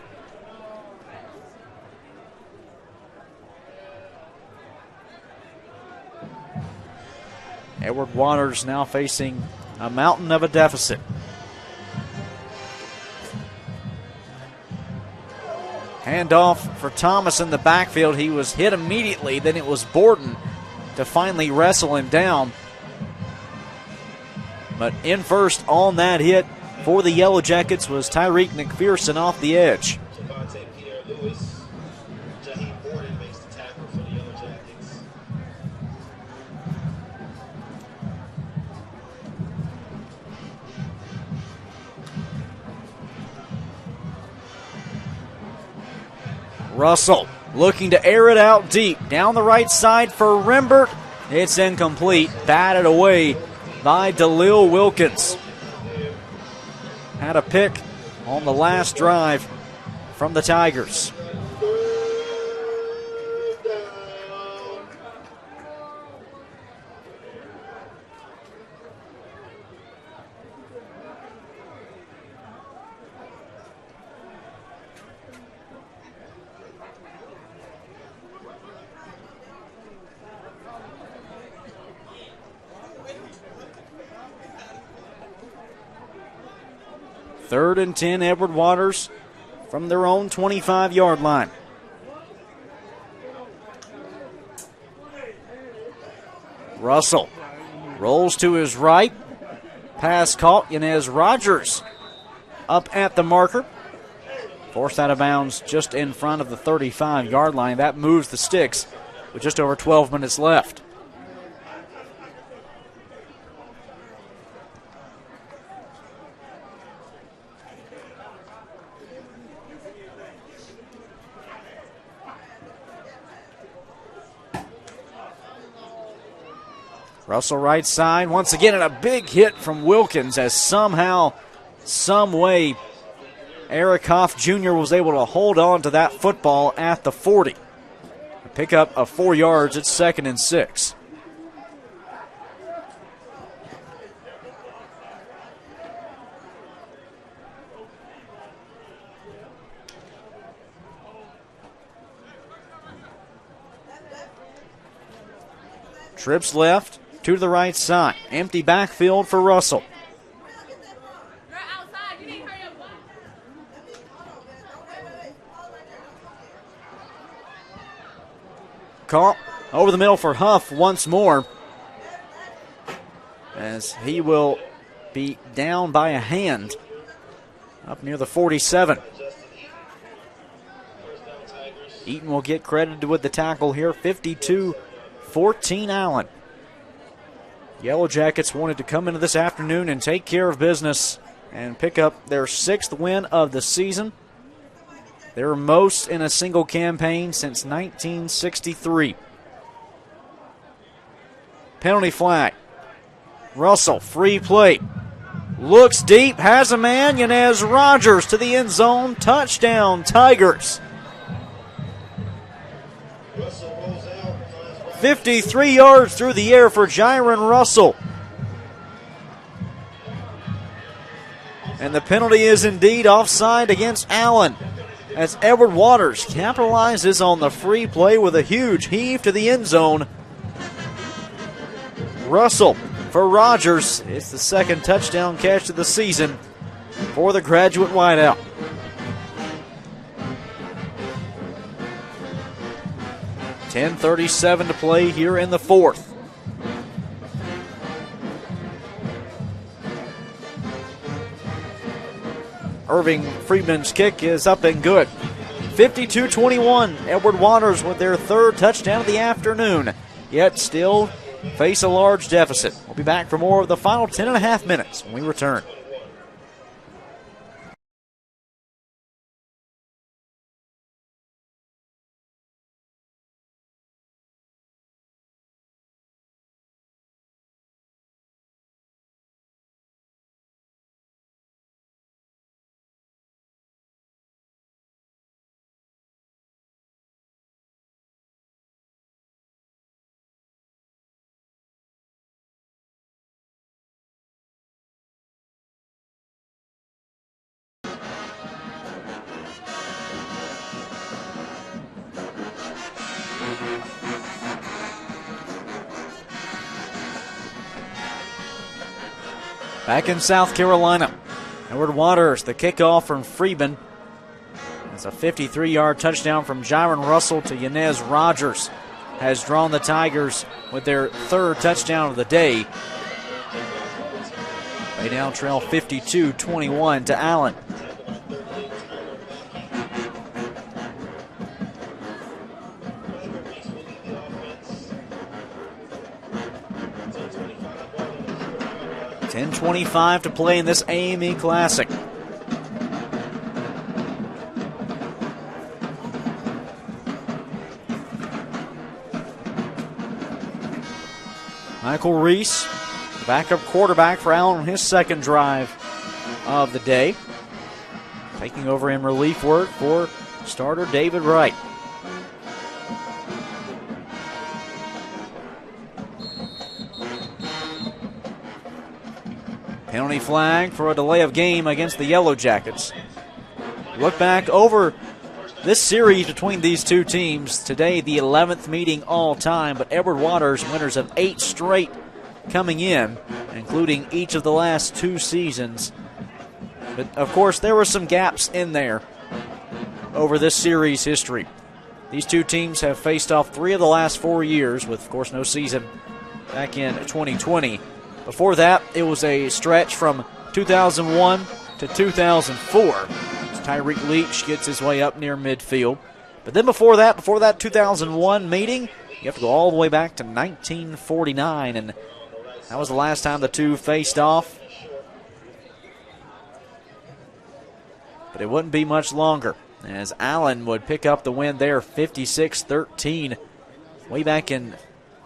Edward Waters now facing a mountain of a deficit. Handoff for Thomas in the backfield. He was hit immediately. Then it was Borden to finally wrestle him down. But in first on that hit for the Yellow Jackets was Tyreek McPherson off the edge. Russell looking to air it out deep. Down the right side for Rembert. It's incomplete. Batted away by DeLille Wilkins. Had a pick on the last drive from the Tigers. Third and 10, Edward Waters from their own 25-yard line. Russell rolls to his right. Pass caught. Yanez Rogers up at the marker. Forced out of bounds just in front of the 35-yard line. That moves the sticks with just over 12 minutes left. Russell right side once again, and a big hit from Wilkins as somehow, some way, Eric Hoff Jr. was able to hold on to that football at the 40. A pickup of 4 yards. It's 2nd and 6. Trips left to the right side. Empty backfield for Russell. Call over the middle for Huff once more, as he will be down by a hand up near the 47. Eaton will get credited with the tackle here. 52-14 Allen. Yellow Jackets wanted to come into this afternoon and take care of business and pick up their 6th win of the season. their most in a single campaign since 1963. Penalty flag. Russell, free play. Looks deep, has a man. Yanez Rogers to the end zone. Touchdown, Tigers. 53 yards through the air for Jiron Russell. And the penalty is indeed offside against Allen, as Edward Waters capitalizes on the free play with a huge heave to the end zone. Russell for Rogers. It's the second touchdown catch of the season for the graduate wideout. .10:37 to play here in the fourth. Irving Friedman's kick is up and good. 52-21. Edward Waters with their third touchdown of the afternoon, yet still face a large deficit. We'll be back for more of the final 10.5 minutes when we return. Back in South Carolina, Edward Waters, the kickoff from Freeman. It's a 53-yard touchdown from Jiron Russell to Yanez Rogers. Has drawn the Tigers with their third touchdown of the day. They now trail 52-21 to Allen. .10:25 to play in this AME Classic. Michael Reese, backup quarterback for Allen on his second drive of the day. Taking over in relief work for starter David Wright. Penalty flag for a delay of game against the Yellow Jackets. Look back over this series between these two teams. Today, the 11th meeting all time, but Edward Waters, winners of 8 straight coming in, including each of the last 2 seasons. But, of course, there were some gaps in there over this series history. These two teams have faced off 3 of the last 4 years, with, of course, no season back in 2020. Before that, it was a stretch from 2001 to 2004. Tyreek Leach gets his way up near midfield. But then before that 2001 meeting, you have to go all the way back to 1949, and that was the last time the two faced off. But it wouldn't be much longer, as Allen would pick up the win there, 56-13, way back in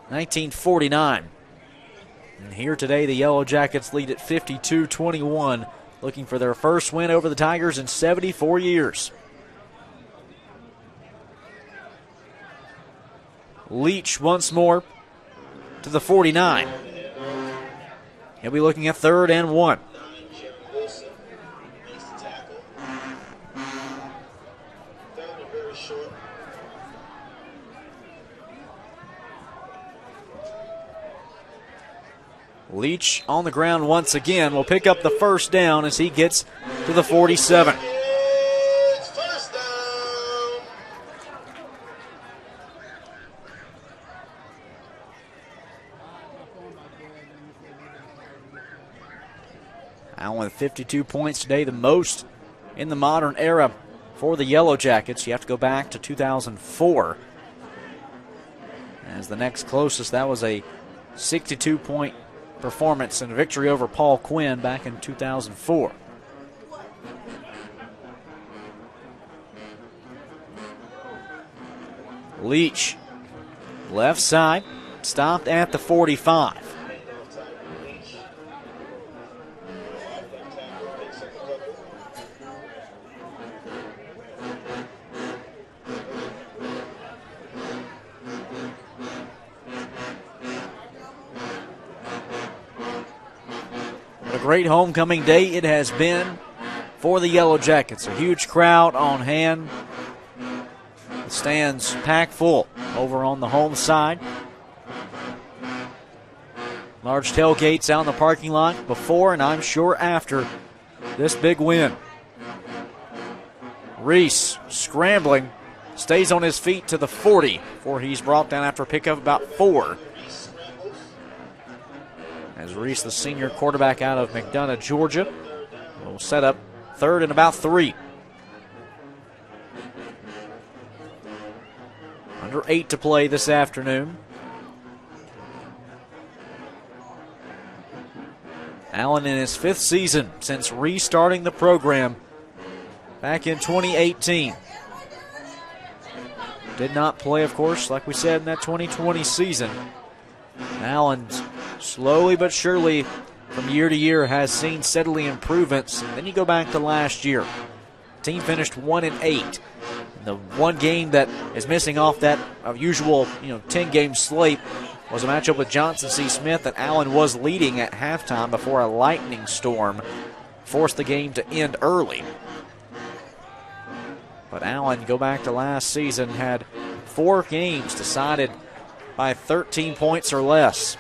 1949. And here today, the Yellow Jackets lead at 52-21, looking for their first win over the Tigers in 74 years. Leach once more to the 49. He'll be looking at 3rd and 1. Leach on the ground once again will pick up the first down as he gets to the 47. First down. Allen with 52 points today, the most in the modern era for the Yellow Jackets. You have to go back to 2004. As the next closest, that was a 62-point performance and a victory over Paul Quinn back in 2004. Leach, left side, stopped at the 45. What a great homecoming day it has been for the Yellow Jackets. A huge crowd on hand. The stands packed full over on the home side. Large tailgates out in the parking lot before and I'm sure after this big win. Reese scrambling, stays on his feet to the 40 before he's brought down after a pickup about 4. As Reese, the senior quarterback out of McDonough, Georgia, will set up third and about 3. Under 8 to play this afternoon. Allen in his 5th season since restarting the program back in 2018. Did not play, of course, like we said, in that 2020 season. Allen slowly but surely from year to year has seen steadily improvements. And then you go back to last year. The team finished 1-8. The one game that is missing off that usual 10-game slate was a matchup with Johnson C. Smith that Allen was leading at halftime before a lightning storm forced the game to end early. But Allen, go back to last season, had 4 games decided by 13 points or less.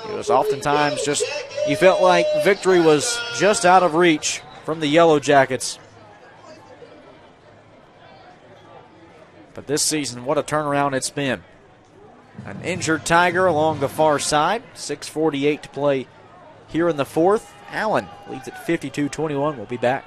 It was oftentimes just, you felt like victory was just out of reach from the Yellow Jackets. But this season, what a turnaround it's been. An injured Tiger along the far side. 6:48 to play here in the 4th. Allen leads at 52-21. We'll be back.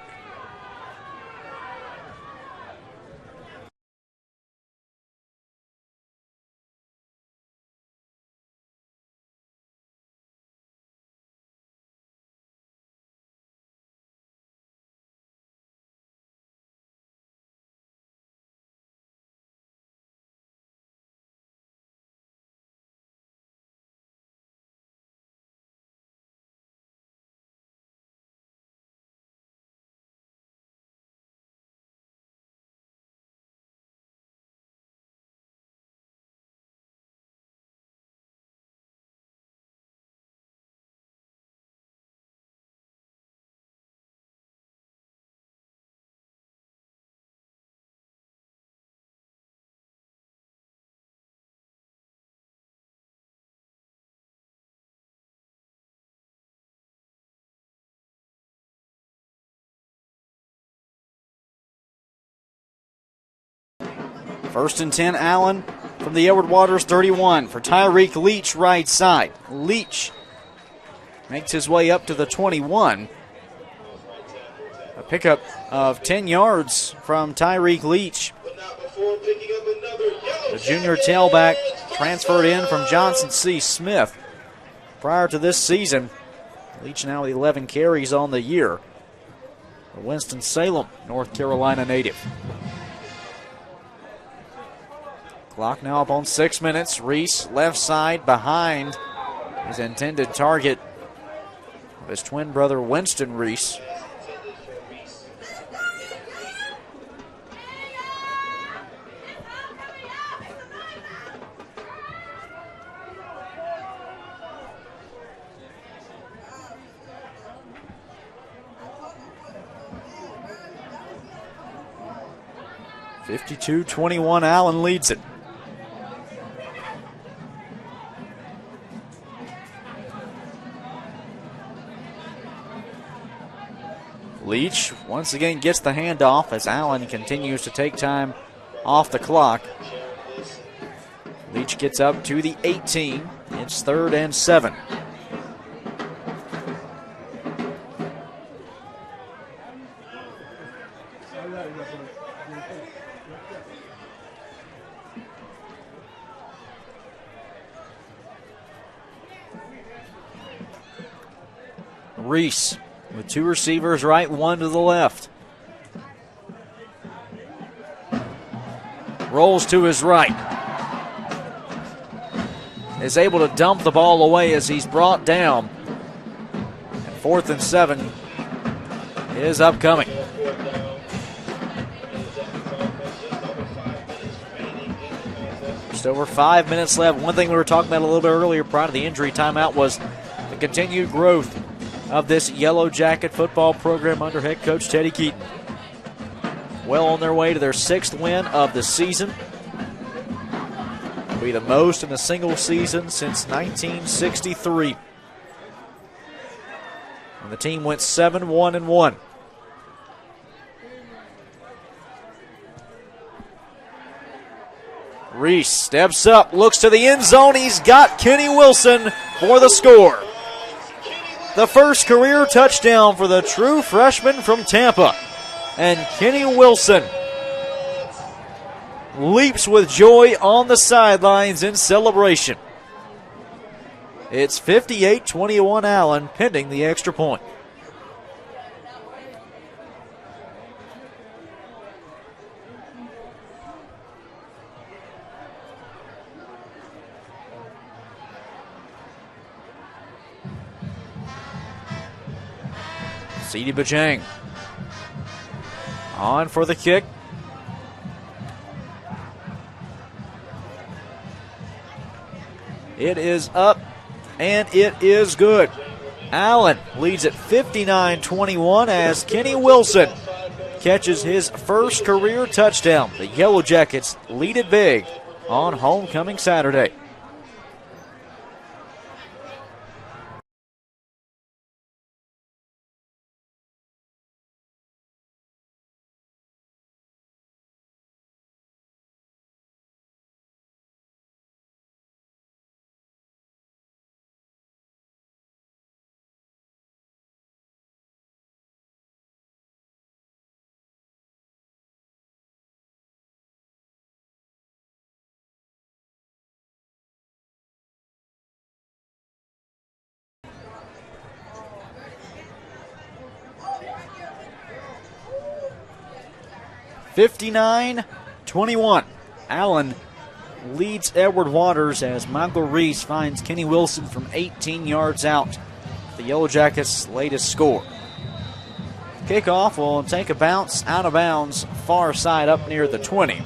First and 10, Allen from the Edward Waters 31 for Tyreek Leach, right side. Leach makes his way up to the 21. A pickup of 10 yards from Tyreek Leach. The junior tailback transferred in from Johnson C. Smith. Prior to this season, Leach now with 11 carries on the year. A Winston-Salem, North Carolina native. Clock now up on 6 minutes. Reese, left side, behind his intended target of his twin brother, Winston Reese. (52-21), Allen leads it. Leach once again gets the handoff as Allen continues to take time off the clock. Leach gets up to the 18. It's 3rd and 7. Reese with 2 receivers right, 1 to the left. rolls to his right. Is able to dump the ball away as he's brought down. And 4th and 7 is upcoming. Just over 5 minutes left. One thing we were talking about a little bit earlier prior to the injury timeout was the continued growth of this Yellow Jacket football program under head coach Teddy Keaton. Well on their way to their 6th win of the season. It'll be the most in a single season since 1963. And the team went 7-1-1. Reese steps up, looks to the end zone. He's got Kenny Wilson for the score. The first career touchdown for the true freshman from Tampa. And Kenny Wilson leaps with joy on the sidelines in celebration. It's 58-21 Allen, pending the extra point. C.D. Bajang on for the kick. It is up, and it is good. Allen leads at 59-21 as Kenny Wilson catches his first career touchdown. The Yellow Jackets lead it big on homecoming Saturday. (59-21). Allen leads Edward Waters as Michael Reese finds Kenny Wilson from 18 yards out. The Yellow Jackets' latest score. Kickoff will take a bounce out of bounds far side up near the 20.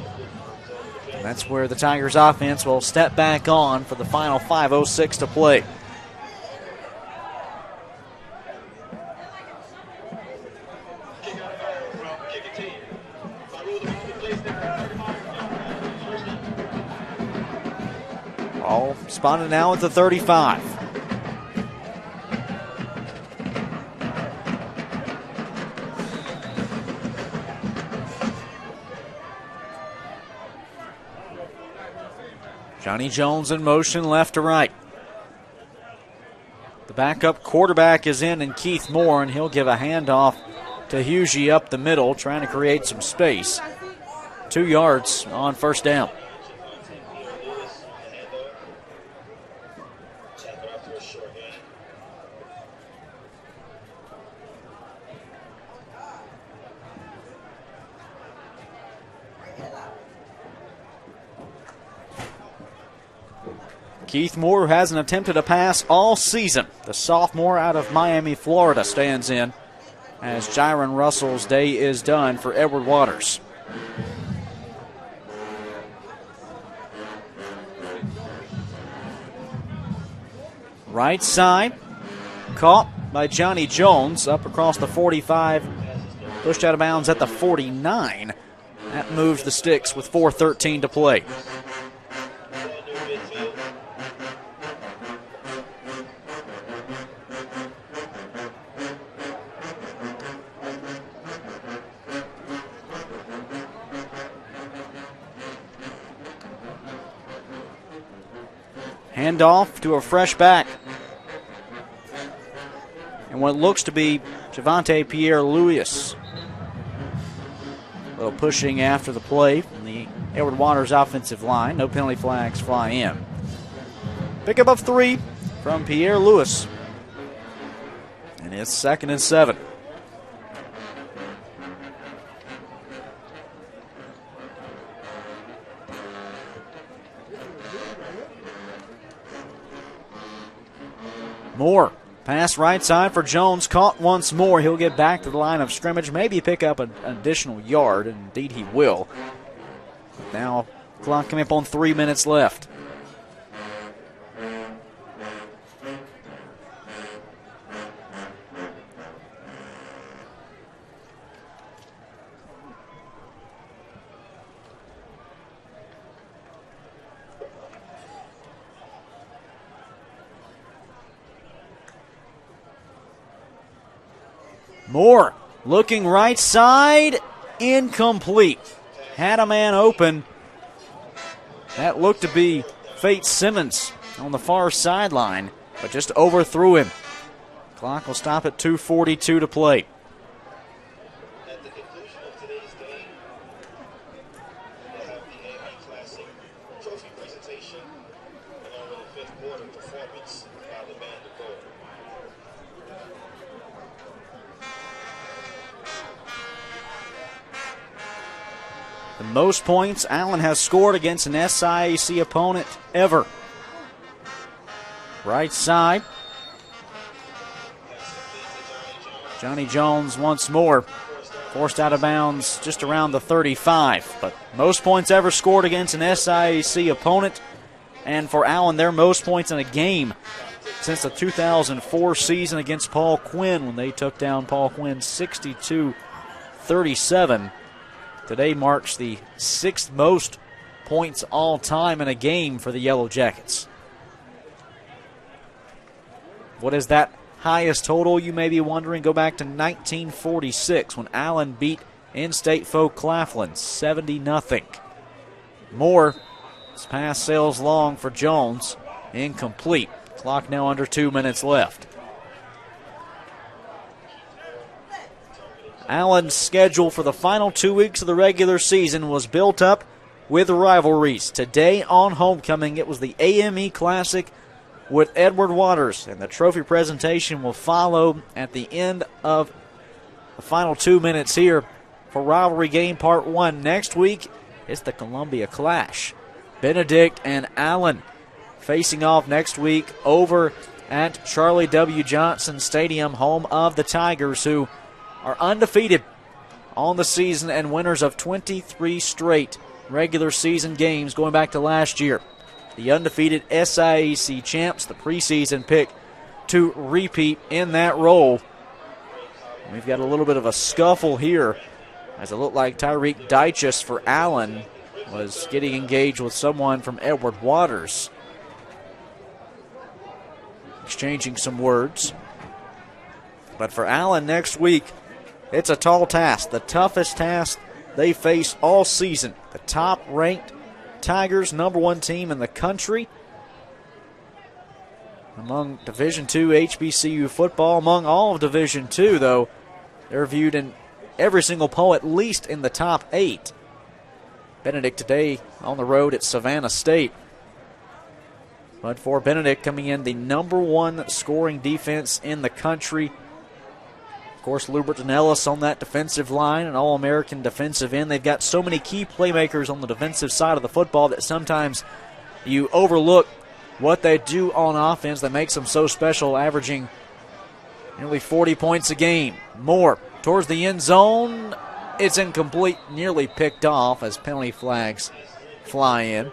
And that's where the Tigers offense will step back on for the final 5:06 to play. All spotted now at the 35. Johnny Jones in motion left to right. The backup quarterback is in Keith Moore, and he'll give a handoff to Hughesy up the middle, trying to create some space. 2 yards on first down. Keith Moore, who hasn't attempted a pass all season. The sophomore out of Miami, Florida, stands in as Jiron Russell's day is done for Edward Waters. Right side, caught by Johnny Jones up across the 45, pushed out of bounds at the 49. That moves the sticks with 4:13 to play. Handoff to a fresh back. And what looks to be Javante Pierre-Louis. A little pushing after the play from the Edward Waters offensive line. No penalty flags fly in. Pickup of 3 from Pierre-Louis. And it's 2nd and 7. Moore, pass right side for Jones, caught once more. He'll get back to the line of scrimmage, maybe pick up an additional yard, and indeed he will. Now, clock coming up on 3 minutes left. Moore looking right side, incomplete. Had a man open. That looked to be Fate Simmons on the far sideline, but just overthrew him. Clock will stop at 2:42 to play. At the conclusion of today's game, we'll have the AMA Classic trophy presentation along with a fifth quarter performance by the band of gold. The most points Allen has scored against an SIAC opponent ever. Right side. Johnny Jones once more. Forced out of bounds just around the 35. But most points ever scored against an SIAC opponent. And for Allen, their most points in a game since the 2004 season against Paul Quinn when they took down Paul Quinn 62-37. Today marks the 6th most points all time in a game for the Yellow Jackets. What is that highest total, you may be wondering? Go back to 1946 when Allen beat in-state foe Claflin 70-0. Moore, his pass sails long for Jones, incomplete. Clock now under 2 minutes left. Allen's schedule for the final 2 weeks of the regular season was built up with rivalries. Today on homecoming, it was the AME Classic with Edward Waters, and the trophy presentation will follow at the end of the final 2 minutes here for rivalry game part 1. Next week, it's the Columbia Clash. Benedict and Allen facing off next week over at Charlie W. Johnson Stadium, home of the Tigers, who are undefeated on the season and winners of 23 straight regular season games going back to last year. The undefeated SIAC champs, the preseason pick to repeat in that role. We've got a little bit of a scuffle here as it looked like Tyreek Dyches for Allen was getting engaged with someone from Edward Waters. Exchanging some words. But for Allen next week, it's a tall task, the toughest task they face all season. The top-ranked Tigers, #1 team in the country. Among Division II HBCU football, among all of Division II, though, they're viewed in every single poll at least in the top 8. Benedict today on the road at Savannah State. But for Benedict, coming in the #1 scoring defense in the country. Of course, Luberton Ellis on that defensive line, an All-American defensive end. They've got so many key playmakers on the defensive side of the football that sometimes you overlook what they do on offense that makes them so special, averaging nearly 40 points a game. Moore towards the end zone. It's incomplete, nearly picked off as penalty flags fly in.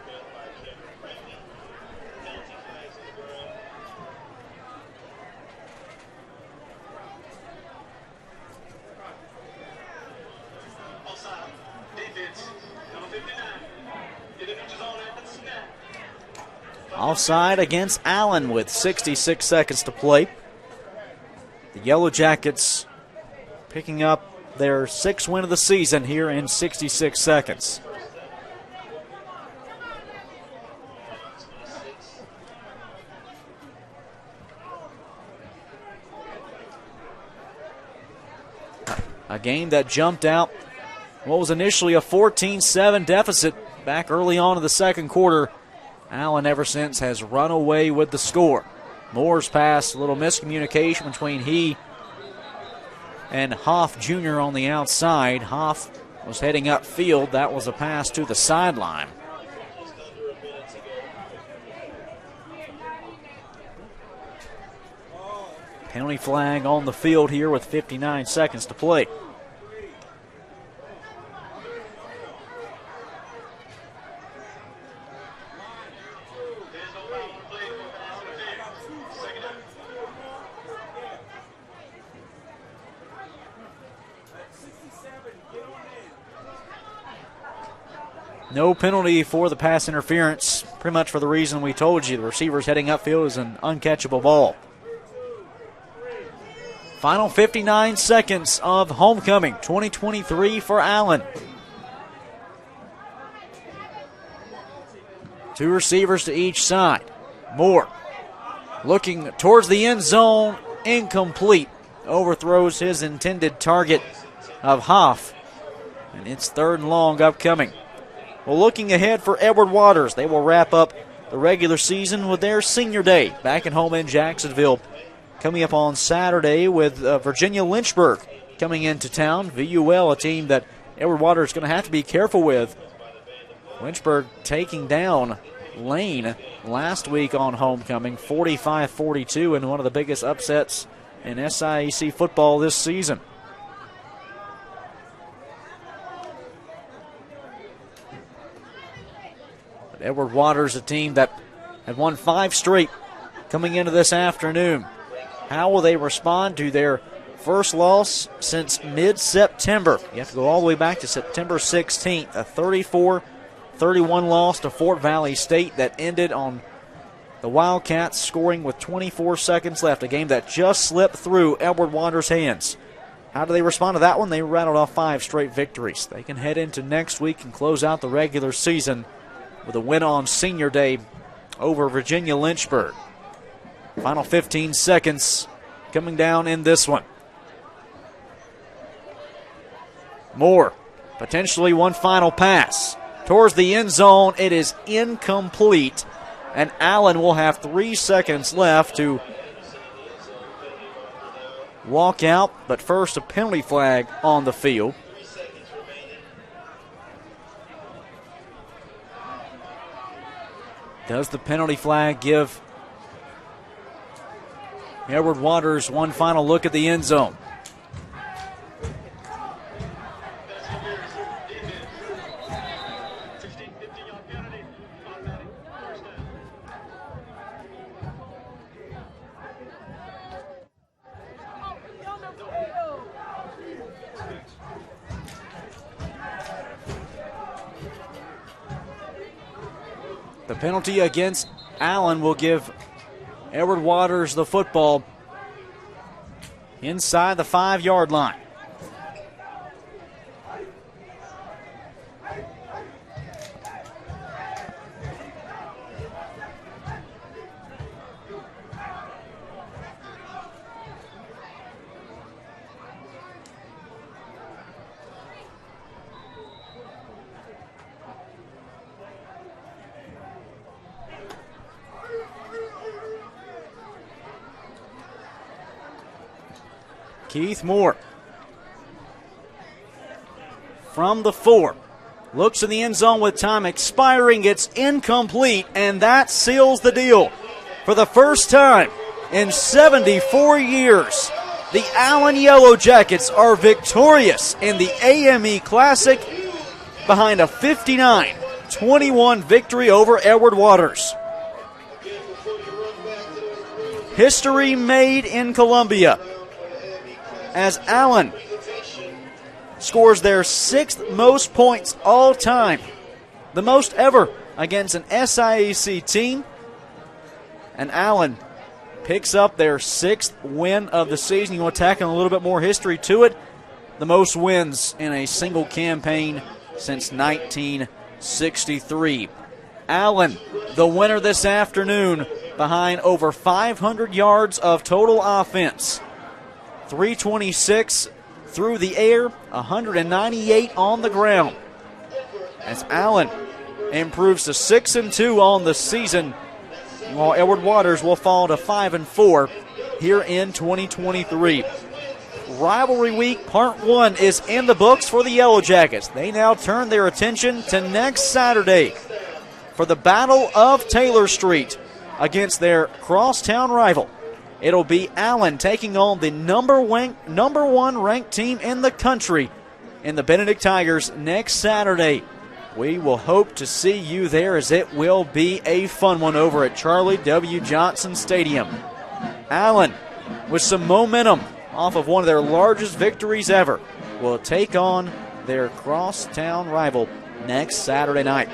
Offside against Allen with 66 seconds to play. The Yellow Jackets picking up their 6th win of the season here in 66 seconds. A game that jumped out what was initially a 14-7 deficit back early on in the second quarter. Allen ever since has run away with the score. Moore's pass, a little miscommunication between he and Hoff Jr. on the outside. Hoff was heading upfield. That was a pass to the sideline. Penalty flag on the field here with 59 seconds to play. No penalty for the pass interference, pretty much for the reason we told you. The receiver's heading upfield is an uncatchable ball. Final 59 seconds of homecoming 2023 for Allen. Two receivers to each side. Moore looking towards the end zone, incomplete. Overthrows his intended target of Hoff. And it's 3rd and long upcoming. Well, looking ahead for Edward Waters, they will wrap up the regular season with their senior day back at home in Jacksonville. Coming up on Saturday with Virginia Lynchburg coming into town. VUL, a team that Edward Waters is going to have to be careful with. Lynchburg taking down Lane last week on homecoming, 45-42, in one of the biggest upsets in SIAC football this season. But Edward Waters, a team that had won 5 straight coming into this afternoon. How will they respond to their first loss since mid-September? You have to go all the way back to September 16th, a 34-31 loss to Fort Valley State that ended on the Wildcats scoring with 24 seconds left, a game that just slipped through Edward Waters' hands. How do they respond to that one? They rattled off 5 straight victories. They can head into next week and close out the regular season with a win on senior day over Virginia Lynchburg. Final 15 seconds coming down in this one. Moore, potentially one final pass towards the end zone. It is incomplete, and Allen will have 3 seconds left to walk out, but first a penalty flag on the field. Does the penalty flag give Edward Waters one final look at the end zone? The penalty against Allen will give Edward Waters the football inside the 5-yard line. Keith Moore from the 4. Looks in the end zone with time expiring. It's incomplete, and that seals the deal. For the first time in 74 years, the Allen Yellow Jackets are victorious in the AME Classic behind a 59-21 victory over Edward Waters. History made in Columbia, as Allen scores their 6th most points all time, the most ever against an SIAC team. And Allen picks up their 6th win of the season. You want to tack on a little bit more history to it. The most wins in a single campaign since 1963. Allen, the winner this afternoon, behind over 500 yards of total offense. 326 through the air, 198 on the ground. As Allen improves to 6-2 on the season, while Edward Waters will fall to 5-4 here in 2023. Rivalry Week Part 1 is in the books for the Yellow Jackets. They now turn their attention to next Saturday for the Battle of Taylor Street against their crosstown rival, It'll be Allen taking on the number one ranked team in the country in the Benedict Tigers next Saturday. We will hope to see you there, as it will be a fun one over at Charlie W. Johnson Stadium. Allen, with some momentum off of one of their largest victories ever, will take on their crosstown rival next Saturday night.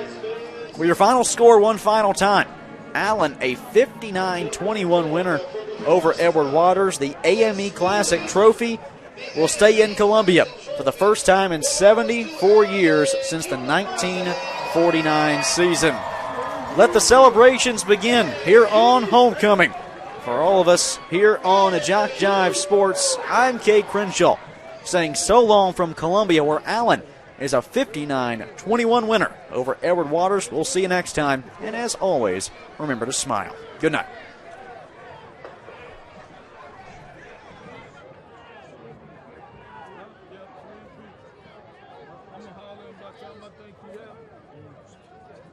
With your final score one final time, Allen a 59-21 winner over Edward Waters. The AME Classic trophy will stay in Columbia for the first time in 74 years since the 1949 season. Let the celebrations begin here on homecoming. For all of us here on Jock Jive Sports, I'm Kay Crenshaw, saying so long from Columbia, where Allen is a 59-21 winner over Edward Waters. We'll see you next time, and as always, remember to smile. Good night.